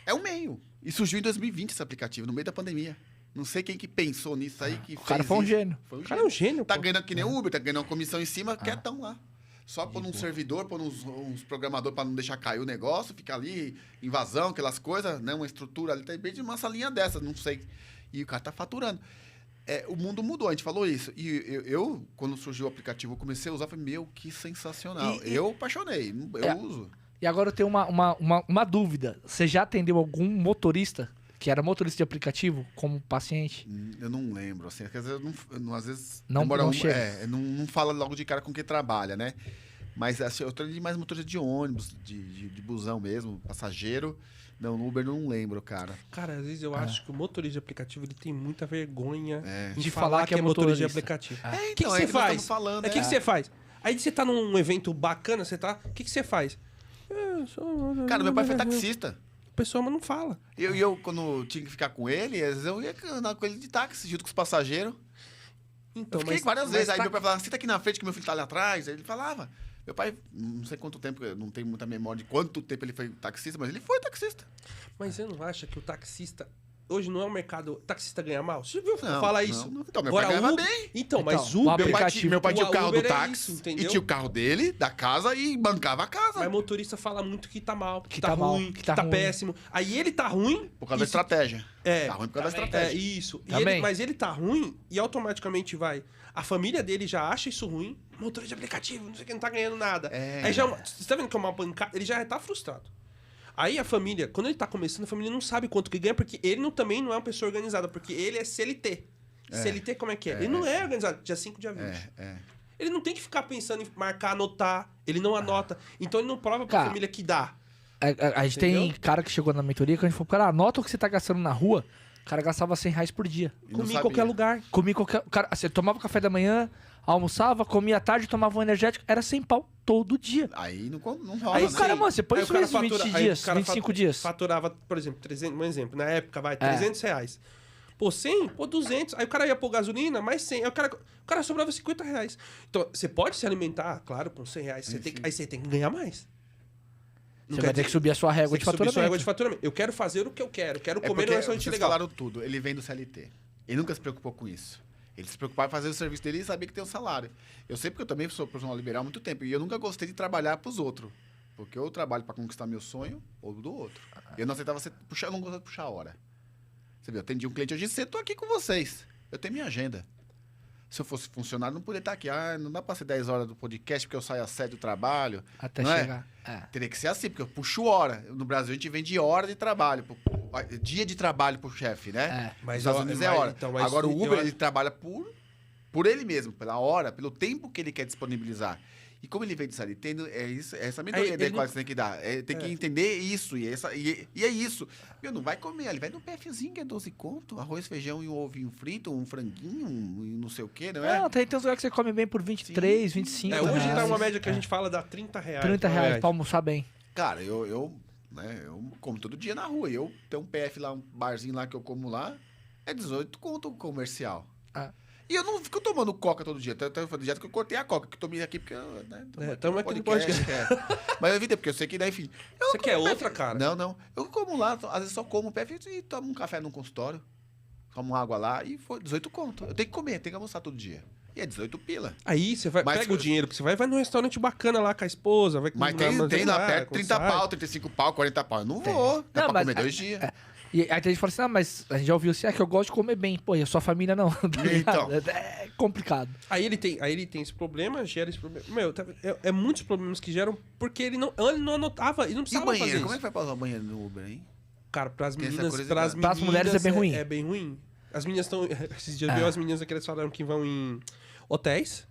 é um meio. E surgiu em 2020 esse aplicativo, no meio da pandemia. Não sei quem que pensou nisso aí, que O cara foi um gênio. Foi um O cara é um gênio, Tá pô. ganhando que nem o Uber, tá ganhando uma comissão em cima, quietão lá. Só pôr num servidor, pôr uns programadores pra não deixar cair o negócio, ficar ali, invasão, aquelas coisas, né? Uma estrutura ali, tá bem de uma salinha dessa, não sei. E o cara tá faturando. O mundo mudou, a gente falou isso. E eu quando surgiu o aplicativo, eu comecei a usar, falei, meu, que sensacional. Eu apaixonei, eu uso. E agora eu tenho uma dúvida. Você já atendeu algum motorista que era motorista de aplicativo como paciente? Eu não lembro, assim, às vezes às vezes Não chega. não fala logo de cara com quem trabalha, né? Mas assim, eu atendi mais motorista de ônibus, de busão mesmo, passageiro. Não, no Uber eu não lembro, cara. Cara, às vezes eu acho que o motorista de aplicativo ele tem muita vergonha De falar que é motorista de motorista. aplicativo. É. O que Então, você que nós faz? estamos falando, O que você faz? Aí você tá num evento bacana, você tá... O que você faz? Cara, meu pai foi taxista. pessoa, mas não fala. Eu, quando tinha que ficar com ele, às vezes eu ia andar com ele de táxi, junto com os passageiros. Então, Eu fiquei mas- várias mas vezes. Aí tá- meu pai falava, senta aqui na frente que meu filho tá ali atrás. Aí ele falava. Meu pai, não sei quanto tempo, eu não tenho muita memória de quanto tempo ele foi taxista, mas ele foi taxista. Mas você não acha que o taxista... Hoje não é um mercado... O taxista ganha mal? Você já viu Não, falar não, isso? não. Então, meu Agora, pai ganhava Uber- bem. Então, mas Então, Uber... o aplicativo- Meu pai tinha o carro do Uber é táxi isso, e entendeu? tinha o carro dele, da casa, e bancava a casa. Mas motorista fala muito que tá mal, que tá tá mal, ruim, que que tá tá ruim. péssimo. Aí ele tá ruim... Por causa da isso- estratégia. É. Tá ruim por causa da É estratégia. isso. E Também. mas ele tá ruim e automaticamente vai. A família dele já acha isso ruim. Motorista de aplicativo, não sei o que, não tá ganhando nada. É. Aí já, você tá vendo que é uma pancada? Ele já tá frustrado. Aí a família, quando ele tá começando, a família não sabe quanto que ganha, porque ele também não é uma pessoa organizada, porque ele é CLT. CLT como é que é? Ele não é organizado, dia 5, dia 20. Ele não tem que ficar pensando em marcar, anotar. Ele não anota. Então ele não prova pra Cara, família que dá. A gente tem Entendeu? cara que chegou na mentoria que a gente falou, cara, anota o que você tá gastando na rua. O cara gastava R$100 por dia. E não Comi em sabia. qualquer lugar. Comia qualquer. Cara, você tomava café da manhã, almoçava, comia à tarde, tomava um energético. Era 100 pau todo dia. Aí não rola, Aí né? o cara, mano, você põe Aí isso o cara vezes 20 fatura- aí dias, o cara 25 dias. Faturava, por exemplo, 300, um exemplo, na época, vai, É. R$300. Pô, 100? Pô, 200. Aí o cara ia pôr gasolina, mais 100. Aí o cara sobrava R$50. Então, você pode se alimentar, claro, com R$100. Aí você tem que ganhar mais. Você vai ter que subir a sua régua Você de tem que subir sua régua faturamento. de faturamento. Eu quero fazer o que eu quero. Quero É comer porque num restaurante vocês legal. falaram tudo. Ele vem do CLT. Ele nunca se preocupou com isso. Ele se preocupava em fazer o serviço dele e sabia que tem um salário. Eu sei porque eu também sou profissional liberal há muito tempo. E eu nunca gostei de trabalhar pros outros. Porque eu trabalho para conquistar meu sonho ou do outro. Eu não aceitava ser puxar, eu não gostava de puxar a hora. Você viu, eu atendi um cliente hoje cedo, tô aqui com vocês. Eu tenho minha agenda. Se eu fosse funcionário, não poderia estar aqui. Ah, não dá para ser 10 horas do podcast porque eu saio às 7 do trabalho. Até não chegar. É. Teria que ser assim, porque eu puxo hora. No Brasil, a gente vende hora de trabalho. Dia de trabalho pro chefe, né? É. Mas Nos Estados Unidos é hora. então, mas Agora, o eu Uber, acho- ele trabalha por ele mesmo, pela hora, pelo tempo que ele quer disponibilizar. E como ele vem de CLT, é essa mentoria Aí, dele ele que você tem que dar. Tem que entender isso. E é isso. Meu, não vai comer. Ele vai no PFzinho, que é 12 conto. Arroz, feijão e um ovinho frito, um franguinho, não sei o quê, não é? Não, tem uns lugares que você come bem por 23, 25 hoje reais. tá uma média que a gente fala dá R$30. 30 reais pra almoçar bem. Cara, eu como todo dia na rua. Eu tenho um PF lá, um barzinho lá que eu como lá. É 18 conto comercial. Ah. E eu não fico tomando coca todo dia. Até do jeito que eu cortei a coca, que eu tomei aqui porque... tamo aqui no Mas eu evitei, porque eu sei que, né, enfim... Você quer outra, cara? Não. Eu como lá, às vezes só como PF e tomo um café no consultório. Tomo água lá e foi 18 conto. Eu tenho que comer, tenho que almoçar todo dia. E é 18 pila. Aí você vai, Mas pega o dinheiro que você vai num restaurante bacana lá com a esposa. Vai Mas tem lá perto 30 pau, 35 pau, 40 pau. Eu não vou. Dá Não, pra mas comer 2 dias. E aí tem gente que fala assim, ah, mas a gente já ouviu assim, que eu gosto de comer bem. Pô, e a sua família não, tá ligado? Então. É complicado. Aí ele tem esse problema, gera esse problema. Meu, é muitos problemas que geram porque ele não anotava, ele não E o precisava fazer banheiro? isso. Como é que vai passar o banheiro no Uber, hein? Cara, pras Tem essa meninas, curiosidade. Pras mulheres é bem ruim. É bem ruim. As meninas estão... Esses dias veio as meninas aqui, elas falaram que vão em hotéis,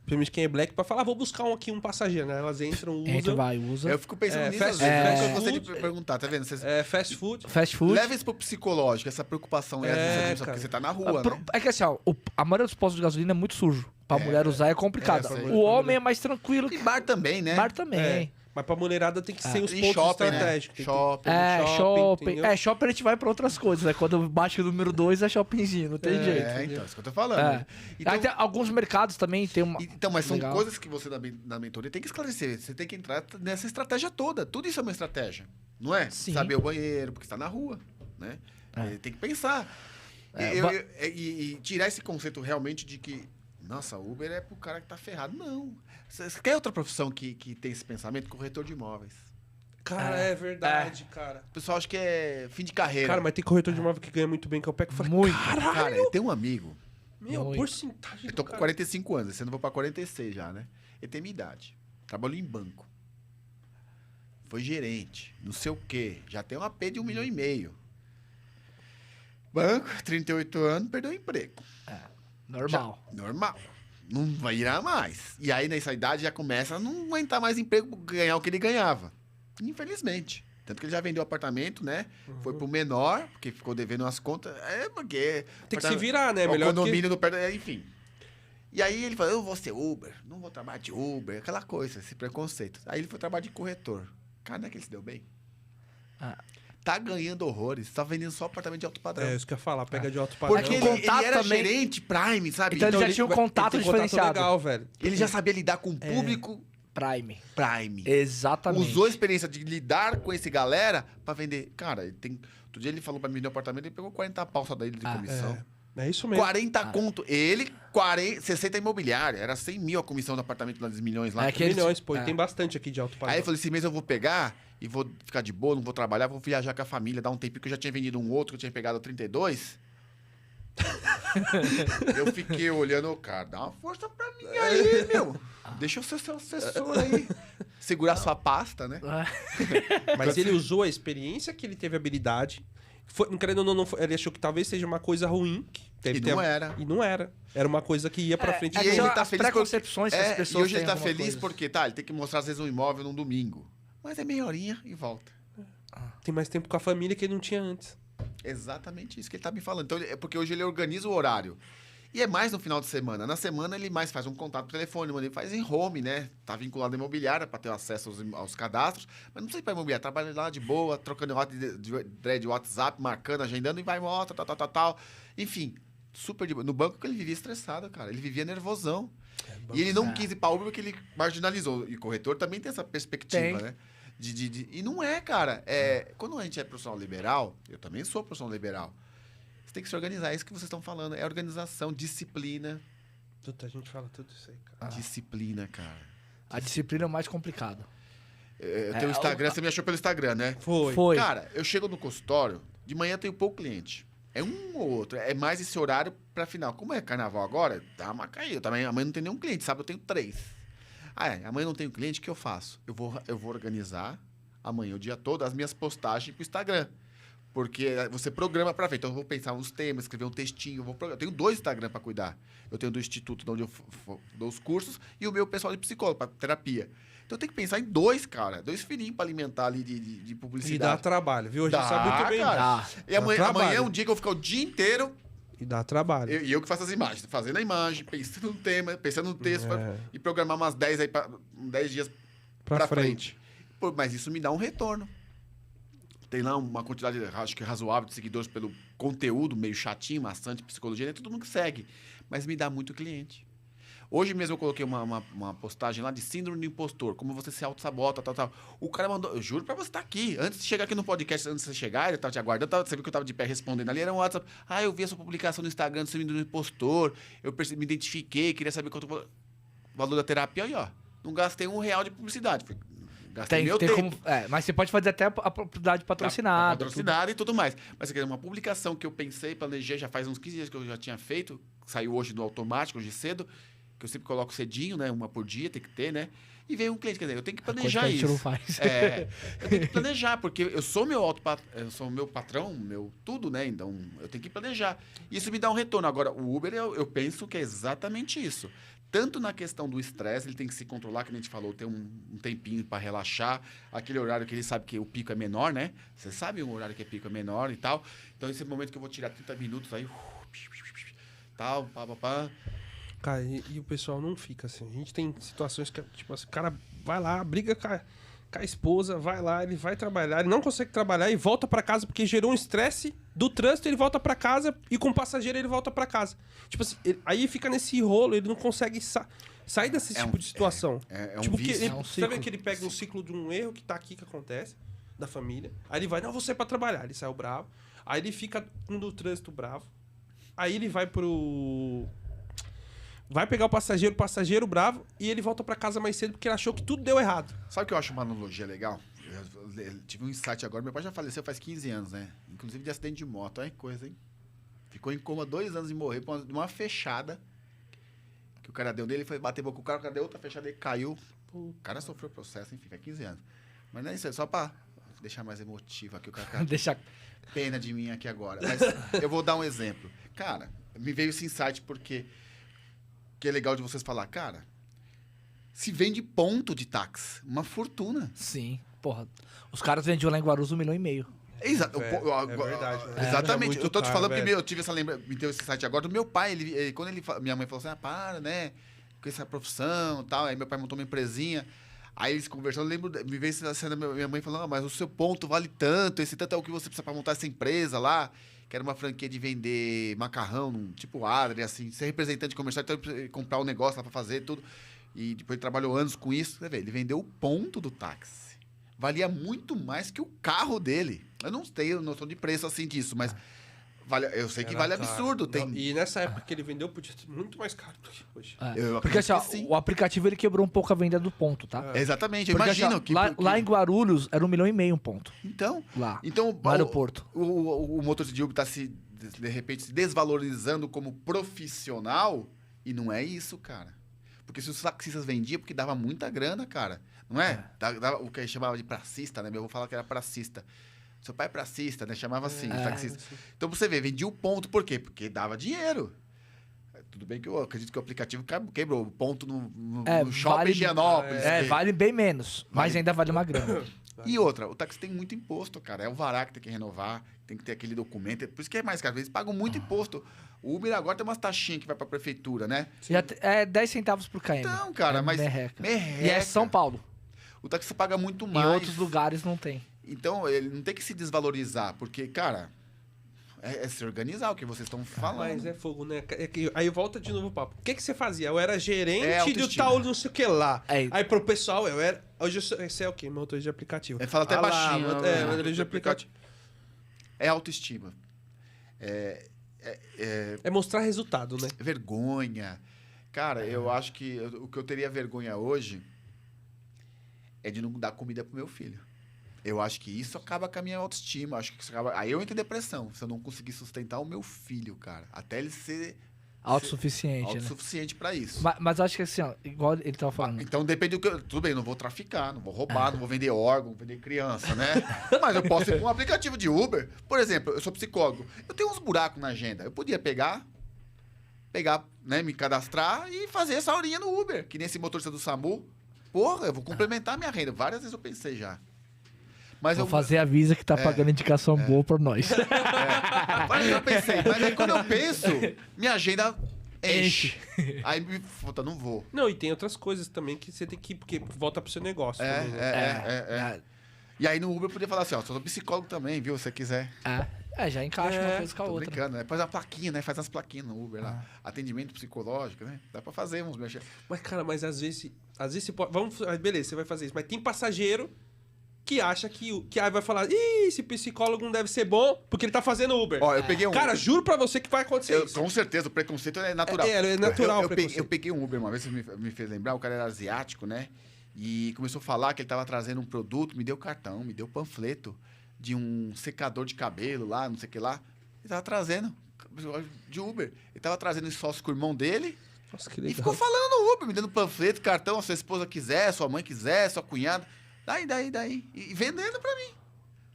principalmente quem é black, pra falar, vou buscar um passageiro, né? Elas entram, usam. Entra, vai, usa. Eu fico pensando nisso às fast vezes. food, É, eu fast gostei de food. perguntar, tá vendo? Vocês Fast food. Fast food. leva isso pro psicológico, essa preocupação e às vezes cara. porque você tá na rua, né? É que assim, ó, a maioria dos postos de gasolina é muito sujo. Pra mulher usar é complicado. sei. O homem é mais tranquilo. E bar também, né? Bar também. É. Mas pra mulherada tem que ser os E pontos shopping, né? estratégicos. Tem que- Shopping. Shopping. entendeu? Shopping a gente vai pra outras coisas, né? Quando bate o número 2 é shoppingzinho, não tem jeito. É, então, isso que eu tô falando. É. né? Então, Aí tem alguns mercados também tem uma. então, mas são Legal. coisas que você na mentoria tem que esclarecer. Você tem que entrar nessa estratégia toda. Tudo isso é uma estratégia, não é? Sim. Saber o banheiro, porque está na rua, né? Tem que pensar. E tirar esse conceito realmente de que, nossa, Uber é pro cara que tá ferrado. Não. Você quer outra profissão que tem esse pensamento? Corretor de imóveis. Cara, é verdade, cara. O pessoal acha que é fim de carreira. Cara, mas tem corretor de imóvel que ganha muito bem, que eu pego e falo, Muito. Cara, eu tenho um amigo. meu, Muito. porcentagem Eu do tô com cara. 45 anos, esse ano eu vou pra 46 já, né? Ele tem minha idade. Trabalhou em banco. Foi gerente, não sei o quê. Já tem um AP de 1,5 milhão. Banco, 38 anos, perdeu o emprego. Normal. Normal. Não vai virar mais. E aí, nessa idade, já começa a não aguentar mais emprego, ganhar o que ele ganhava. Infelizmente. Tanto que ele já vendeu o apartamento, né? Foi pro menor, porque ficou devendo umas contas. É, porque... Tem que se virar, né? O Melhor do que... condomínio do perto, enfim. E aí ele falou, eu vou ser Uber, não vou trabalhar de Uber, aquela coisa, esse preconceito. Aí ele foi trabalhar de corretor. Cara, não é que ele se deu bem? Ah. tá ganhando horrores. Tá vendendo só apartamento de alto padrão. É, isso que eu ia falar, pega de alto padrão. Porque o ele contato era também- gerente Prime, sabe? Então ele já tinha um contato ele tem contato diferenciado. legal, velho. Ele já sabia lidar com o público Prime. Prime. Exatamente. Usou a experiência de lidar com esse galera pra vender. Cara, ele tem... Outro dia ele falou pra mim no apartamento, ele pegou 40 pau só dele de comissão. É isso mesmo. 40 conto. Ele, 60 imobiliária. Era 100 mil a comissão do apartamento lá dos milhões lá. É que eles- Milhões, pô. E é. tem bastante aqui de alto padrão. Aí eu falei, esse mês eu vou pegar e vou ficar de boa, não vou trabalhar, vou viajar com a família, dar um tempinho, que eu já tinha vendido um outro, que eu tinha pegado a 32. Eu fiquei olhando, cara, dá uma força pra mim aí, meu. Deixa eu ser seu assessor aí. Segurar sua pasta, né? Mas ele usou a experiência que ele teve habilidade. Foi, não querendo ou não, ele achou que talvez seja uma coisa ruim. E não era. E não era. Era uma coisa que ia pra frente. É E que ele são tá as feliz preconcepções que as E pessoas hoje ele têm tá alguma feliz coisa. porque, ele tem que mostrar às vezes um imóvel num domingo. Mas é meia horinha e volta. Tem mais tempo com a família que ele não tinha antes. Exatamente isso que ele tá me falando. Então, é porque hoje ele organiza o horário. E é mais no final de semana. Na semana ele mais faz um contato por telefone, mas ele faz em home, né? Tá vinculado à imobiliária para ter acesso aos cadastros. Mas não precisa ir pra imobiliária, trabalha lá de boa, trocando de WhatsApp, marcando, agendando e vai e volta, tal. Enfim, super de boa. No banco que ele vivia estressado, cara. Ele vivia nervosão. E ele não quis ir pra Uber porque ele marginalizou. E corretor também tem essa perspectiva, Tem. né? E não é, cara. Quando a gente é profissional liberal, eu também sou profissional liberal. Você tem que se organizar. É isso que vocês estão falando. É organização, disciplina. Puta, a gente fala tudo isso aí, cara. Disciplina, cara. A disciplina é o mais complicado. Teu Instagram, você me achou pelo Instagram, né? Foi. Cara, eu chego no consultório, de manhã eu tenho pouco cliente. É um ou outro. É mais esse horário pra final. Como é carnaval agora, dá uma caída. Também amanhã não tem nenhum cliente, sabe? Eu tenho 3. Amanhã não tenho cliente, o que eu faço? Eu vou organizar amanhã, o dia todo, as minhas postagens pro Instagram. Porque você programa pra ver. Então eu vou pensar uns temas, escrever um textinho. Eu tenho 2 Instagram pra cuidar. Eu tenho do Instituto, de onde eu dou os cursos, e o meu pessoal de psicólogo, pra terapia. Então eu tenho que pensar em 2, cara. 2 filhinhos pra alimentar ali de publicidade. E dá trabalho, viu? A gente Dá, sabe muito bem. cara. disso. E amanhã trabalho. é um dia que eu vou ficar o dia inteiro E dá trabalho. e eu que faço as imagens, fazendo a imagem, pensando no tema, pensando no texto, É. e programar umas 10 aí 10 dias Pra frente. Pô, mas isso me dá um retorno. Tem lá uma quantidade, acho que razoável, de seguidores pelo conteúdo meio chatinho, maçante, psicologia, não é todo mundo que segue. Mas me dá muito cliente. Hoje mesmo eu coloquei uma postagem lá de síndrome do impostor, como você se auto-sabota, tal. O cara mandou, eu juro pra você estar aqui. Antes de chegar aqui no podcast, antes de você chegar, ele tava te aguardando, você viu que eu tava de pé respondendo ali, era um WhatsApp. Eu vi a sua publicação no Instagram do síndrome do impostor, eu me identifiquei, queria saber quanto o valor da terapia. Aí, ó, não gastei R$1 de publicidade. Gastei meu tempo. Mas você pode fazer até a propriedade patrocinada. Patrocinada e tudo mais. Mas uma publicação que eu pensei, planejei, já faz uns 15 dias que eu já tinha feito, saiu hoje do automático, hoje cedo, que eu sempre coloco cedinho, né? Uma por dia, tem que ter, né? E veio um cliente, quer dizer, eu tenho que planejar coisa que a gente isso. não faz. Eu tenho que planejar, porque eu sou eu sou meu patrão, meu tudo, né? Então, eu tenho que planejar. Isso me dá um retorno. Agora, o Uber, eu penso que é exatamente isso. Tanto na questão do estresse, ele tem que se controlar, que a gente falou, ter um tempinho para relaxar, aquele horário que ele sabe que o pico é menor, né? Você sabe o horário que é pico é menor e tal. Então, esse momento que eu vou tirar 30 minutos aí, tal, pá. Cara, e o pessoal não fica assim. A gente tem situações que, tipo assim, o cara vai lá, briga com a esposa, vai lá, ele vai trabalhar, ele não consegue trabalhar e volta pra casa porque gerou um estresse do trânsito, ele volta pra casa e com o passageiro ele volta pra casa. Tipo assim, aí fica nesse rolo, ele não consegue sair desse tipo de situação. É um tipo, que vício. ele, É um você vê ciclo. que ele pega um ciclo de um erro que tá aqui, que acontece, da família. Aí ele vai, não, vou sair pra trabalhar. Ele saiu bravo. Aí ele fica no trânsito bravo. Aí ele vai pegar o passageiro bravo, e ele volta pra casa mais cedo porque ele achou que tudo deu errado. Sabe o que eu acho uma analogia legal? Eu tive um insight agora. Meu pai já faleceu faz 15 anos, né? Inclusive de acidente de moto. Olha que coisa, hein? Ficou em coma 2 anos de morrer por uma fechada que o cara deu nele. Foi bater boca com o cara deu outra fechada e caiu. Pô, o cara sofreu processo, enfim, faz 15 anos. Mas não é isso, é só pra deixar mais emotivo aqui. O cara Deixa... pena de mim aqui agora. Mas eu vou dar um exemplo. Cara, me veio esse insight porque que é legal de vocês falar, cara, se vende ponto de táxi, uma fortuna. Sim, porra. Os caras vendiam lá em Guarulhos 1,5 milhão. Exato. É verdade, né? Exatamente. É muito Eu tô te caro, falando velho. porque eu tive essa lembrança, me deu esse site agora do meu pai. Quando minha mãe falou assim, para, né, com essa profissão e tal. Aí meu pai montou uma empresinha. Aí eles conversando, eu lembro, me veio essa cena, minha mãe falando, mas o seu ponto vale tanto, esse tanto é o que você precisa pra montar essa empresa lá, que era uma franquia de vender macarrão, tipo Adri, assim, ser representante comercial, então ele comprar um negócio lá pra fazer tudo. E depois ele trabalhou anos com isso. Você vê, ele vendeu o ponto do táxi. Valia muito mais que o carro dele. Eu não tenho noção de preço assim disso, mas eu sei que vale absurdo. Não, e nessa época que ele vendeu, podia ser muito mais caro do que hoje. Porque assim, ó, o aplicativo ele quebrou um pouco a venda do ponto, tá? Exatamente, eu Porque, imagino assim, que... lá em Guarulhos era 1,5 milhão um ponto. Então, no aeroporto. O motorista de Uber está de repente, se desvalorizando como profissional, e não é isso, cara. Porque se os taxistas vendiam, porque dava muita grana, cara. Não é? Dava o que a gente chamava de pracista, né? Eu vou falar que era pracista. Seu pai é pracista, né? Chamava assim, taxista. Então, você vê, vendia o ponto, por quê? Porque dava dinheiro. Tudo bem que eu acredito que o aplicativo quebrou o ponto no shopping de Higienópolis. Vale bem menos, mas ainda vale uma grana. E outra, o táxi tem muito imposto, cara. É o VARA que tem que renovar, tem que ter aquele documento. Por isso que é mais caro. Eles pagam muito imposto. O Uber agora tem umas taxinhas que vai pra prefeitura, né? É 10 centavos por km. Então, cara, mas... Merreca. E é São Paulo. O táxi paga muito mais. Em outros lugares não tem. Então, ele não tem que se desvalorizar, porque, cara... É se organizar o que vocês estão falando. Mas é fogo, né? Aí volta de novo o papo. O que você fazia? Eu era gerente do tal não sei o que lá. Aí pro pessoal, eu era... Hoje você é o quê? Motorista de aplicativo. Fala até baixinho. Motorista de aplicativo. É autoestima. É mostrar resultado, né? Vergonha. Cara, eu acho que o que eu teria vergonha hoje é de não dar comida pro meu filho. Eu acho que isso acaba com a minha autoestima. Acho que isso acaba... Aí eu entro em depressão. Se eu não conseguir sustentar o meu filho, cara. Até ele ser... Autossuficiente, autossuficiente pra isso. Mas acho que assim, ó, igual ele tava falando. Então depende do que... Tudo bem, não vou traficar, não vou roubar, não vou vender órgão, vender criança, né? Mas eu posso ir com um aplicativo de Uber. Por exemplo, eu sou psicólogo. Eu tenho uns buracos na agenda. Eu podia pegar, né, me cadastrar e fazer essa horinha no Uber. Que nem esse motorista do SAMU. Porra, eu vou complementar a minha renda. Várias vezes eu pensei já. Mas vou fazer a Visa que tá pagando indicação boa por nós. Mas eu pensei, mas aí quando eu penso, minha agenda enche. Aí puta, não vou. Não, e tem outras coisas também que você tem que ir, porque volta pro seu negócio. Também, né? E aí no Uber eu podia falar assim, ó, sou psicólogo também, viu, se você quiser. Já encaixa uma coisa com a tô outra. brincando, né? Faz uma plaquinha, né? Faz umas plaquinhas no Uber lá. Atendimento psicológico, né? Dá pra fazer uns mexer. Mas, cara, às vezes você pode... Beleza, você vai fazer isso. Mas tem passageiro que acha que aí vai falar, esse psicólogo não deve ser bom porque ele tá fazendo Uber. Ó, eu peguei um... Cara, juro pra você que vai acontecer isso. Com certeza, o preconceito é natural. É natural eu peguei um Uber uma vez, você me fez lembrar, o cara era asiático, né? E começou a falar que ele tava trazendo um produto, me deu cartão, me deu panfleto de um secador de cabelo lá, não sei o que lá. Ele tava trazendo de Uber. Ele tava trazendo em sócio com o irmão dele. Nossa, que legal. E ficou falando no Uber, me dando panfleto, cartão, se sua esposa quiser, sua mãe quiser, sua cunhada. Daí. E vendendo pra mim.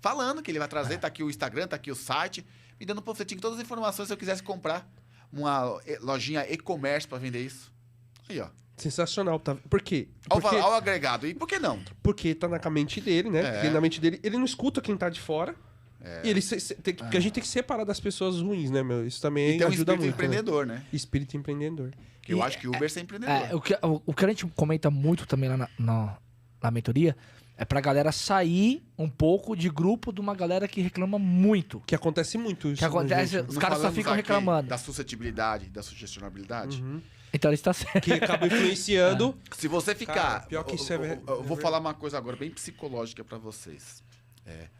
Falando que ele vai trazer, tá aqui o Instagram, tá aqui o site, me dando um panfletinho com todas as informações se eu quisesse comprar uma lojinha e-commerce pra vender isso. Aí, ó. Sensacional, tá? Por quê? Olha o agregado. E por que não? Porque tá na mente dele, né? Porque na mente dele, ele não escuta quem tá de fora. E ele porque a gente tem que separar das pessoas ruins, né, meu? Isso também então, ajuda muito. Empreendedor, né? Espírito empreendedor. Eu acho que o Uber é empreendedor. O que a gente comenta muito também lá na mentoria é pra galera sair um pouco de grupo de uma galera que reclama muito. Que acontece muito isso. Que acontece, os caras só ficam reclamando. Da suscetibilidade, da sugestionabilidade. Uhum. Então ele está certo. Que acaba influenciando. Se você ficar... Cara, pior que isso eu vou falar uma coisa agora bem psicológica pra vocês.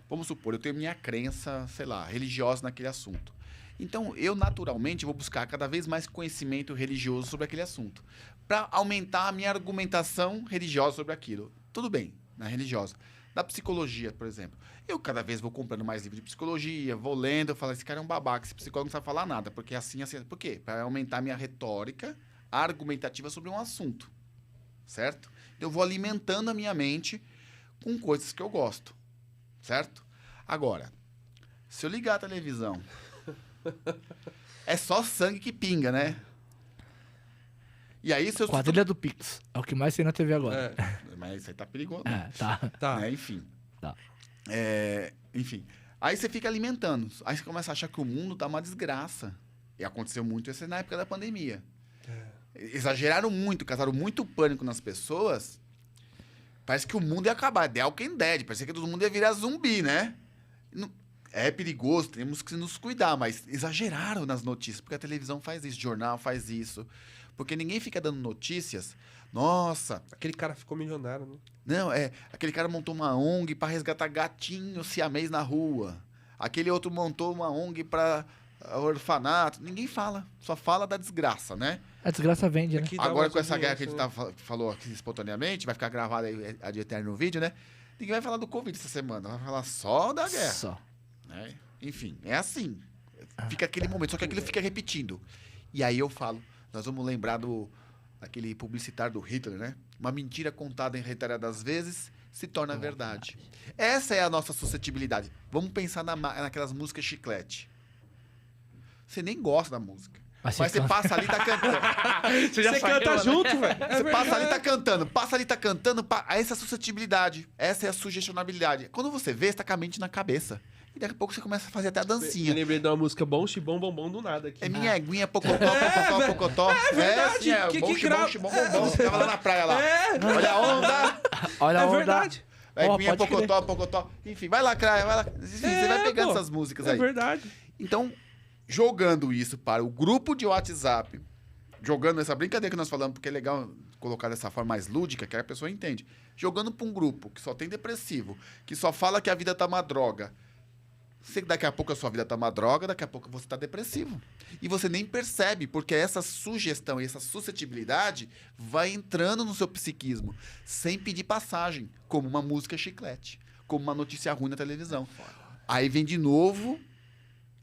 Vamos supor, eu tenho minha crença, sei lá, religiosa naquele assunto. Então, eu naturalmente vou buscar cada vez mais conhecimento religioso sobre aquele assunto. Pra aumentar a minha argumentação religiosa sobre aquilo. Tudo bem, na religiosa. Da psicologia, por exemplo. Eu cada vez vou comprando mais livros de psicologia, vou lendo, eu falo, esse cara é um babaca, esse psicólogo não sabe falar nada, porque assim. Por quê? Para aumentar a minha retórica argumentativa sobre um assunto. Certo? Então, eu vou alimentando a minha mente com coisas que eu gosto. Certo? Agora, se eu ligar a televisão, é só sangue que pinga, né? E aí, se eu... Quadrilha do Pix. É o que mais tem na TV agora. Mas isso aí tá perigoso. Tá. Né? Enfim. Tá. Enfim. Aí você fica alimentando. Aí você começa a achar que o mundo tá uma desgraça. E aconteceu muito isso na época da pandemia. Exageraram muito, causaram muito pânico nas pessoas. Parece que o mundo ia acabar. The Walking Dead. Parecia que todo mundo ia virar zumbi, né? É perigoso, temos que nos cuidar, mas exageraram nas notícias, porque a televisão faz isso, o jornal faz isso. Porque ninguém fica dando notícias. Nossa, Aquele cara ficou milionário, né? não, aquele cara montou uma ONG para resgatar gatinho siamês na rua. Aquele outro montou uma ONG para orfanato. Ninguém fala, só fala da desgraça, né? A desgraça vende, né? Aqui dá Agora mais com essa guerra que a audiência, gente falou aqui espontaneamente, vai ficar gravado aí ad eterno no vídeo, né? Ninguém vai falar do Covid essa semana, vai falar só da guerra. Só. Né? Enfim, é assim. Fica aquele momento, só que aquilo fica repetindo. E aí eu falo, nós vamos lembrar daquele publicitário do Hitler, né? Uma mentira contada em reiteradas vezes se torna verdade. Essa é a nossa suscetibilidade. Vamos pensar naquelas músicas chiclete. Você nem gosta da música. Mas você passa ali e tá cantando. Você canta junto, velho. Você passa ali e tá cantando. Passa ali e tá cantando. Essa é a suscetibilidade. Essa é a sugestionabilidade. Quando você vê, você tá com a mente na cabeça. E daqui a pouco você começa a fazer até a dancinha. Eu lembrei de uma música Bom Xibom Bombom do nada aqui. É minha eguinha, pocotó, pocotó, pocotó. É verdade. Bom xibom, xibom, bombom. Tava lá na praia lá. É, Olha a onda. Olha a é onda. verdade. Eguinha, pode pocotó, pocotó. Enfim, vai lá, Craia, vai lá. Enfim, você vai pegando essas músicas É aí. verdade. Então, jogando isso para o grupo de WhatsApp, jogando essa brincadeira que nós falamos, porque é legal colocar dessa forma mais lúdica, que a pessoa entende. Jogando para um grupo que só tem depressivo, que só fala que a vida tá uma droga. Daqui a pouco a sua vida tá uma droga, daqui a pouco você tá depressivo. E você nem percebe, porque essa sugestão e essa suscetibilidade vai entrando no seu psiquismo, sem pedir passagem, como uma música chiclete, como uma notícia ruim na televisão. Aí vem de novo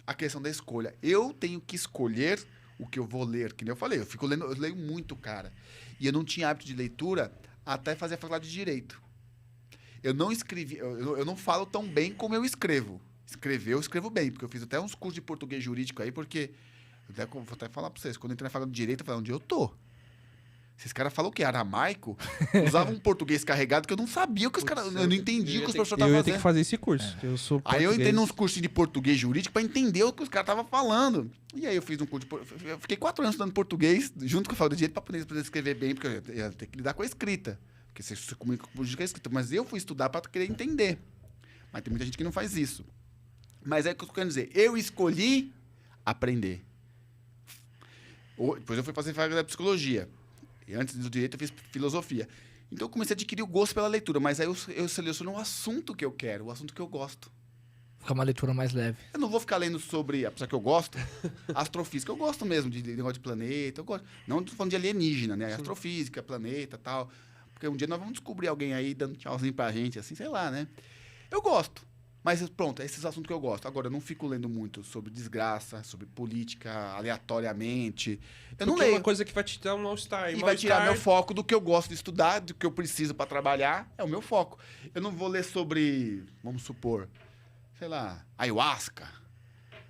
a questão da escolha. Eu tenho que escolher o que eu vou ler, que nem eu falei, eu leio muito, cara. E eu não tinha hábito de leitura até fazer a faculdade de Direito. Eu não escrevi, eu não falo tão bem como eu escrevo. Escrever, eu escrevo bem, porque eu fiz até uns cursos de português jurídico aí, porque, vou até falar pra vocês, quando eu entrei na faculdade de Direito, eu falei, onde eu tô? Esses caras falam o quê? Aramaico? Usavam um português carregado que eu não sabia o que os caras... Eu não entendi o que os professores estavam Eu ia fazendo. ter que fazer esse curso. Eu sou Aí eu entrei português. nos cursos de português jurídico pra entender o que os caras estavam falando. E aí eu fiz um curso de... Eu fiquei 4 anos estudando português, junto com a faculdade de Direito, pra poder escrever bem, porque eu ia ter que lidar com a escrita. Porque você se comunica com a escrita. Mas eu fui estudar pra querer entender. Mas tem muita gente que não faz isso. Mas é o que eu tô querendo dizer. Eu escolhi aprender. Depois eu fui fazer faculdade de psicologia. E antes do direito eu fiz filosofia. Então eu comecei a adquirir o gosto pela leitura. Mas aí eu seleciono o assunto que eu quero, o assunto que eu gosto. Fica uma leitura mais leve. Eu não vou ficar lendo sobre, apesar que eu gosto, astrofísica. Eu gosto mesmo de negócio de planeta. Eu gosto. Não tô falando de alienígena, né? Astrofísica, planeta e tal. Porque um dia nós vamos descobrir alguém aí dando tchauzinho pra gente, assim, sei lá, né? Eu gosto. Mas pronto, é esses assuntos que eu gosto. Agora, eu não fico lendo muito sobre desgraça, sobre política, aleatoriamente. Eu não Porque é leio. uma coisa que vai te dar um mal-estar. E vai tirar meu foco do que eu gosto de estudar, do que eu preciso para trabalhar. É o meu foco. Eu não vou ler sobre, vamos supor, sei lá, ayahuasca.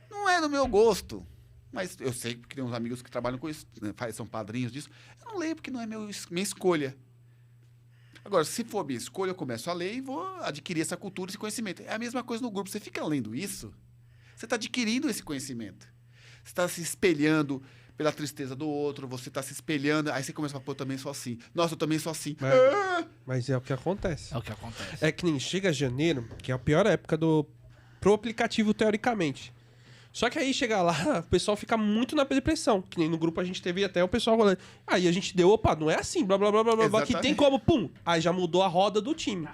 Não é do meu gosto. Mas eu sei que tem uns amigos que trabalham com isso, né, são padrinhos disso. Eu não leio porque não é minha escolha. Agora, se for minha escolha, eu começo a ler e vou adquirir essa cultura, esse conhecimento. É a mesma coisa no grupo. Você fica lendo isso, você está adquirindo esse conhecimento. Você está se espelhando pela tristeza do outro, você está se espelhando, aí você começa a falar, pô, eu também sou assim. Nossa, eu também sou assim. Mas é o que acontece. É o que acontece. É que nem chega janeiro, que é a pior época pro aplicativo, teoricamente. Só que aí chega lá, o pessoal fica muito na depressão. Que nem no grupo a gente teve até o pessoal falando. Aí a gente deu, opa, não é assim, blá blá blá blá blá, que tem como, pum. Aí já mudou a roda do time.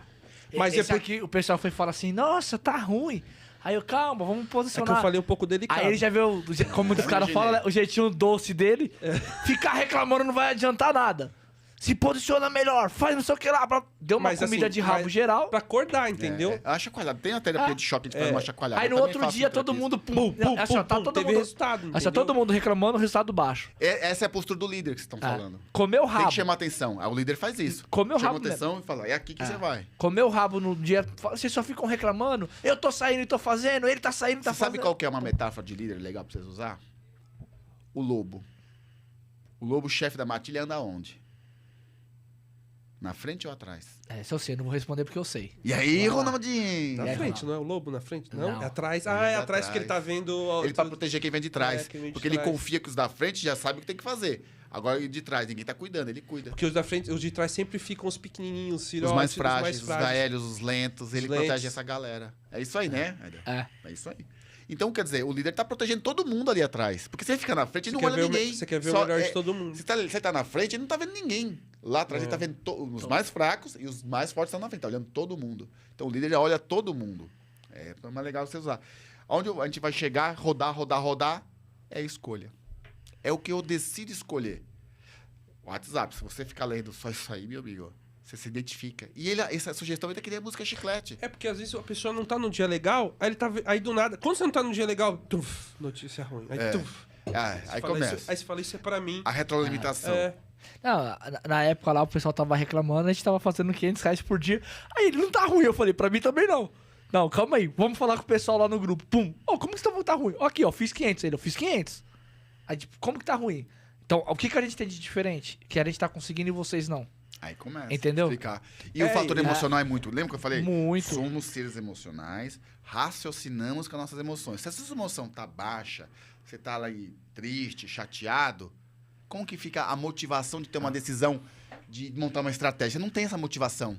Mas Esse depois aqui, o pessoal foi falar assim, nossa, tá ruim. Aí eu, calma, vamos é que posicionar. eu falei um pouco delicado. Aí ele já viu, como os caras falam, né, o jeitinho doce dele. Ficar reclamando não vai adiantar nada. Se posiciona melhor, faz não sei o que lá. Deu uma Mas, comida assim, de rabo mas geral. Pra acordar, entendeu? A chacoalhada. Tem a terapia de choque de fazer uma chacoalhada. Aí no Eu também outro faço dia terapia. todo mundo... Pum, assim, ó, tá todo teve mundo, resultado, assim, ó, entendeu? todo mundo reclamando, resultado baixo. Essa é a postura do líder que vocês estão falando. Comeu Tem rabo. que chamar atenção. Aí o líder faz isso. Comeu Chama rabo atenção e fala, é aqui que você vai. Comeu rabo no dia... Vocês só ficam reclamando. Eu tô saindo e tô fazendo, ele tá saindo e tá Você sabe fazendo. qual que é uma metáfora de líder legal pra vocês usar? O lobo. O lobo, chefe da matilha, anda onde? Na frente ou atrás? Se eu sei, não vou responder porque eu sei. E aí, Ronaldinho? Na É, frente, não é o lobo na frente? Não, Não. é atrás. Ele Ah, é é atrás que ele tá atrás. vendo... Ele pra proteger quem vem de trás. É, quem vem de porque ele trás. confia que os da frente já sabem o que tem que fazer. Agora, de trás, ninguém tá cuidando, ele cuida. Porque os da frente, os de trás sempre ficam os pequenininhos, Os filhotes, mais frágeis, os gaelhos, os lentos, ele lentos. protege essa galera. É isso aí, né? Éder? É. É isso aí. Então, quer dizer, o líder tá protegendo todo mundo ali atrás. Porque se ele fica na frente, ele Você não quer olha ver ninguém. Você quer ver Só o melhor é- de todo mundo. Você tá na frente, ele não tá vendo ninguém. Lá atrás, ele tá vendo os mais fracos e os mais fortes estão na frente. Tá olhando todo mundo. Então, o líder já olha todo mundo. É mais legal você usar. Onde a gente vai chegar, rodar, é escolha. É o que eu decido escolher. WhatsApp, se você ficar lendo só isso aí, meu amigo, você se identifica. E essa sugestão ainda queria música chiclete. É porque às vezes a pessoa não tá num dia legal, aí ele tá aí do nada. Quando você não tá num dia legal, tuf, notícia ruim. Aí, tuf, Aí fala começa. Isso, aí você fala, isso é pra mim. A retroalimentação. Não, na época lá o pessoal tava reclamando, a gente tava fazendo 500 reais por dia. Aí ele não tá ruim, eu falei, pra mim também não. Não, calma aí, vamos falar com o pessoal lá no grupo. Pum, como que tá ruim? Ó, aqui, ó, fiz 500, eu fiz 500. Aí, tipo, como que tá ruim? Então, o que a gente tem de diferente? Que a gente tá conseguindo e vocês não. Aí começa. Entendeu? Explicar. E o fator emocional é muito. Lembra que eu falei? Muito. Somos seres emocionais, raciocinamos com as nossas emoções. Se essa sua emoção tá baixa, você tá lá aí triste, chateado, como que fica a motivação de ter uma decisão, de montar uma estratégia? Você não tem essa motivação.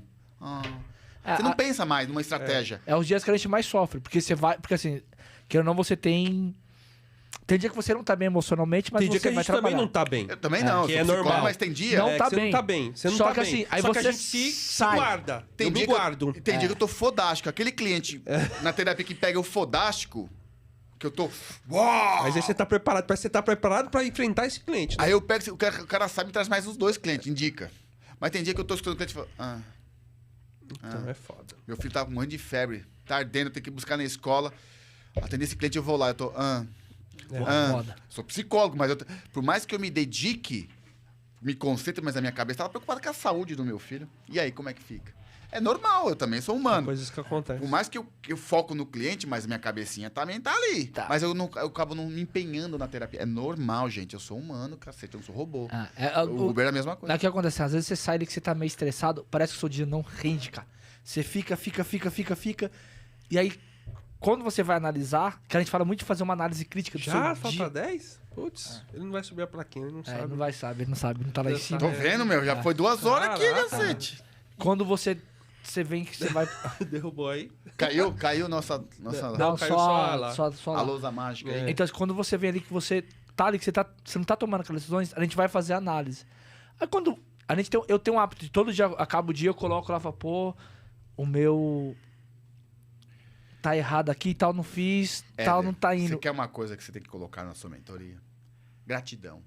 Você não pensa mais numa estratégia. É os dias que a gente mais sofre, porque você vai... Porque assim, querendo ou não, você tem... Tem dia que você não tá bem emocionalmente, mas Tem dia você que a vai gente também trabalhar. não tá bem. Eu também não, que eu é sou psicólogo, normal. mas tem dia... Não tá você bem. não tá bem. Você não Só tá que bem. assim, aí Só que você a gente se sai. guarda. Tem eu dia me guardo. Tem dia que eu tô fodástico. Aquele cliente na terapia que pega o fodástico, que eu tô... Uau! Mas aí você tá preparado. Parece que você tá preparado pra enfrentar esse cliente. Né? Aí eu pego, o cara sabe e traz mais os 2 clientes, indica. Mas tem dia que eu tô escutando o cliente e falo, Então é foda. meu filho tá morrendo de febre, tá ardendo, eu tenho que buscar na escola. Atender esse cliente, eu vou lá, eu tô, Foda. sou psicólogo, mas por mais que eu me dedique, me concentre, mas a minha cabeça tava preocupada com a saúde do meu filho. E aí, como é que fica? É normal, eu também sou humano. Coisas que acontecem. Por mais que eu foco no cliente, mas minha cabecinha também tá ali. Tá. Mas eu acabo não me empenhando na terapia. É normal, gente. Eu sou humano, cacete, eu não sou robô. O Uber é a mesma coisa. O que acontece? Às vezes você sai daqui que você tá meio estressado, parece que o seu dia não rende, cara. Você fica. E aí, quando você vai analisar, que a gente fala muito de fazer uma análise crítica do Já? seu Falta dia. 10? Putz, ele não vai subir a plaquinha, ele não sabe. Não vai saber, ele não tá lá em Eu cima. Tô vendo, meu. Já foi 2 horas aqui, Caraca. cacete. Quando você vem que você vai... Derrubou aí. Caiu nossa Não, caiu só lá. só a lá. lousa mágica aí. Então, quando você vem ali que você tá ali, que você não tá tomando aquelas decisões, a gente vai fazer análise. Aí quando eu tenho um hábito de todo dia, acaba o dia, eu coloco lá e falo, pô, o meu tá errado aqui, tal não fiz, tal não tá indo. Você quer uma coisa que você tem que colocar na sua mentoria? Gratidão.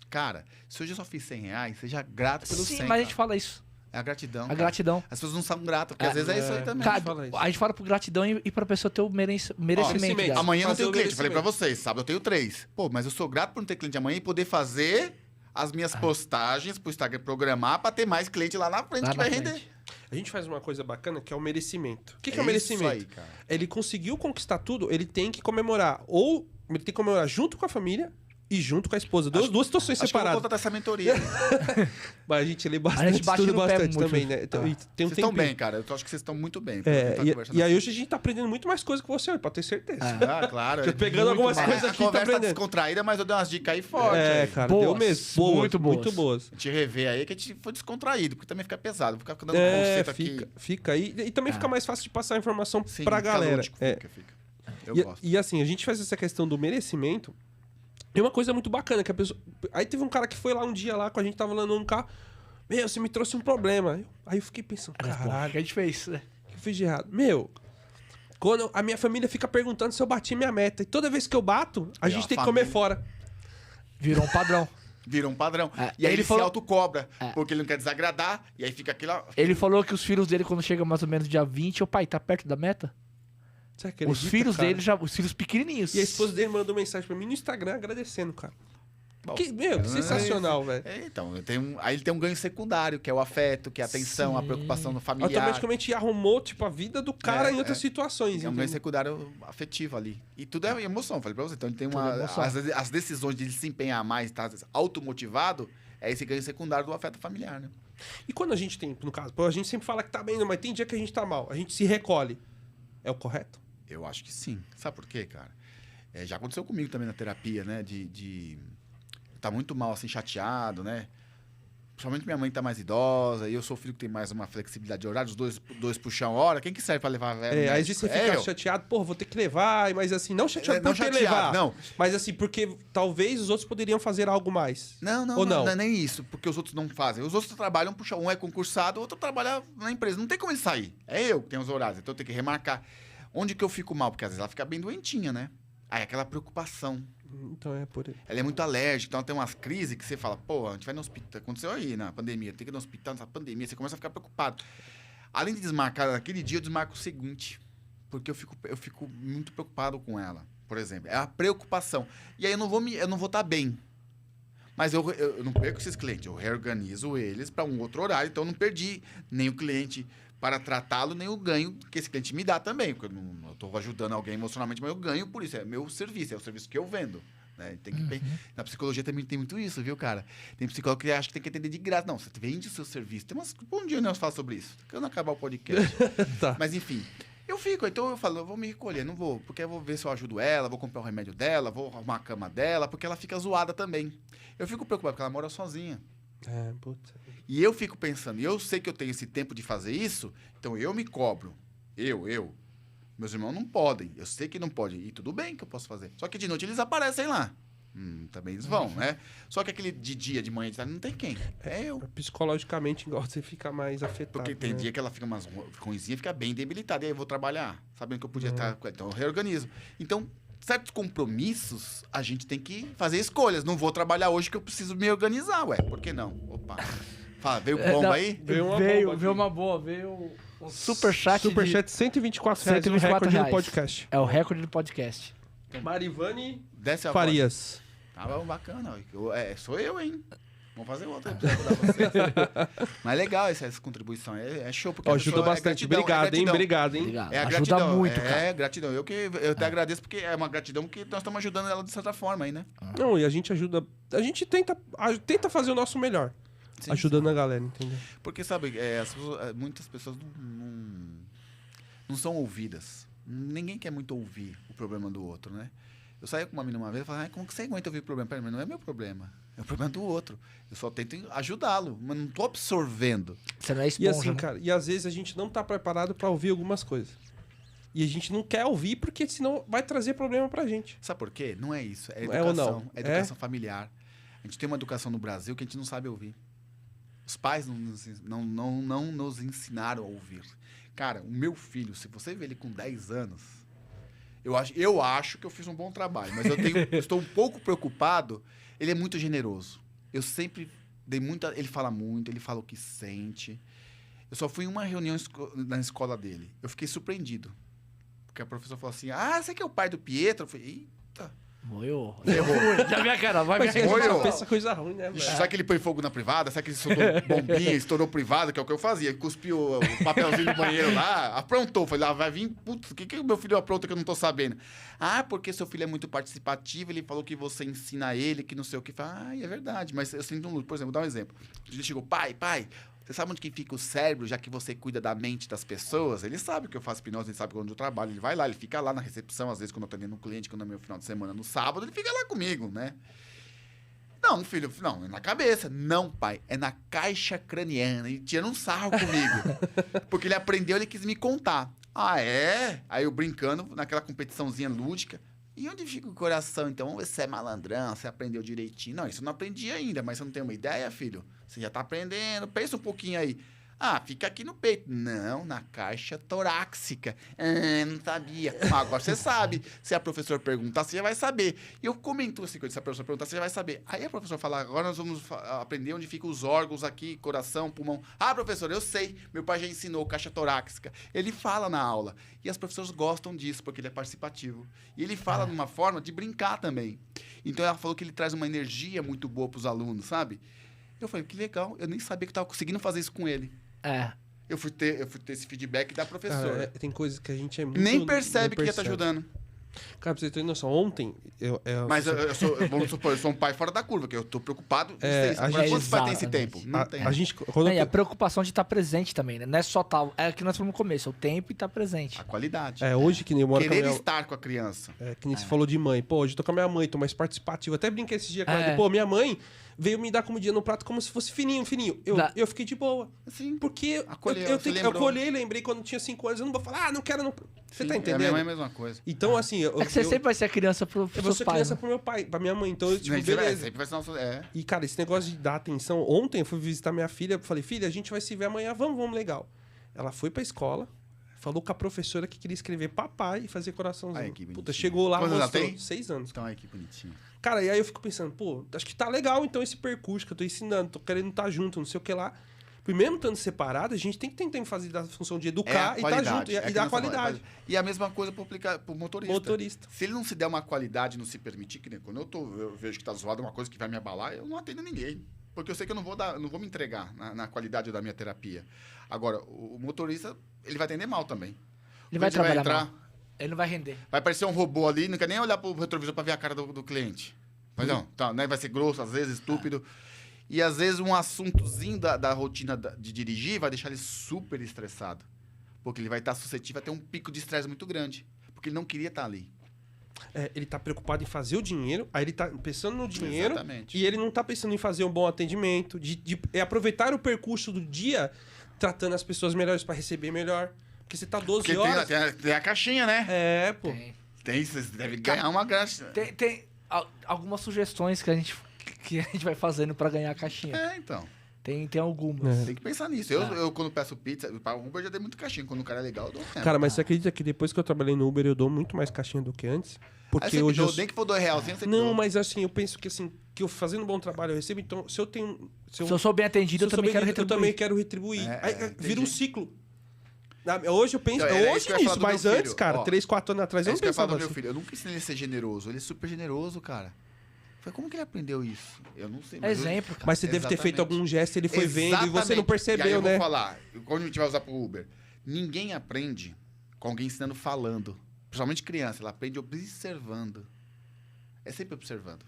Cara, se hoje eu só fiz 100 reais, seja grato pelo 100. Sim, mas a gente fala isso. É a gratidão. A cara. gratidão. As pessoas não são gratas, porque às vezes é isso aí também. Cara, Cara, fala isso. a gente fala por gratidão e pra pessoa ter o merecimento merecimento. dela. Amanhã eu não Fazer tenho o cliente. Falei pra merecimento. vocês, sábado eu tenho 3. Pô, mas eu sou grato por não ter cliente amanhã e poder fazer as minhas postagens pro Instagram programar pra ter mais cliente lá na frente Lá que na vai frente. render. A gente faz uma coisa bacana que é o merecimento. O que é o Isso merecimento? aí, cara. Ele conseguiu conquistar tudo, ele tem que comemorar. Ou ele tem que comemorar junto com a família e junto com a esposa. Duas situações Acho que eu vou separadas. contratar essa mentoria. Mas a gente lê A bastante, gente bate estuda no pé bastante muito. também, né? Então, e tem um Vocês estão tempinho. bem, cara. Eu acho que vocês estão muito bem. E aí hoje a gente tá aprendendo muito mais coisas que você, pode ter certeza. Ah, claro. Tô pegando algumas mais. coisas A aqui, tá conversa tá aprendendo. descontraída, mas eu dei umas dicas aí fortes. É, aí. cara, Boas, deu mesmo. Boas, muito boas. muito boas. A gente rever aí que a gente foi descontraído, porque também fica pesado. Ficar dando É, conceito fica, aqui. fica. E também fica mais fácil de passar a informação Sim, pra fica galera. lúdico, É. fica. Eu E, gosto. e assim, a gente faz essa questão do merecimento. E uma coisa muito bacana, que a pessoa. Aí teve um cara que foi lá um dia lá com a gente, tava lá no carro. Meu, você me trouxe um problema. Aí eu fiquei pensando, O que caralho, a gente fez, né? o que eu fiz de errado? Meu, quando a minha família fica perguntando se eu bati minha meta. E toda vez que eu bato, a E gente a tem que comer família. fora. Virou um padrão. Virou um padrão. É, E aí ele ele falou- se autocobra, É. porque ele não quer desagradar, e aí fica aquilo. Ele falou que os filhos dele, quando chega mais ou menos dia 20, ô pai, tá perto da meta? Você Os acredita, filhos cara? dele já, os filhos pequenininhos. E a esposa dele mandou mensagem pra mim no Instagram agradecendo, cara. Bom, Que sensacional, velho. Então, aí ele tem um ganho secundário, que é o afeto, que é a atenção, a Sim. preocupação no familiar. Automaticamente arrumou, tipo, a vida do cara em outras situações. É um ganho entendeu? secundário afetivo ali. E tudo é emoção, falei pra você. Então ele tem Tudo é uma. emoção. As decisões de ele se empenhar mais, tá automotivado, é esse ganho secundário do afeto familiar, né? E quando a gente tem, no caso, pô, a gente sempre fala que tá bem, mas tem dia que a gente tá mal. A gente se recolhe. É o correto? Eu acho que sim. Sabe por quê, cara? Já aconteceu comigo também na terapia, né? tá muito mal, assim, chateado, né? Principalmente minha mãe tá mais idosa, e eu sou o filho que tem mais uma flexibilidade de horário, os dois puxam a hora, quem que serve pra levar a velha? Aí você fica chateado, pô, vou ter que levar, mas assim, não chateado por ter levar. Não. Mas assim, porque talvez os outros poderiam fazer algo mais. Não é nem isso, porque os outros não fazem. Os outros trabalham, puxa, um é concursado, o outro trabalha na empresa. Não tem como ele sair. É eu que tenho os horários, então eu tenho que remarcar. Onde que eu fico mal? Porque às vezes ela fica bem doentinha, né? Aí aquela preocupação. Então é por aí. Ela é muito alérgica, então ela tem umas crises que você fala, pô, a gente vai no hospital. Aconteceu aí na pandemia, tem que ir no hospital nessa pandemia, você começa a ficar preocupado. Além de desmarcar naquele dia, eu desmarco o seguinte. Porque eu fico muito preocupado com ela, por exemplo. É a preocupação. E aí eu não vou estar bem. Mas eu não perco esses clientes, eu reorganizo eles para um outro horário, então eu não perdi nem o cliente para tratá-lo, nem o ganho que esse cliente me dá também. Porque eu estou ajudando alguém emocionalmente, mas eu ganho por isso. É meu serviço, é o serviço que eu vendo. Né? Na psicologia também tem muito isso, viu, cara? Tem psicólogo que acha que tem que atender de graça. Não, você vende o seu serviço. Um dia nós falamos sobre isso. Quando acabar o podcast. Tá. Mas, enfim, eu fico. Então eu falo, eu vou me recolher, não vou. Porque eu vou ver se eu ajudo ela, vou comprar o remédio dela, vou arrumar a cama dela, porque ela fica zoada também. Eu fico preocupado, porque ela mora sozinha. Puta. E eu fico pensando, eu sei que eu tenho esse tempo de fazer isso, então eu me cobro. Meus irmãos não podem. Eu sei que não podem. E tudo bem que eu posso fazer. Só que de noite eles aparecem lá. Também eles vão, né? Só que aquele de dia, de manhã, de tarde, não tem quem. É eu. Psicologicamente, igual você fica mais afetado. Porque tem dia que ela fica umas ruinzinhas, fica bem debilitada. E aí eu vou trabalhar, sabendo que eu podia estar... Então eu reorganizo. Então, certos compromissos, a gente tem que fazer escolhas. Não vou trabalhar hoje que eu preciso me organizar, ué. Por que não? Opa. Fala, veio bomba aí? Veio uma boa, veio um superchat. Superchat R$124, o recorde do podcast. É o recorde do podcast. Marivane Desce a Farias. Tá bom, bacana. Sou eu, hein? Vamos fazer outra pra ajudar você. Mas é legal essa contribuição. É show. Porque ajuda bastante. Obrigado, hein? Obrigado, hein? É a ajuda gratidão. muito, cara. É gratidão. Eu até agradeço porque é uma gratidão que nós estamos ajudando ela de certa forma aí, né? Não, e a gente ajuda... A gente tenta fazer o nosso melhor. Sim, ajudando a galera, entendeu? Porque, sabe, muitas pessoas não são ouvidas. Ninguém quer muito ouvir o problema do outro, né? Eu saí com uma menina uma vez e falei, como que você aguenta ouvir o problema? Peraí, mas não é meu problema. É o problema do outro. Eu só tento ajudá-lo, mas não tô absorvendo. Você não é esponja, E assim, né? cara, e às vezes a gente não tá preparado pra ouvir algumas coisas. E a gente não quer ouvir porque senão vai trazer problema pra gente. Sabe por quê? Não é isso. É É ou educação. não? É educação familiar. A gente tem uma educação no Brasil que a gente não sabe ouvir. Os pais não nos ensinaram a ouvir. Cara, o meu filho, se você vê ele com 10 anos, eu acho que eu fiz um bom trabalho, mas eu estou um pouco preocupado. Ele é muito generoso. Eu sempre dei muita... Ele fala muito, ele fala o que sente. Eu só fui em uma reunião na escola dele. Eu fiquei surpreendido. Porque a professora falou assim, você que é o pai do Pietro? Eu falei, eita. Moiô. Ferrou. Já minha cara, vai Mas minha a gente cara. só pensa coisa ruim, né, velho? Será que ele põe fogo na privada? Será que ele soltou bombinha, estourou privada, que é o que eu fazia? Cuspiu o papelzinho do banheiro lá, aprontou. Falei, vai vir, putz, o que o meu filho apronta que eu não tô sabendo? Porque seu filho é muito participativo, ele falou que você ensina ele, que não sei o que. Falei, é verdade, mas eu sinto um luto. Por exemplo, vou dar um exemplo. Ele chegou, pai, você sabe onde que fica o cérebro, já que você cuida da mente das pessoas? Ele sabe que eu faço hipnose, ele sabe onde eu trabalho. Ele vai lá, ele fica lá na recepção, às vezes, quando eu tô atendendo um cliente, quando é meu final de semana, no sábado, ele fica lá comigo, né? Não, filho, não, é na cabeça. Não, pai, é na caixa craniana. E tirando um sarro comigo. Porque ele aprendeu, ele quis me contar. É? Aí eu brincando, naquela competiçãozinha lúdica. E onde fica o coração, então? Vamos ver se você é malandrão, você aprendeu direitinho. Não, isso eu não aprendi ainda, mas você não tem uma ideia, filho? Você já tá aprendendo, pensa um pouquinho aí. Fica aqui no peito. Não, na caixa torácica. Não sabia. Agora você sabe. Se a professora perguntar, você já vai saber. E eu comento assim, se a professora perguntar, você já vai saber. Aí a professora fala, agora nós vamos aprender onde ficam os órgãos aqui, coração, pulmão. Professor, eu sei. Meu pai já ensinou caixa torácica. Ele fala na aula. E as professoras gostam disso, porque ele é participativo. E ele fala de uma forma de brincar também. Então ela falou que ele traz uma energia muito boa para os alunos, sabe? Eu falei, que legal. Eu nem sabia que eu estava conseguindo fazer isso com ele. Eu fui ter esse feedback da professora. Tem coisas que a gente é muito... Nem percebe que já tá ajudando. Cara, pra você ter noção, ontem... Mas vamos supor, eu sou um pai fora da curva, que eu tô preocupado. Quantos pais tem esse tempo? Não tem. A gente... Quando E a preocupação de estar presente também, né? Não é só tal. É o que nós falamos no começo, é o tempo e estar presente. A qualidade. hoje que nem eu moro com a Querer minha... estar com a criança. que nem você falou de mãe. Pô, hoje eu tô com a minha mãe, tô mais participativo. Até brinquei esse dia com ela. Pô, minha mãe veio me dar comidinha no prato como se fosse fininho. Eu fiquei de boa. Assim, Porque eu colhei, lembrei quando eu tinha 5 anos, eu não vou falar, não quero... Não... Você tá entendendo? A minha mãe é a mesma coisa. Então, assim... É que você sempre vai ser a criança pro eu vou seus ser pais. criança Né? pro meu pai, pra minha mãe. Então, eu, tipo, Sempre beleza. vai ser nosso... E, cara, esse negócio de dar atenção... Ontem eu fui visitar minha filha, falei, filha, a gente vai se ver amanhã, vamos, legal. Ela foi pra escola, falou com a professora que queria escrever papai e fazer coraçãozinho. Ai, que bonitinho. Puta, chegou lá, Quantos mostrou. ela tem? 6 anos. Então, ai, que bonitinho. Cara, e aí eu fico pensando, pô, acho que tá legal então esse percurso que eu tô ensinando, tô querendo estar junto, não sei o que lá. E mesmo estando separado, a gente tem que tentar fazer da função de educar e estar junto e dar qualidade. E a mesma coisa pro Motorista. Se ele não se der uma qualidade, não se permitir, que nem quando eu vejo que tá zoado uma coisa que vai me abalar, eu não atendo ninguém. Porque eu sei que eu não vou me entregar na qualidade da minha terapia. Agora, o motorista, ele vai atender mal também. Ele vai trabalhar entrar, mal. Ele não vai render. vai aparecer um robô ali, não quer nem olhar pro retrovisor pra ver a cara do cliente. Mas não, tá, né? Vai ser grosso, às vezes estúpido. E às vezes um assuntozinho da rotina de dirigir vai deixar ele super estressado. Porque ele vai estar suscetível a ter um pico de estresse muito grande. Porque ele não queria estar ali. Ele tá preocupado em fazer o dinheiro, aí ele tá pensando no dinheiro. Exatamente. E ele não tá pensando em fazer um bom atendimento, aproveitar o percurso do dia, tratando as pessoas melhores pra receber melhor. Porque você tá 12 Porque horas... tem a caixinha, né? Pô. Tem, você deve ganhar uma graça. Tem algumas sugestões que a gente vai fazendo pra ganhar a caixinha. Então. Tem algumas. Tem que pensar nisso. Eu quando peço pizza, para o Uber já dei muito caixinha. Quando o cara é legal, eu dou tempo. Cara, mas você acredita que depois que eu trabalhei no Uber, eu dou muito mais caixinha do que antes? Porque hoje nem que for R$2, você Não, dou. mas assim, eu penso que assim, que eu fazendo um bom trabalho eu recebo, então se eu tenho... Se eu sou bem atendido, eu também quero retribuir. Eu também quero retribuir. Aí vira um entendi. ciclo. Hoje eu penso... Então, hoje eu ia é falar isso, do mas meu antes, filho. cara, Ó, 3, 4 anos atrás, eu não que eu ia falar pensava do meu assim. filho. Eu nunca ensinei ele a ser generoso. Ele é super generoso, cara. Falei, como que ele aprendeu isso? Eu não sei. Exemplo, cara. Mas você deve ter feito Exatamente. algum gesto, ele foi vendo e você não percebeu, e aí eu né? vou falar, quando a gente vai usar pro Uber, ninguém aprende com alguém ensinando falando. Principalmente criança, ela aprende observando. É sempre observando.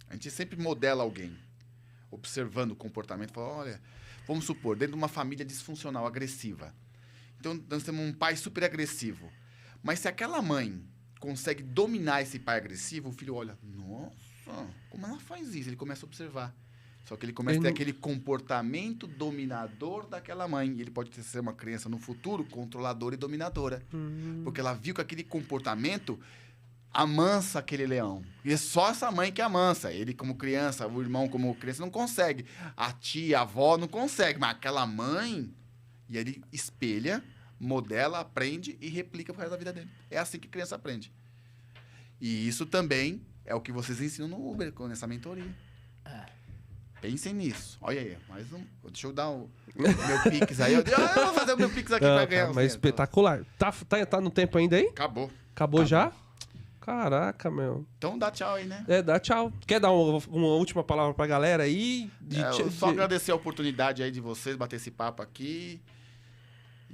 A gente sempre modela alguém. Observando o comportamento. Fala, olha, vamos supor, dentro de uma família disfuncional, agressiva. Então, nós temos um pai super agressivo. Mas se aquela mãe consegue dominar esse pai agressivo, o filho olha, nossa, como ela faz isso? Ele começa a observar. Só que ele começa a ter aquele comportamento dominador daquela mãe. E ele pode ser uma criança no futuro controladora e dominadora. Porque ela viu que aquele comportamento amansa aquele leão. E é só essa mãe que amansa. Ele como criança, o irmão como criança não consegue. A tia, a avó não consegue. Mas aquela mãe... E ele espelha, modela, aprende e replica pro resto da vida dele. É assim que a criança aprende. E isso também é o que vocês ensinam no Uber, nessa mentoria. Pensem nisso. Olha aí, mais um. Deixa eu dar o meu Pix aí. Eu vou fazer o meu Pix aqui pra ganhar. Mas espetacular. Tá no tempo ainda aí? Acabou. Acabou já? Caraca, meu. Então dá tchau aí, né? Dá tchau. Quer dar uma última palavra pra galera aí? Eu só agradecer a oportunidade aí de vocês bater esse papo aqui.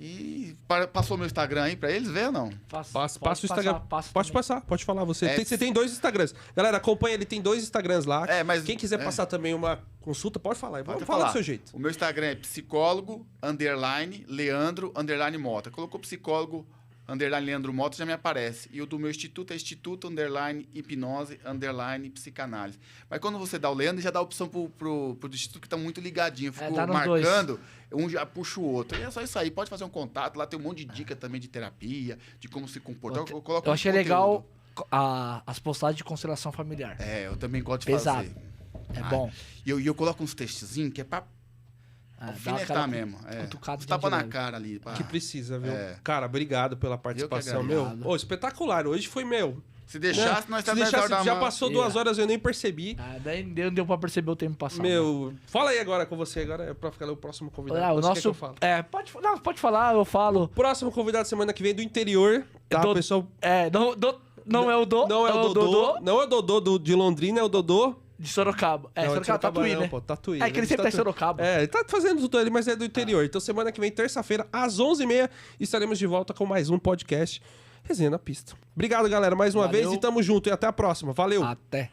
E passou meu Instagram aí pra eles ver ou não? Passa o Instagram. Pode passar, pode falar você. É, Você tem 2 Instagrams. Galera, acompanha, ele tem 2 Instagrams lá. Mas quem quiser passar também uma consulta, pode falar. Pode Fala do seu jeito. O meu Instagram é psicólogo, _Leandro, _Mota. Colocou psicólogo, _Leandro Mota, já me aparece. E o do meu instituto é instituto, _hipnose, _psicanálise. Mas quando você dá o Leandro, já dá a opção pro instituto que tá muito ligadinho. Eu fico marcando, um já puxa o outro. E é só isso aí, pode fazer um contato. Lá tem um monte de dica também de terapia, de como se comportar. Eu achei legal as postagens de constelação familiar. Eu também gosto de Pesado. fazer. É bom. E eu coloco uns textozinhos que é pra alfinetar mesmo. Tapa na cara ali. Pá. Que precisa, viu? Cara, obrigado pela participação, agradeço. meu. Espetacular. Hoje foi meu. Se deixasse, nós Se deixasse, já passou 2 horas, eu nem percebi. Daí não deu pra perceber o tempo passado. Meu, fala aí agora com você. Agora é pra ficar o próximo convidado. O nosso... pode falar, eu falo. Próximo convidado semana que vem do interior. Tá, pessoal? Não é o Dodô. Não é o Dodô. Não é o Dodô de Londrina, é o Dodô... De Sorocaba. Sorocaba, Tatuí, né? Pô, Tatuí. É que ele sempre tá em Sorocaba. Ele tá fazendo tudo ali, mas é do interior. Então, semana que vem, terça-feira, às 11h30, estaremos de volta com mais um podcast. Resenha na Pista. Obrigado, galera, mais uma Valeu. vez e tamo junto. E até a próxima. Valeu! Até.